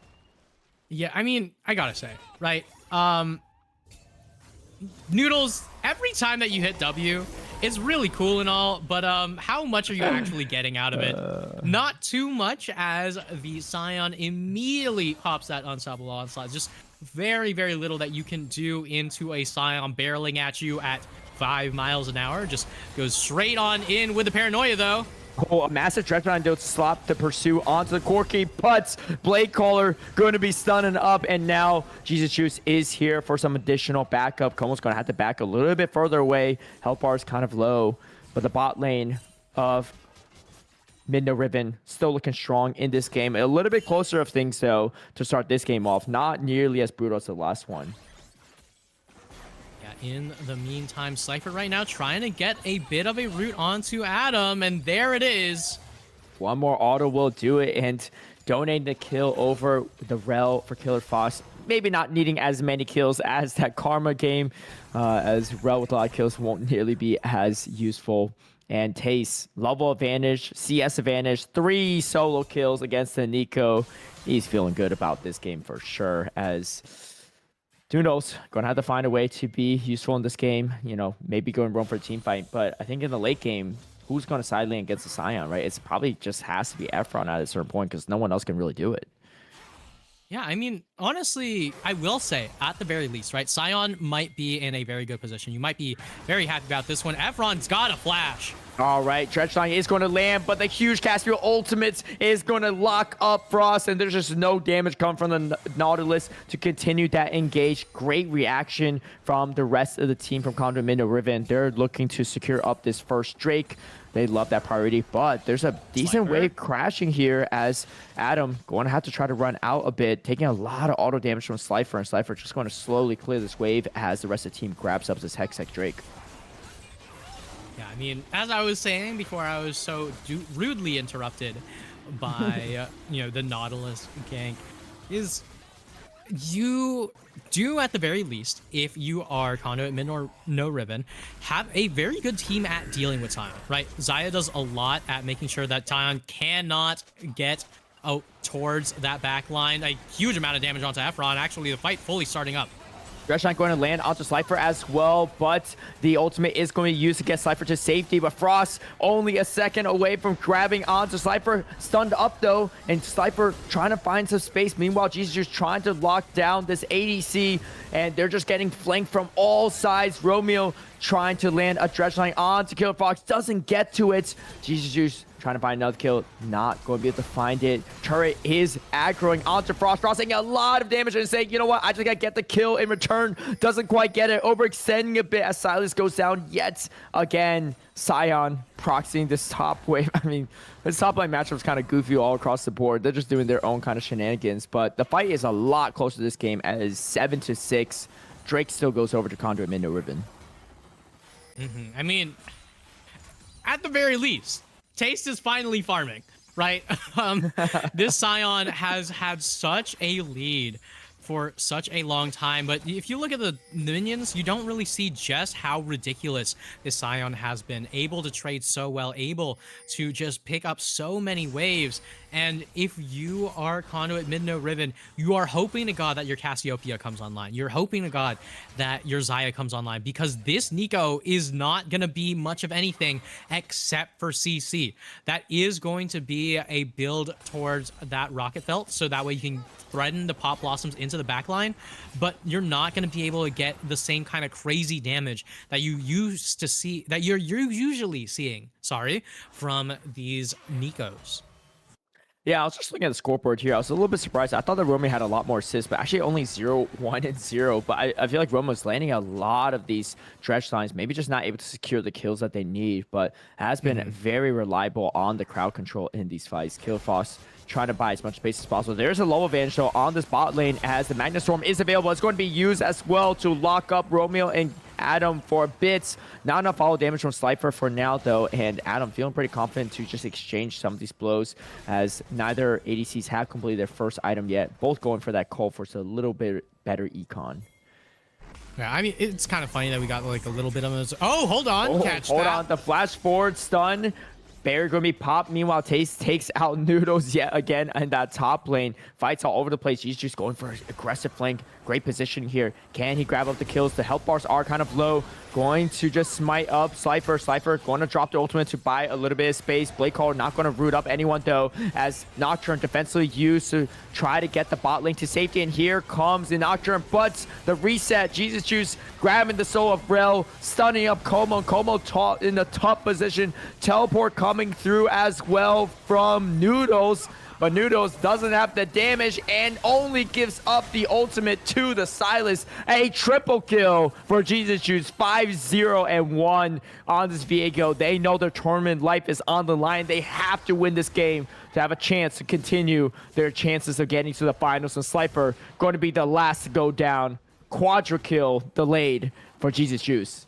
Yeah, I mean, I gotta say, right? Noodles, every time that you hit W, it's really cool and all, but how much are you actually getting out of it? Not too much, as the Scion immediately pops that unstoppable onslaught. Just very, very little that you can do into a Scion barreling at you at 5 miles an hour. Just goes straight on in with the paranoia, though. Oh, a massive direct on Dote slop to pursue onto the Corky, but Blade Caller going to be stunning up, and now Jesus Juice is here for some additional backup. Como's going to have to back a little bit further away. Health bar is kind of low, but the bot lane of Midno Riven still looking strong in this game. A little bit closer of things, though, to start this game off. Not nearly as brutal as the last one. In the meantime, Cypher right now trying to get a bit of a root onto Adam, and there it is. One more auto will do it, and donating the kill over the Rel for Killer Fox. Maybe not needing as many kills as that Karma game, as Rel with a lot of kills won't nearly be as useful. And TES, level advantage, CS advantage, 3 solo kills against the Nico. He's feeling good about this game for sure, as who knows, gonna have to find a way to be useful in this game. You know, maybe go and run for a team fight. But I think in the late game, who's going to side lane against the Sion, right? It's probably just has to be Efron at a certain point because no one else can really do it. Yeah, I mean, honestly, I will say, at the very least, right, Sion might be in a very good position. You might be very happy about this one. Efron's got a flash. All right, Dredgeline is going to land, but the huge Caspial ultimate is going to lock up Frost, and there's just no damage coming from the Nautilus to continue that engage. Great reaction from the rest of the team from Conduit mid to Riven. They're looking to secure up this first Drake. They love that priority, but there's a decent wave crashing here as Adam going to have to try to run out a bit, taking a lot of auto damage from Slifer, and Slifer just going to slowly clear this wave as the rest of the team grabs up this Hextech Drake. Yeah, I mean, as I was saying before, I was so rudely interrupted by, you know, the Nautilus gank, is you do, at the very least, if you are Conduit mid or no Riven, have a very good team at dealing with Sion, right? Xayah does a lot at making sure that Sion cannot get out towards that back line. A huge amount of damage onto Efron. Actually, the fight fully starting up. Dredgeline going to land onto Slifer as well, but the ultimate is going to be used to get Slifer to safety, but Frost only a second away from grabbing onto Slifer. Stunned up though, and Slifer trying to find some space. Meanwhile, Jesus just trying to lock down this ADC, and they're just getting flanked from all sides. Romeo trying to land a Dredgeline onto Killer Fox, doesn't get to it. Jesus Juice trying to find another kill, not going to be able to find it. Turret is aggroing onto Frost. Frost taking a lot of damage and saying, you know what, I just gotta get the kill in return. Doesn't quite get it, overextending a bit as Silas goes down yet again. Sion proxying this top wave. I mean, this top lane matchup is kind of goofy all across the board. They're just doing their own kind of shenanigans, but the fight is a lot closer to this game as 7-6. Drake still goes over to Conduit mid no Riven. I mean, at the very least, TES is finally farming, right? This Sion has had such a lead for such a long time, but if you look at the minions, you don't really see just how ridiculous this Sion has been. Able to trade so well, able to just pick up so many waves. And if you are Conduit mid no Riven, you are hoping to God that your Cassiopeia comes online. You're hoping to God that your Xayah comes online, because this Nico is not going to be much of anything except for CC. That is going to be a build towards that Rocket Belt, so that way you can threaten the Pop Blossoms into the backline, but you're not going to be able to get the same kind of crazy damage that you used to see, that you're usually seeing, sorry, from these Nikos. Yeah, I was just looking at the scoreboard here. I was a little bit surprised. I thought that Romeo had a lot more assists, but actually only 0, 1, and 0. But I feel like Romeo's landing a lot of these dredge lines, maybe just not able to secure the kills that they need, but has been very reliable on the crowd control in these fights. Killer Fox trying to buy as much space as possible. There's a low advantage though on this bot lane as the Magna Storm is available. It's going to be used as well to lock up Romeo and Adam for bits. Not enough follow damage from Slifer for now though, and Adam feeling pretty confident to just exchange some of these blows as neither ADCs have completed their first item yet. Both going for that call for a little bit better econ. Yeah, I mean, it's kind of funny that we got like a little bit of this. Oh, hold on. Catch hold that. on. The flash forward stun. Barry going to be popped. Meanwhile, TES takes out Noodles yet again in that top lane. Fights all over the place. He's just going for an aggressive flank. Great position here. Can he grab up the kills? The health bars are kind of low. Going to just smite up Slifer. Slifer going to drop the ultimate to buy a little bit of space. Blade Caller not going to root up anyone though, as Nocturne defensively used to try to get the bot lane to safety. And here comes the Nocturne, but the reset. Jesus Juice grabbing the soul of Rel, stunning up Como. Como taught in the top position. Teleport coming through as well from Noodles. But Noodles doesn't have the damage and only gives up the ultimate to the Silas. A triple kill for Jesus Juice. 5-0-1 on this Viego. They know their tournament life is on the line. They have to win this game to have a chance to continue their chances of getting to the finals. And Slifer going to be the last to go down. Quadra kill delayed for Jesus Juice.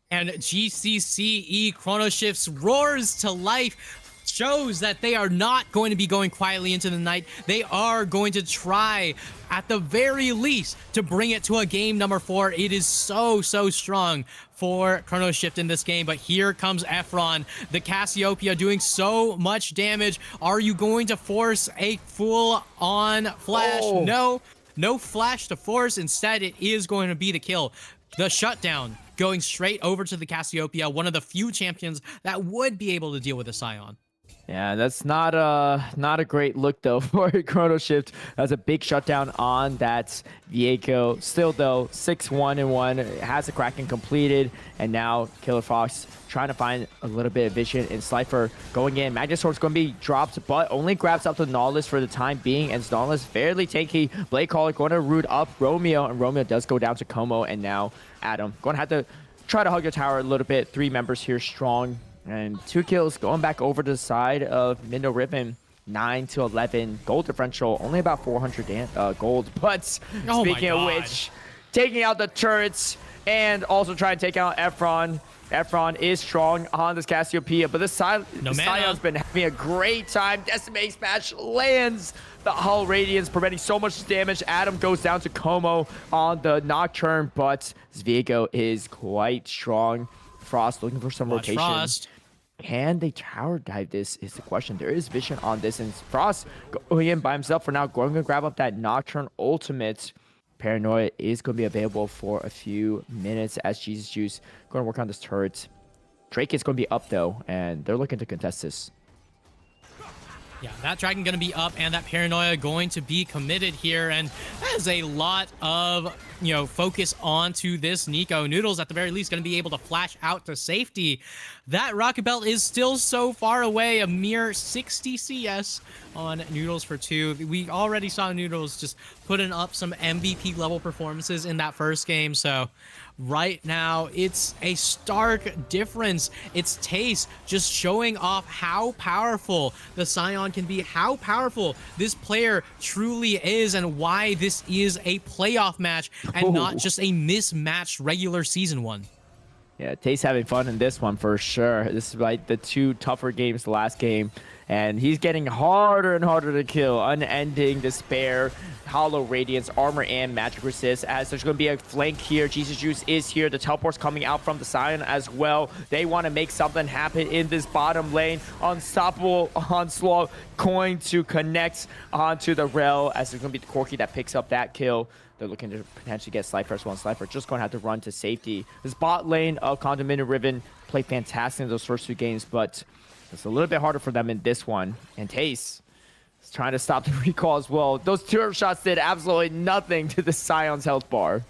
And GCCE Chrono Shifts roars to life, shows that they are not going to be going quietly into the night. They are going to try, at the very least, to bring it to a game number 4. It is so strong for Chrono Shift in this game, but here comes Efron, the Cassiopeia, doing so much damage. Are you going to force a full-on flash? Oh. No flash to force. Instead, it is going to be the kill. The shutdown going straight over to the Cassiopeia, one of the few champions that would be able to deal with a Scion. Yeah, that's not a great look though for Chrono Shift. That's a big shutdown on that Viego. Still though, 6-1-1 has the Kraken completed, and now Killer Fox trying to find a little bit of vision, and Slifer going in. Magnet Sword's going to be dropped, but only grabs up the Nautilus for the time being, and Nautilus fairly tanky. Blade Caller going to root up Romeo, and Romeo does go down to Como, and now Adam going to have to try to hug the tower a little bit. 3 members here strong. And 2 kills going back over to the side of Mindo Riven. 9-11 gold differential, only about 400 gold. But speaking of which, taking out the turrets and also trying to take out Efron. Efron is strong on this Cassiopeia, but this Scion's been having a great time. Decimating Smash lands the Hull Radiance, preventing so much damage. Adam goes down to Como on the Nocturne, but Viego is quite strong. Frost looking for some rotation. Frost. Can they tower dive this is the question. There is vision on this, and Frost going in by himself for now. Going to grab up that Nocturne ultimate. Paranoia is going to be available for a few minutes as Jesus Juice going to work on this turret. Drake is going to be up though, and they're looking to contest this. Yeah, that Dragon going to be up, and that Paranoia going to be committed here, and that is a lot of, focus onto this Nico. Noodles, at the very least, going to be able to flash out to safety. That Rocket Belt is still so far away, a mere 60 CS on Noodles for 2. We already saw Noodles just putting up some MVP level performances in that first game, so right now it's a stark difference. It's TES just showing off how powerful the Scion can be, how powerful this player truly is, and why this is a playoff match and not just a mismatched regular season one. Yeah, TES having fun in this one for sure. This is like the 2 tougher games the last game. And he's getting harder and harder to kill. Unending Despair, Hollow Radiance, Armor, and Magic Resist. As there's going to be a flank here. Jesus Juice is here. The teleport's coming out from the Scion as well. They want to make something happen in this bottom lane. Unstoppable Onslaught going to connect onto the rail, as there's going to be the Corki that picks up that kill. They're looking to potentially get Slifer as well. Slifer just going to have to run to safety. This bot lane of Conduit and Riven played fantastic in those first 2 games, but it's a little bit harder for them in this one. And TES is trying to stop the recall as well. Those turret shots did absolutely nothing to the Scion's health bar.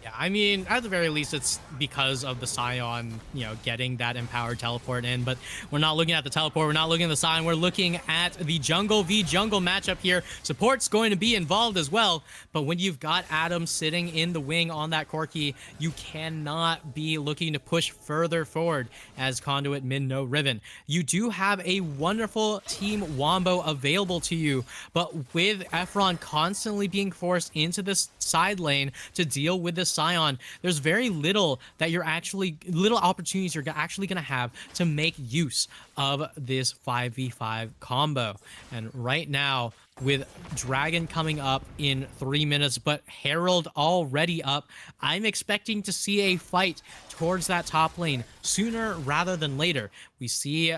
Yeah, I mean, at the very least, it's because of the Scion, getting that empowered teleport in. But we're not looking at the teleport. We're not looking at the Scion. We're looking at the jungle v jungle matchup here. Support's going to be involved as well. But when you've got Adam sitting in the wing on that Corki, you cannot be looking to push further forward as Conduit, Mindo, Riven. You do have a wonderful team Wombo available to you, but with Efron constantly being forced into this side lane to deal with the Scion, there's very little opportunities you're actually going to have to make use of this 5v5 combo. And right now, with Dragon coming up in 3 minutes, but Herald already up, I'm expecting to see a fight towards that top lane sooner rather than later. We see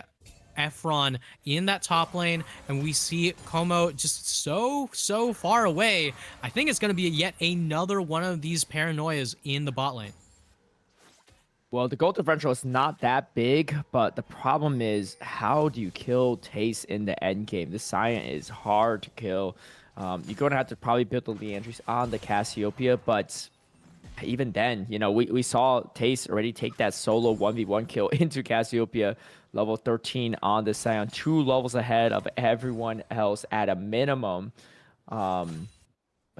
Efron in that top lane, and we see Como just so far away. I think it's going to be yet another one of these paranoias in the bot lane. Well, the gold differential is not that big, but the problem is, how do you kill TES in the end game? This Scion is hard to kill. You're going to have to probably build the Leandries on the Cassiopeia, but even then, we saw TES already take that solo 1v1 kill into Cassiopeia, level 13 on the Scion, 2 levels ahead of everyone else at a minimum. But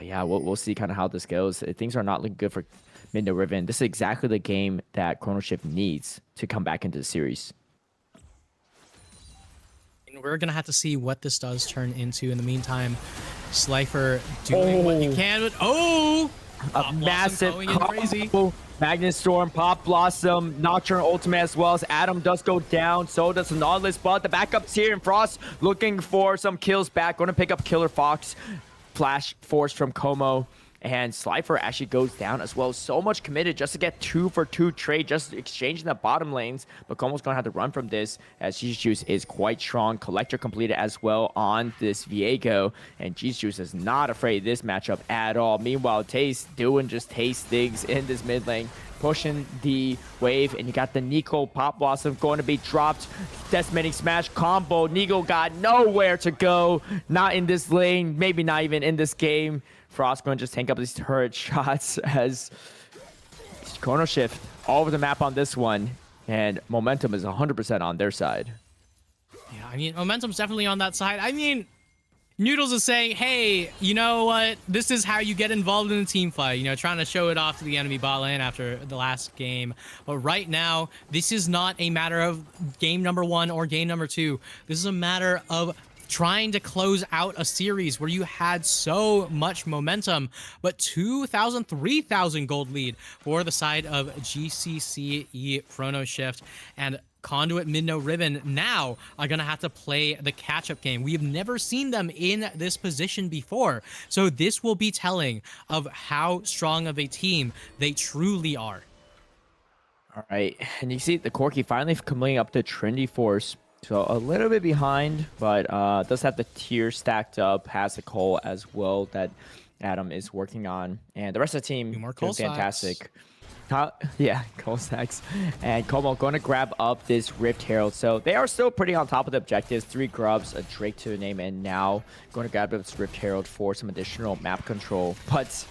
yeah, we'll see kind of how this goes. Things are not looking good for Mindo Riven. This is exactly the game that Chrono Shift needs to come back into the series. And we're going to have to see what this does turn into. In the meantime, Slifer doing what you can, but A massive going in crazy. combo. Magnet Storm, Pop Blossom, Nocturne Ultimate as well as Adam does go down. So does Nautilus, but the backup's here, and Frost looking for some kills back. Going to pick up Killer Fox. Flash Force from Como. And Slifer actually goes down as well. So much committed just to get 2-for-2 trade, just exchanging the bottom lanes. But Como's going to have to run from this as Juice is quite strong. Collector completed as well on this Viego. And Juice is not afraid of this matchup at all. Meanwhile, TES doing just TES things in this mid lane. Pushing the wave, and you got the Nico Pop Blossom going to be dropped. Decimating Smash combo. Nico got nowhere to go. Not in this lane, maybe not even in this game. Frost going to just tank up these turret shots as Chrono Shift all over the map on this one. And momentum is 100% on their side. Yeah, I mean, momentum's definitely on that side. I mean, Noodles is saying, hey, you know what? This is how you get involved in a team fight. You know, trying to show it off to the enemy bot lane after the last game. But right now, this is not a matter of game number 1 or game number 2. This is a matter of trying to close out a series where you had so much momentum, but 2,000, 3,000 gold lead for the side of GCCE Chrono Shift. And Conduit, Riven now are going to have to play the catch-up game. We've never seen them in this position before. So this will be telling of how strong of a team they truly are. All right, and you see the Corki finally coming up to Trinity Force. So a little bit behind, but does have the tier stacked up, has a Cole as well that Adam is working on. And the rest of the team doing fantastic. Yeah, Cole stacks. And Como going to grab up this Rift Herald. So they are still pretty on top of the objectives. 3 grubs, a Drake to name, and now going to grab this Rift Herald for some additional map control. But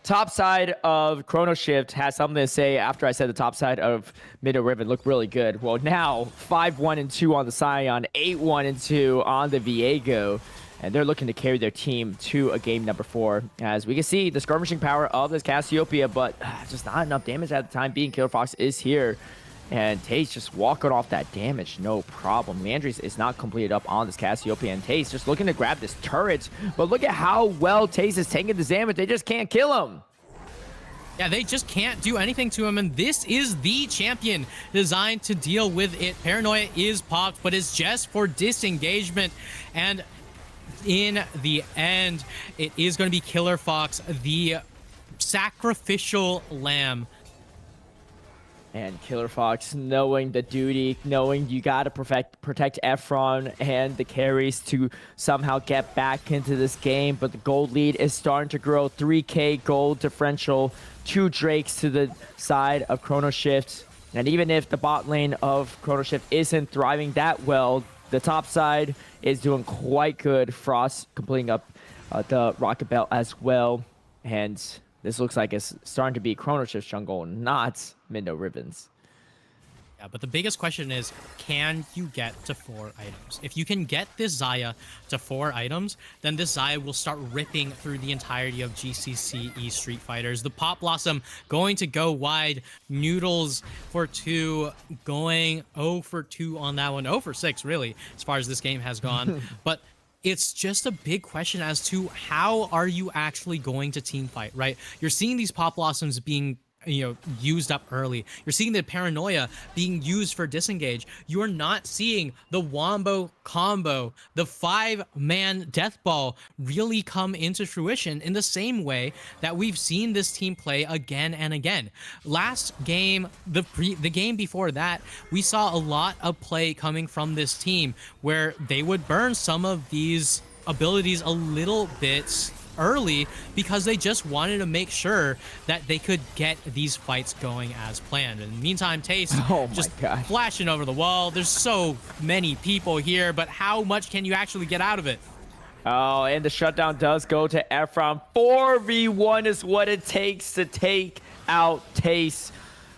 top side of Chrono Shift has something to say after I said the top side of Riven looked really good. Well, now 5-1-2 on the Scion, 8-1-2 on the Viego. And they're looking to carry their team to a game number 4. As we can see, the skirmishing power of this Cassiopeia, but just not enough damage at the time being. Killer Fox is here. And TES just walking off that damage, no problem. Landry's is not completed up on this Cassiopeia, and TES just looking to grab this turret. But look at how well TES is taking this damage. They just can't kill him. Yeah, they just can't do anything to him, and this is the champion designed to deal with it. Paranoia is popped, but it's just for disengagement. And in the end, it is going to be Killer Fox, the sacrificial lamb. And Killer Fox, knowing the duty, knowing you got to protect Efron and the carries to somehow get back into this game. But the gold lead is starting to grow. 3K gold differential. 2 Drakes to the side of Chrono Shift. And even if the bot lane of Chrono Shift isn't thriving that well, the top side is doing quite good. Frost completing up the Rocket Belt as well. And this looks like it's starting to be Chrono Shift jungle, not Riven's. Yeah, but the biggest question is, can you get to 4 items? If you can get this Xayah to 4 items, then this Xayah will start ripping through the entirety of GCCE Street Fighters. The Pop Blossom going to go wide. Noodles for 2, going 0 for 2 on that one. 0 for 6, really, as far as this game has gone. But it's just a big question as to how are you actually going to team fight, right? You're seeing these Pop Blossoms being used up early. You're seeing the Paranoia being used for disengage. You're not seeing the Wombo combo, the 5-man death ball really come into fruition in the same way that we've seen this team play again and again. Last game, the game before that, we saw a lot of play coming from this team where they would burn some of these abilities a little bit early because they just wanted to make sure that they could get these fights going as planned. In the meantime, TES just flashing over the wall. There's so many people here, but how much can you actually get out of it? Oh, and the shutdown does go to Efron. 4v1 is what it takes to take out TES.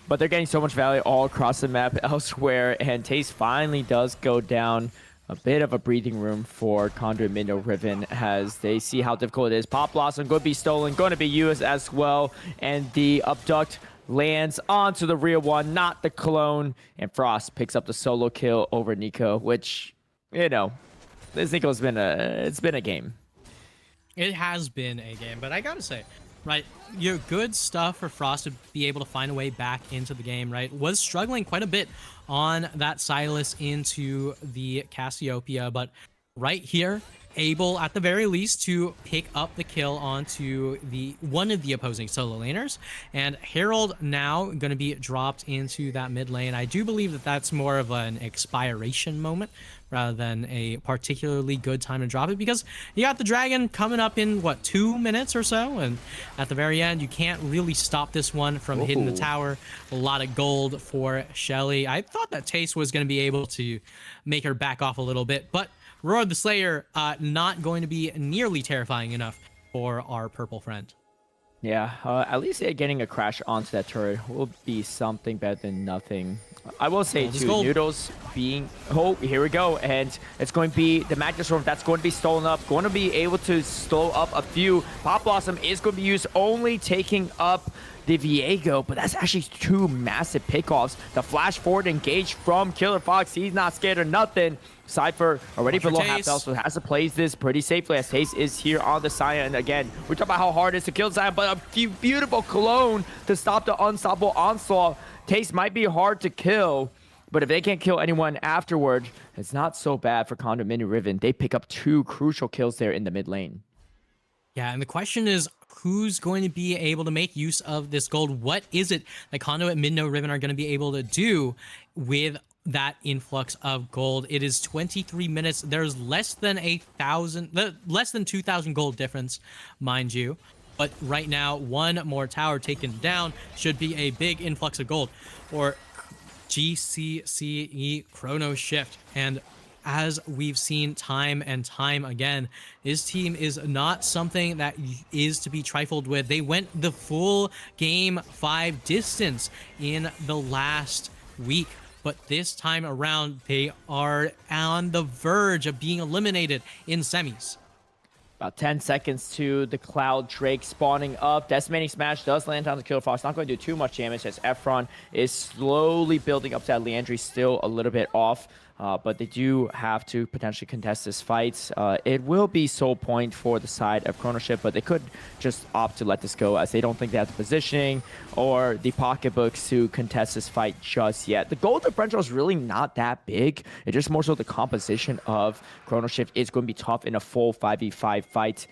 But they're getting so much value all across the map elsewhere, and TES finally does go down. A bit of a breathing room for Conduit Riven as they see how difficult it is. Pop Blossom going to be stolen, going to be used as well. And the Abduct lands onto the real one, not the clone. And Frost picks up the solo kill over Nico, which, this Nico's been a game. It has been a game, but I gotta say, right? Your good stuff for Frost to be able to find a way back into the game, right? Was struggling quite a bit on that Silas into the Cassiopeia, but right here, able at the very least to pick up the kill onto the one of the opposing solo laners, and Herald now going to be dropped into that mid lane. I do believe that that's more of an expiration moment rather than a particularly good time to drop it, because you got the dragon coming up in what, 2 minutes or so, and at the very end you can't really stop this one from hitting the tower. A lot of gold for Shelly. I thought that TES was going to be able to make her back off a little bit, but Roar the Slayer not going to be nearly terrifying enough for our purple friend. Yeah, at least getting a crash onto that turret will be something better than nothing. I will say too, Noodles being... Oh, here we go. And it's going to be the Magnus Storm that's going to be stolen up. Going to be able to slow up a few. Pop Blossom is going to be used, only taking up the Viego, but that's actually 2 massive pickoffs. The flash forward engage from Killer Fox. He's not scared of nothing. Cypher already below half health, so has to play this pretty safely as TES is here on the Sia. And again, we talk about how hard it is to kill Sia, but a few beautiful clone to stop the unstoppable onslaught. TES might be hard to kill, but if they can't kill anyone afterward, it's not so bad for Conduit Mini Riven. They pick up 2 crucial kills there in the mid lane. Yeah, and the question is, who's going to be able to make use of this gold? What is it that Conduit and Midno Riven are going to be able to do with that influx of gold? It is 23 minutes. There's less than 2,000 gold difference, mind you. But right now, 1 more tower taken down should be a big influx of gold for GCCE Chrono Shift. And as we've seen time and time again, this team is not something that is to be trifled with. They went the full game 5 distance in the last week, but this time around, they are on the verge of being eliminated in semis. About 10 seconds to the Cloud Drake spawning up. Decimating Smash does land on the Killer Fox. Not going to do too much damage as Efron is slowly building up to that. Leandri still a little bit off. But they do have to potentially contest this fight. It will be soul point for the side of Chrono Shift, but they could just opt to let this go as they don't think they have the positioning or the pocketbooks to contest this fight just yet. The gold differential is really not that big. It's just more so the composition of Chrono Shift is going to be tough in a full 5v5 fight.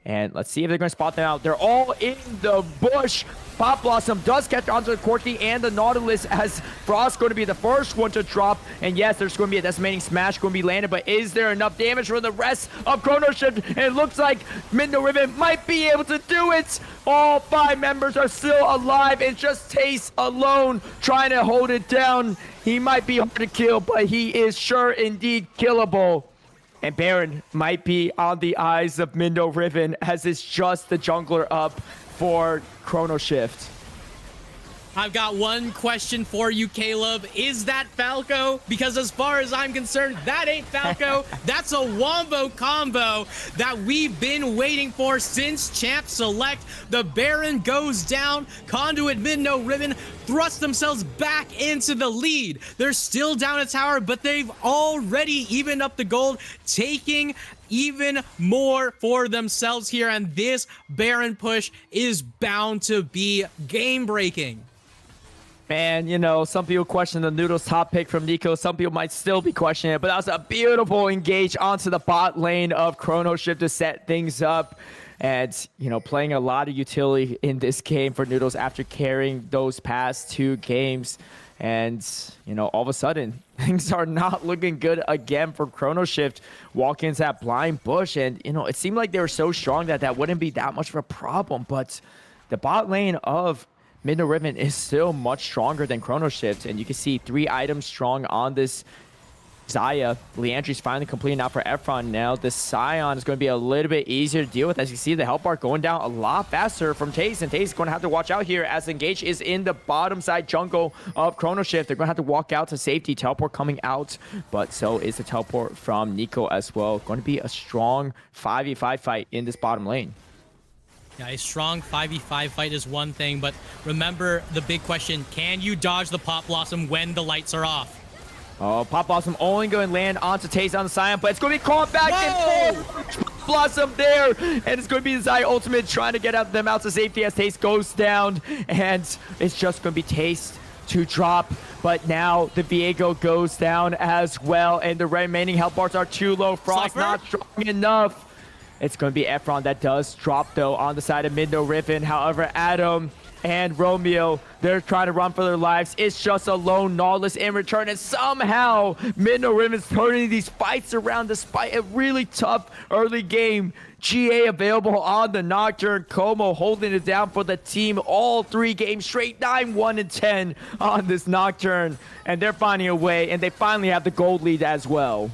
And let's see if they're going to spot them out. They're all in the bush. Pop Blossom does catch onto the Corki and the Nautilus as Frost going to be the first one to drop. And yes, there's going to be a Decimating Smash going to be landed, but is there enough damage for the rest of Chrono Shift? And it looks like Midno Riven might be able to do it. All 5 members are still alive. It's just TES alone trying to hold it down. He might be hard to kill, but he is sure indeed killable. And Baron might be on the eyes of Midno Riven as it's just the jungler up for Chrono Shift. I've got one question for you, Caleb. Is that Falco? Because as far as I'm concerned, that ain't Falco. That's a Wombo combo that we've been waiting for since Champ Select. The Baron goes down. Conduit Midno Riven thrust themselves back into the lead. They're still down a tower, but they've already evened up the gold, taking even more for themselves here. And this Baron push is bound to be game-breaking. Man, you know, some people question the Noodles top pick from Nico. Some people might still be questioning it, but that was a beautiful engage onto the bot lane of Chrono Shift to set things up. And, you know, playing a lot of utility in this game for Noodles after carrying those past 2 games. And, you know, all of a sudden, things are not looking good again for Chrono Shift walking into that blind bush. And, you know, it seemed like they were so strong that that wouldn't be that much of a problem. But the bot lane of Midno Riven is still much stronger than Chrono Shift, and you can see 3 items strong on this Xayah. Leandri's finally completing out for Efron now. The Scion is going to be a little bit easier to deal with. As you see, the health bar going down a lot faster from TES, and TES is going to have to watch out here as Engage is in the bottom side jungle of Chrono Shift. They're going to have to walk out to safety. Teleport coming out, but so is the teleport from Nico as well. Going to be a strong 5v5 fight in this bottom lane. Yeah, a strong 5v5 fight is one thing, but remember the big question, can you dodge the Pop Blossom when the lights are off? Oh, Pop Blossom only going to land onto TES on the Scion, but it's going to be caught back and forth. Pop Blossom there, and it's going to be the Zaya ultimate trying to get them out to safety as TES goes down, and it's just going to be TES to drop. But now the Viego goes down as well, and the remaining health bars are too low. Frost not strong enough. It's going to be Efron that does drop, though, on the side of Midno Riven. However, Adam and Romeo, they're trying to run for their lives. It's just a lone Nautilus in return, and somehow Midno Riven's turning these fights around despite a really tough early game. GA available on the Nocturne. Como holding it down for the team all 3 games straight, 9-1 and 10 on this Nocturne, and they're finding a way, and they finally have the gold lead as well.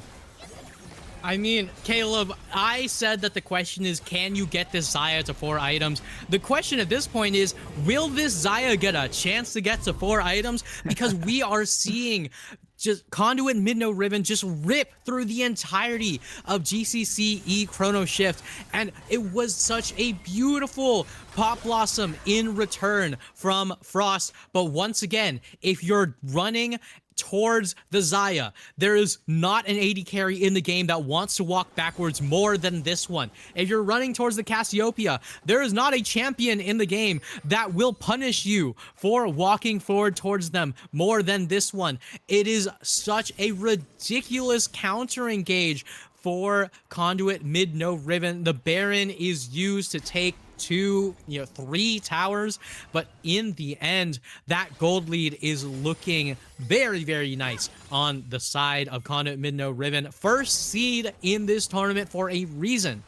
I mean, Caleb, I said that the question is, can you get this Zaya to 4 items? The question at this point is, will this Zaya get a chance to get to 4 items? Because we are seeing just Conduit Midno Riven just rip through the entirety of GCCE Chrono Shift, and it was such a beautiful Pop Blossom in return from Frost. But once again, if you're running towards the Zaya, there is not an AD carry in the game that wants to walk backwards more than this one. If you're running towards the Cassiopeia, there is not a champion in the game that will punish you for walking forward towards them more than this one. It is such a ridiculous counter engage for Conduit Midno Riven. The Baron is used to take 3 towers, but in the end, that gold lead is looking very, very nice on the side of Conduit Midno Riven. First seed in this tournament for a reason.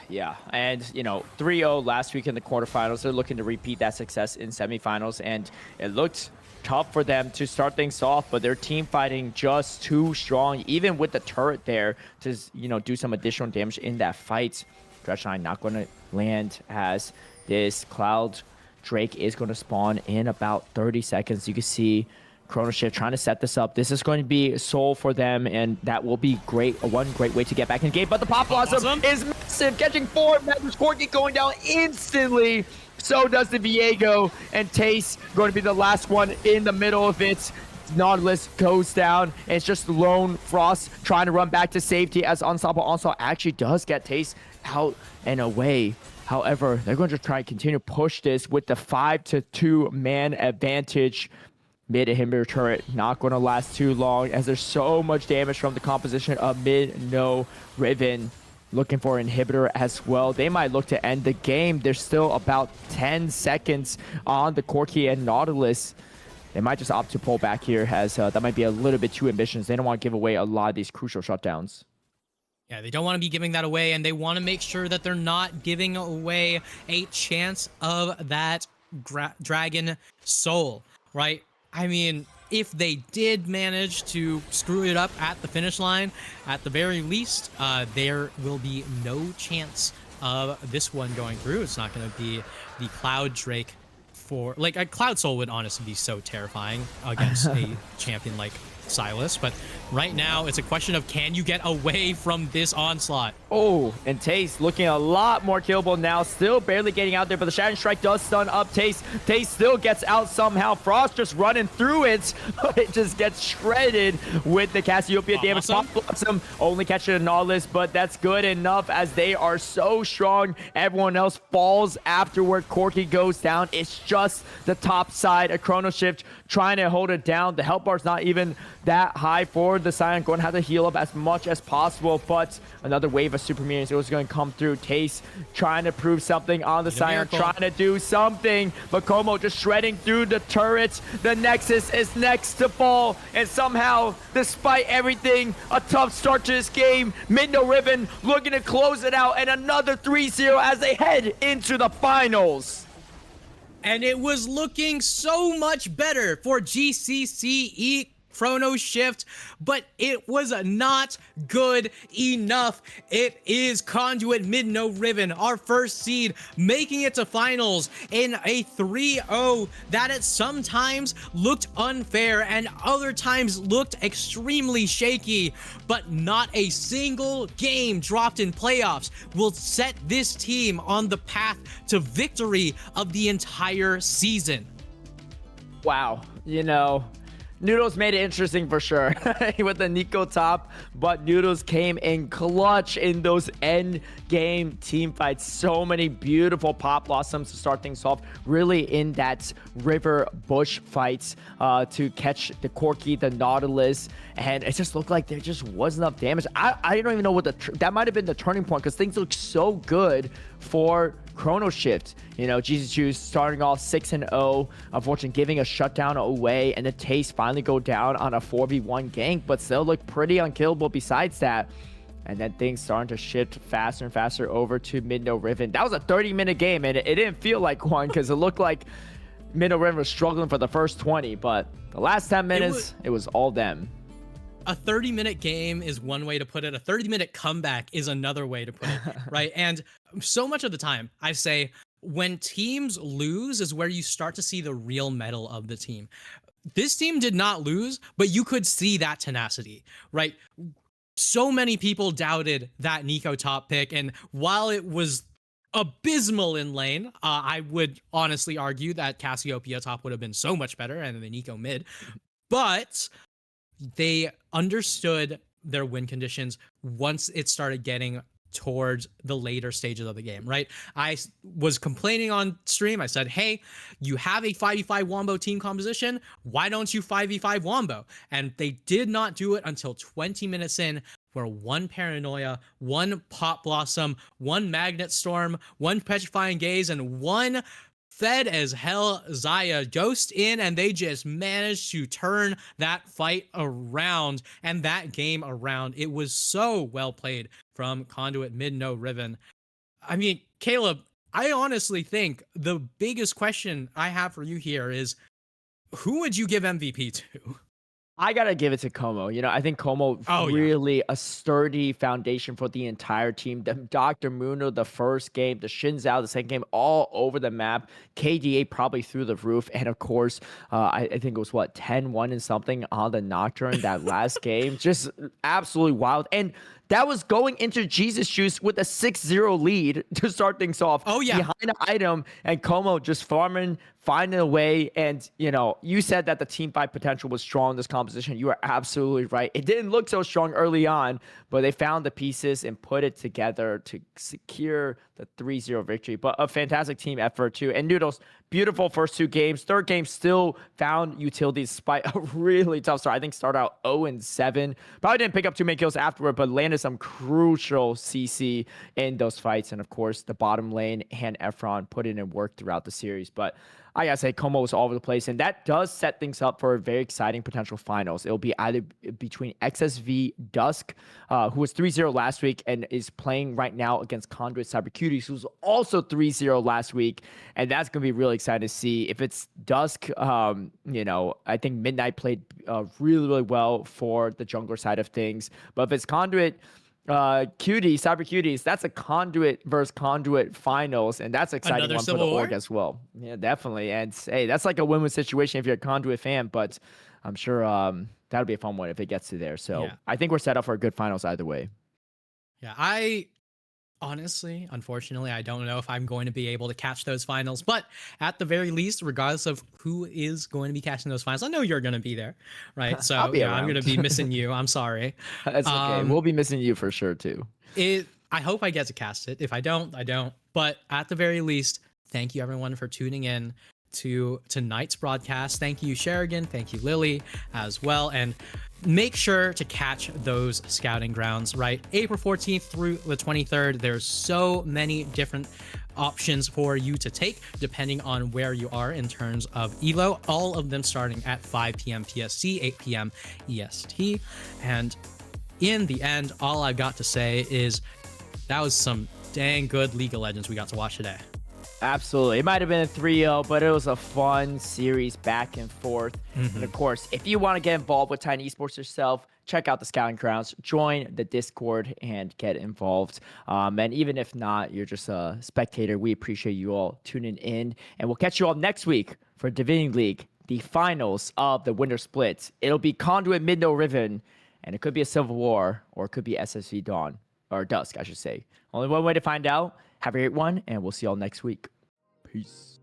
Yeah, and 3-0 last week in the quarterfinals. They're looking to repeat that success in semifinals, and it looked tough for them to start things off, but their team fighting just too strong, even with the turret there to do some additional damage in that fight. Dredge 9 not going to land as this Cloud Drake is going to spawn in about 30 seconds. You can see Chrono Shift trying to set this up. This is going to be Soul for them, and that will be one great way to get back in the game. But the Pop Blossom is massive, catching 4 members. Corky going down instantly. So does the Viego, and TES going to be the last one in the middle of it. Nautilus goes down, and it's just lone Frost trying to run back to safety as Unstoppable Onslaught actually does get TES out and away. However, they're going to try and continue to push this with the 5-2 man advantage. Mid inhibitor turret not going to last too long as there's so much damage from the composition of Midno Riven. Looking for an inhibitor as well. They might look to end the game. There's still about 10 seconds on the Corky and Nautilus. They might just opt to pull back here as that might be a little bit too ambitious. They don't want to give away a lot of these crucial shutdowns. Yeah, they don't want to be giving that away, and they want to make sure that they're not giving away a chance of that Dragon Soul, right? I mean, if they did manage to screw it up at the finish line, at the very least, there will be no chance of this one going through. It's not going to be the Cloud Drake for... Like, a Cloud Soul would honestly be so terrifying against a champion like Silas, but right now it's a question of, can you get away from this onslaught? Oh, and TES looking a lot more killable now, still barely getting out there, but the Shattering Strike does stun up TES. TES still gets out somehow. Frost just running through it, but it just gets shredded with the Cassiopeia damage. Pop Blossom only catching a Nautilus, but that's good enough as they are so strong. Everyone else falls afterward. Corky goes down. It's just the top side. A Chrono Shift trying to hold it down. The health bar's not even that high for the Scion. Going to have to heal up as much as possible, but another wave of super minions was going to come through. TES trying to prove something on the Scion, trying to do something, but Como just shredding through the turret. The Nexus is next to fall, and somehow, despite everything, a tough start to this game. Midno Riven looking to close it out, and another 3-0 as they head into the finals. And it was looking so much better for GCCE Chrono Shift, but it was not good enough. It is Conduit Midno Riven, our first seed, making it to finals in a 3-0 that at sometimes looked unfair and other times looked extremely shaky, but not a single game dropped in playoffs will set this team on the path to victory of the entire season. Wow, Noodles made it interesting for sure with the Nico top, but Noodles came in clutch in those end game team fights. So many beautiful pop blossoms to start things off, really in that river bush fights to catch the Corki, the Nautilus, and it just looked like there just wasn't enough damage. I don't even know what that might have been the turning point, because things look so good for Chrono Shift. You know, GCCE starting off 6-0, unfortunately giving a shutdown away, and the TES finally go down on a 4v1 gank, but still look pretty unkillable besides that. And then things starting to shift faster and faster over to mid-no Riven. That was a 30-minute game, and it didn't feel like one, because it looked like mid-no Riven was struggling for the first 20, but the last 10 minutes, it was all them. A 30-minute game is one way to put it. A 30-minute comeback is another way to put it, right? And so much of the time, I say, when teams lose is where you start to see the real mettle of the team. This team did not lose, but you could see that tenacity, right? So many people doubted that Nico top pick, and while it was abysmal in lane, I would honestly argue that Cassiopeia top would have been so much better, and the Nico mid. But they understood their win conditions once it started getting towards the later stages of the game, right? I was complaining on stream. I said, hey, you have a 5v5 Wombo team composition. Why don't you 5v5 Wombo? And they did not do it until 20 minutes in, where one Paranoia, one Pop Blossom, one Magnet Storm, one Petrifying Gaze, and one fed as hell Zaya ghost in, and they just managed to turn that fight around and that game around. It was so well played from Conduit mid-no Riven. I mean, Caleb, I honestly think the biggest question I have for you here is, who would you give MVP to? I gotta give it to Como. You know, I think Como really a sturdy foundation for the entire team. The Dr. Mundo, the first game, the Shinzao, the second game, all over the map. KDA probably through the roof, and of course, I think it was what 10-1 and something on the Nocturne that last game. Just absolutely wild. And that was going into GCCE with a 6-0 lead to start things off. Oh, yeah. Behind the item, and Como just farming, finding a way. And, you know, you said that the team fight potential was strong in this composition. You are absolutely right. It didn't look so strong early on, but they found the pieces and put it together to secure the 3-0 victory. But a fantastic team effort, too. And Noodles, beautiful first two games. Third game still found utility despite a really tough start. I think started out 0-7. Probably didn't pick up too many kills afterward, but landed some crucial CC in those fights. And of course, the bottom lane and Efron put in work throughout the series. But I gotta say, Como was all over the place, and that does set things up for a very exciting potential finals. It'll be either between XSV Dusk, who was 3-0 last week and is playing right now against Conduit Cybercuties, who was also 3-0 last week, and that's gonna be really exciting to see. If it's Dusk, you know, I think Midnight played really, really well for the jungler side of things, but if it's Conduit, Cybercuties, that's a Conduit versus Conduit finals, and that's an exciting Another one for the org as well. Yeah, definitely. And hey, that's like a win-win situation if you're a Conduit fan, but I'm sure that'll be a fun one if it gets to there. So yeah. I think we're set up for a good finals either way. Yeah, honestly, unfortunately, I don't know if I'm going to be able to catch those finals, but at the very least, regardless of who is going to be catching those finals, I know you're going to be there, right? So yeah, I'm going to be missing you. I'm sorry. That's okay. We'll be missing you for sure too. I hope I get to cast it. If I don't, I don't. But at the very least, thank you everyone for tuning in to tonight's broadcast. Thank you, Sherigan. Thank you, Lily, as well. And make sure to catch those scouting grounds, right? April 14th through the 23rd. There's so many different options for you to take depending on where you are in terms of ELO. All of them starting at 5 p.m. PST, 8 p.m. EST. And in the end, all I've got to say is that was some dang good League of Legends we got to watch today. Absolutely. It might have been a 3-0, but it was a fun series back and forth. And of course, if you want to get involved with Tiny Esports yourself, check out the Scouting Grounds, join the Discord, and get involved. And even if not, you're just a spectator, we appreciate you all tuning in. And we'll catch you all next week for Divinity League, the finals of the winter split. It'll be Conduit mid-no Riven, and it could be a Civil War, or it could be SSV Dawn, or Dusk, I should say. Only one way to find out. Have a great one, and we'll see y'all next week. Peace.